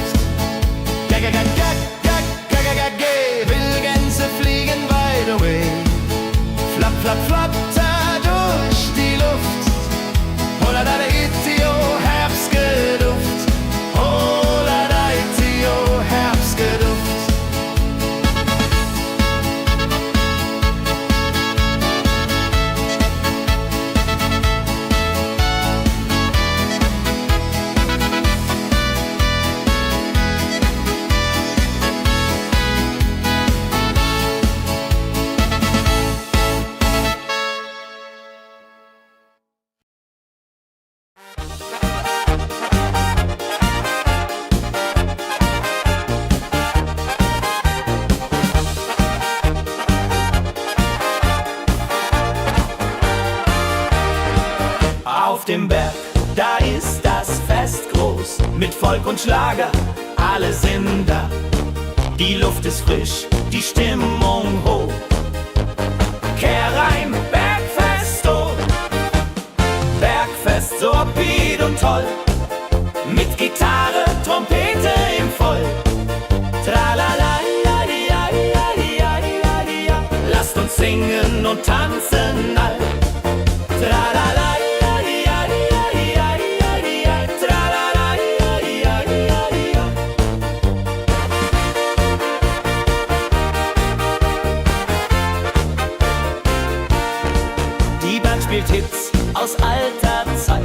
mit Volk und Schlager, alle sind da. Die Luft ist frisch, die Stimmung hoch. Kehrreim, Bergfest, oh. Bergfest, so upbeat und toll. Mit Gitarre, Trompete im Voll. Tralala, ja, ja, ja, ja, ja, ja. Lasst uns singen und tanzen all. Tralala, ja, ja, ja, ja, ja, ja. Tralala, ja, ja, ja, ja. Die Band spielt Hits aus alter Zeit.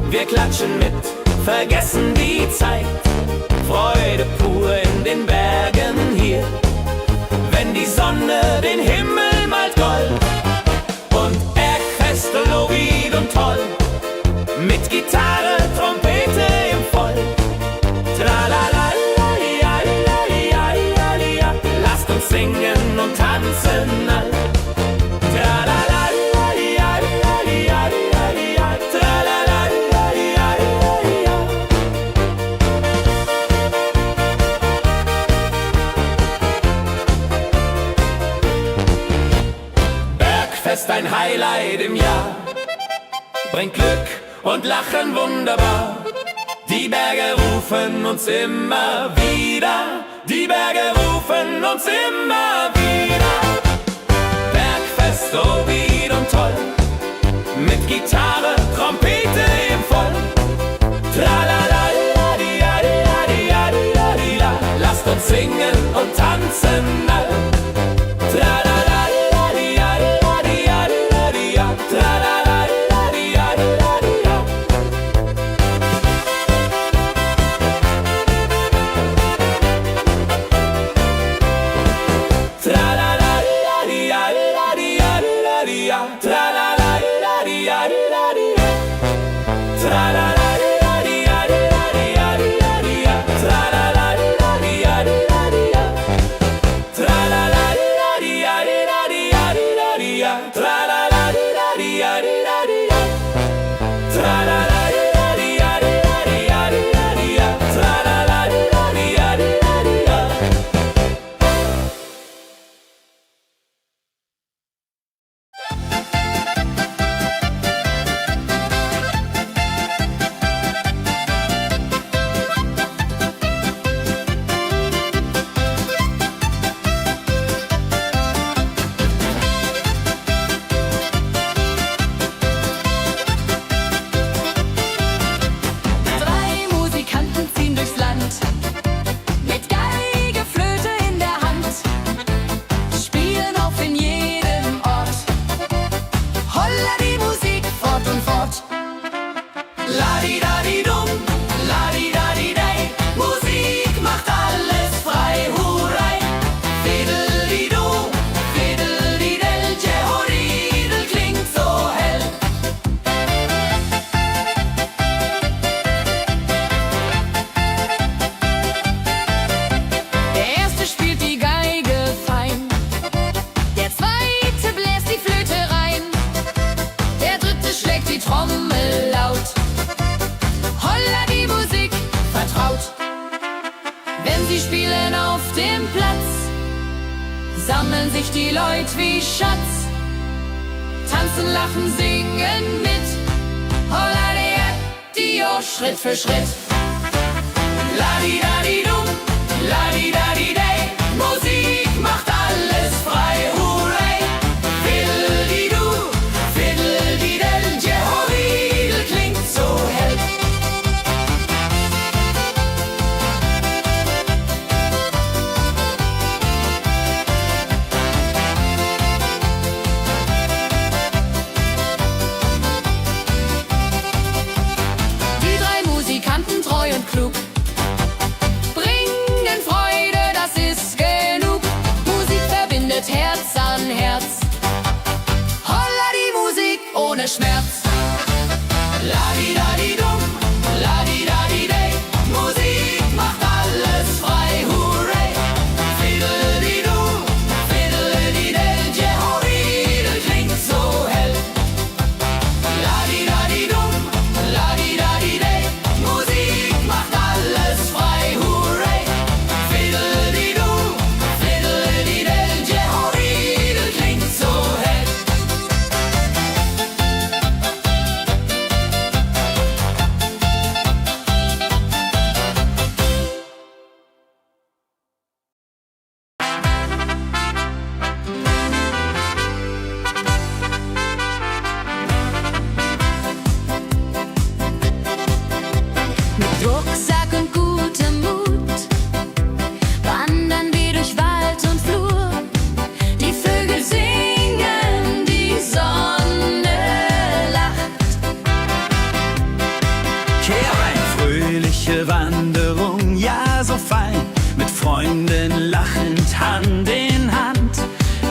Wir klatschen mit, vergessen die Zeit. Freude pur in den Bergen hier, wenn die Sonne den Himmel malt gold. Und Bergfest, Lovid und toll, mit Gitarre, Trompete im Voll. Tralala, ja, ja, ja, ja, ja. Lasst uns singen und tanzen all. Tralala, ja, ja, ja, ja, ja. Tralala, ja, ja, ja. Bergfest, ein Highlight im Jahr, bringt Glück und Lachen wunderbar. Die Berge rufen uns immer wieder, die Berge rufen uns immer wieder. Bergfest, so wied und toll, mit Gitarre, Trompete im Voll. Tralala, ja, ja, ja, ja, ja, ja. Lasst uns singen und tanzen all. Tralala, ja, ja, ja, ja, ja. Tralala, ja, ja, ja, ja. Tralala, ja, ja, ja, ja, ja. Tralala, ja, ja, ja, ja. Tralala, ja, ja, ja, ja, ja. Tralala, ja, ja, ja, ja. Tralala, ja, ja, ja, ja. Tralala, ja, ja, ja, ja. Tralala, ja, ja, ja, ja. Tralala, ja, ja, ja, ja. Drei Musikanten ziehen durchs Land, mit Geige, Flöte in der Hand, spielen auf in jedem Ort. Holla die Musik fort und fort. Ladi-dadi-dum, ladi-dadi-dei, Musik macht alles frei, hurray. Fiddeli-du, fiddeli-del, Jehoridel klingt so hell. Der erste spielt die Geige fein, der zweite bläst die Flöte rein, der dritte schlägt die Trommel laut. Holla die Musik vertraut. Wenn sie spielen auf dem Platz, sammeln sich die Leute wie Schatz, tanzen, lachen, singen mit. Holla der Dio, Schritt für Schritt. Ladi-dadi-dum, ladi-dadi-dei, Musik macht alles frei, hurray. Fiddeli-du, fiddeli-del, Jehoridel klingt so hell. Die drei Musikanten, treu und klug, bringen Freude, das ist genug. Musik verbindet Herz an Herz. Holla die Musik ohne Schmerz. Ladi-dadi-dum, ladi-dadi-dei, Musik macht alles frei, hurray. Fiddeli-du, fiddeli-del, Jehoridel klingt so hell. Ladi-dadi-dum, ladi-dadi-dei, Musik macht Mit Rucksack und gutem Mut wandern wir durch Wald und Flur. Die Vögel singen, die Sonne lacht. Kehr ein, fröhliche Wanderung, ja so fein, mit Freunden lachend Hand in Hand.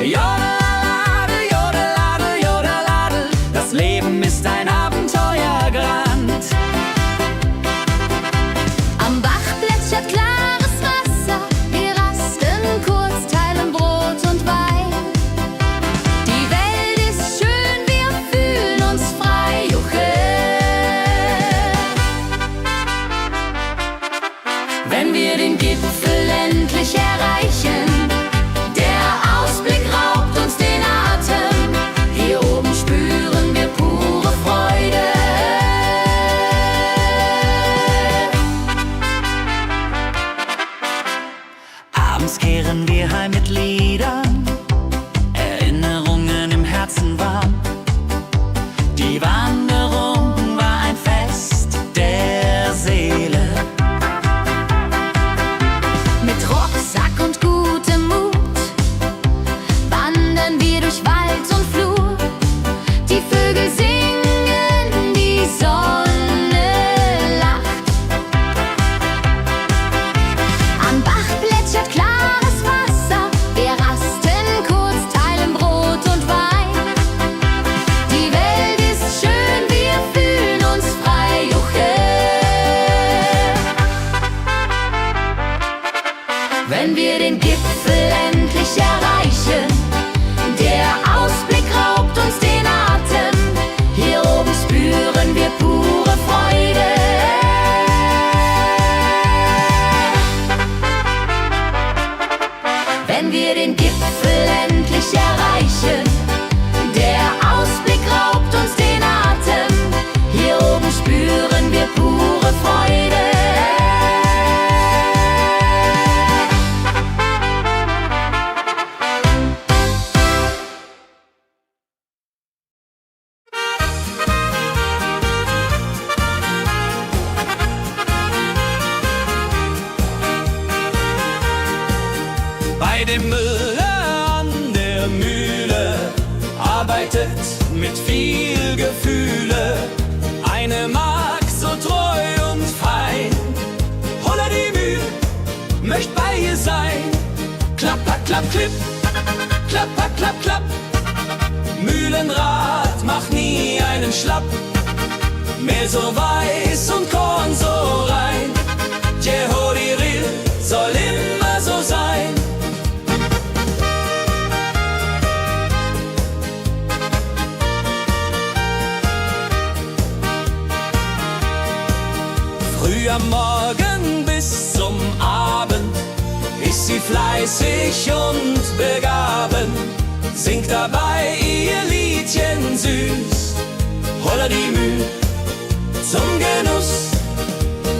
Jodeladel, jodeladel, jodeladel, das Leben ist ein Abenteuergrand. Am Bach plätschert klares Wasser, wir rasten kurz, teilen Brot und Wein. Die Welt ist schön, wir fühlen uns frei, juche. Wenn wir den Gipfel endlich erreichen, der Ausblick raubt uns den Atem. Hier oben spüren wir pure Freude. Abends kehren wir heim mit Liedern, Erinnerungen im Herzen warm. Die Wanderung war ein Fest der Seele. Mit Rucksack und gutem Mut wandern wir durch Wald und Flur. Die Vögel singen, die Sonne lacht. Am Bach plätschert klares Wasser, wir rasten kurz, teilen Brot und Wein. Die Welt ist schön, wir fühlen uns frei, juche. Wenn wir den Gipfel endlich erreichen, der Ausblick raubt uns den Atem. Hier oben spüren wir pure Freude. Wenn wir den Gipfel endlich erreichen, der Ausblick raubt uns den Atem. Hier oben spüren wir pure Freude. Bei dem Müller an der Mühle arbeitet mit viel Gefühle eine Magd so treu und fein. Holla die Mühl, möcht bei ihr sein. Klapper, klapp, klipp, klapper, klapp, klapp. Mühlenrad macht nie einen Schlapp. Mehl so weiß und Korn so rein. Jehodiril soll immer so sein. Früh am Morgen bis zum Abend ist sie fleißig und begaben, singt dabei ihr Liedchen süß. Holla die Mühl zum Genuss,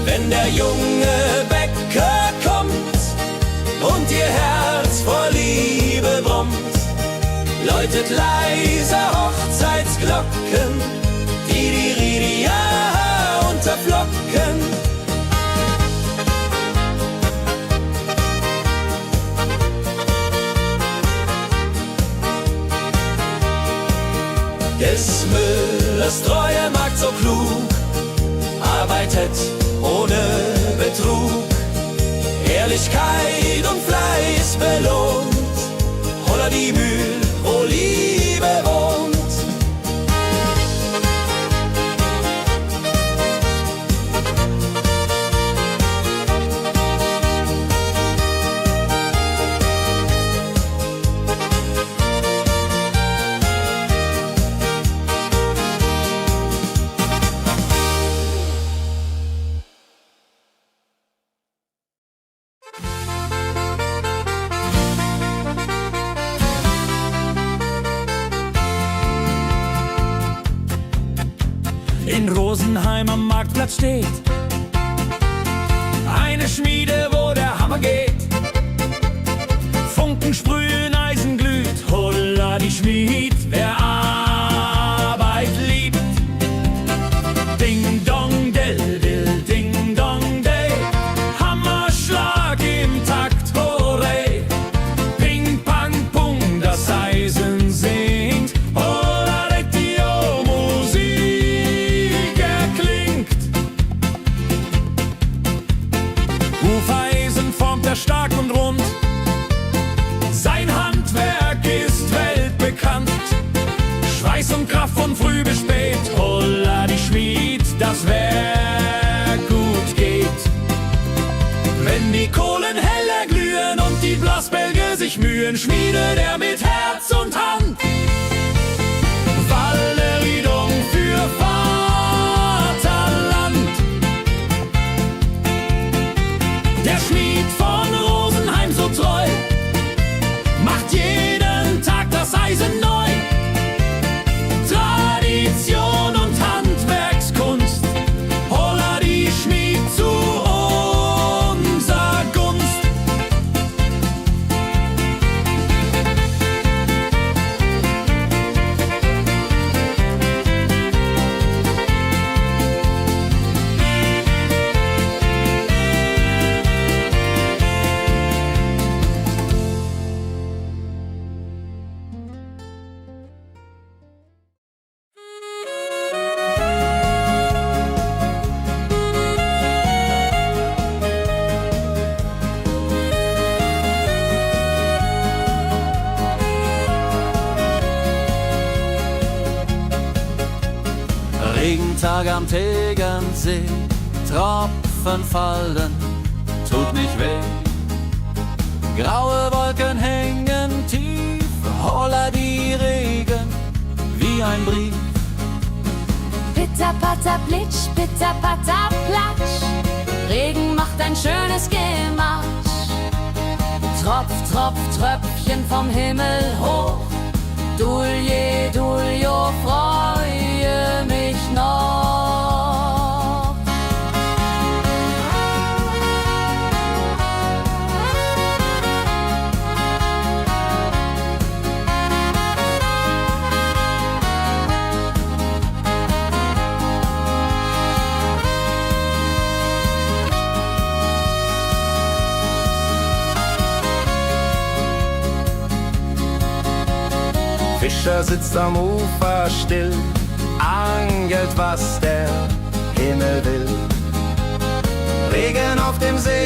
wenn der junge Bäcker kommt und ihr Herz vor Liebe brummt, läutet leise Hochzeitsglocken, die Ridia unter Flocken. Des Müllers treue Magd so klug, arbeitet ohne Betrug, Ehrlichkeit und Fleiß belohnt. Holla die Mühl, wo Liebe wohnt. In Rosenheim am Marktplatz steht eine Schmiede, wo der Hammer geht. Funken sprühen, Eisen glüht, holla die Schmied, wer Arbeit liebt. Ding dong, del, dill, ding dong. Hufeisen formt er stark und rund. Sein Handwerk ist weltbekannt. Schweiß und Kraft von früh bis spät. Holla die Schmied, das Werk gut geht. Wenn die Kohlen heller glühen und die Blasbälge sich mühen, schmiedet er mit Herz und Hand Walleriedung für Vaterland. Der Schmied von Rosenheim so treu macht jeden Tag das Eisen neu. Tradition und Handwerkskunst, holla die Schmied zu unser Gunst. Regentag am Tegernsee, Tropfen fallen, tut nicht weh. Graue Wolken hängen tief, holla die Regen wie ein Brief. Pitter, patter, plitsch, pitter, patter, platsch. Regen macht ein schönes Gemarsch. Tropf, Tropf, Tröpfchen vom Himmel hoch. Dulje, Duljo, freue mich noch. Fischer sitzt am Ufer still, angelt, was der Himmel will. Regen auf dem See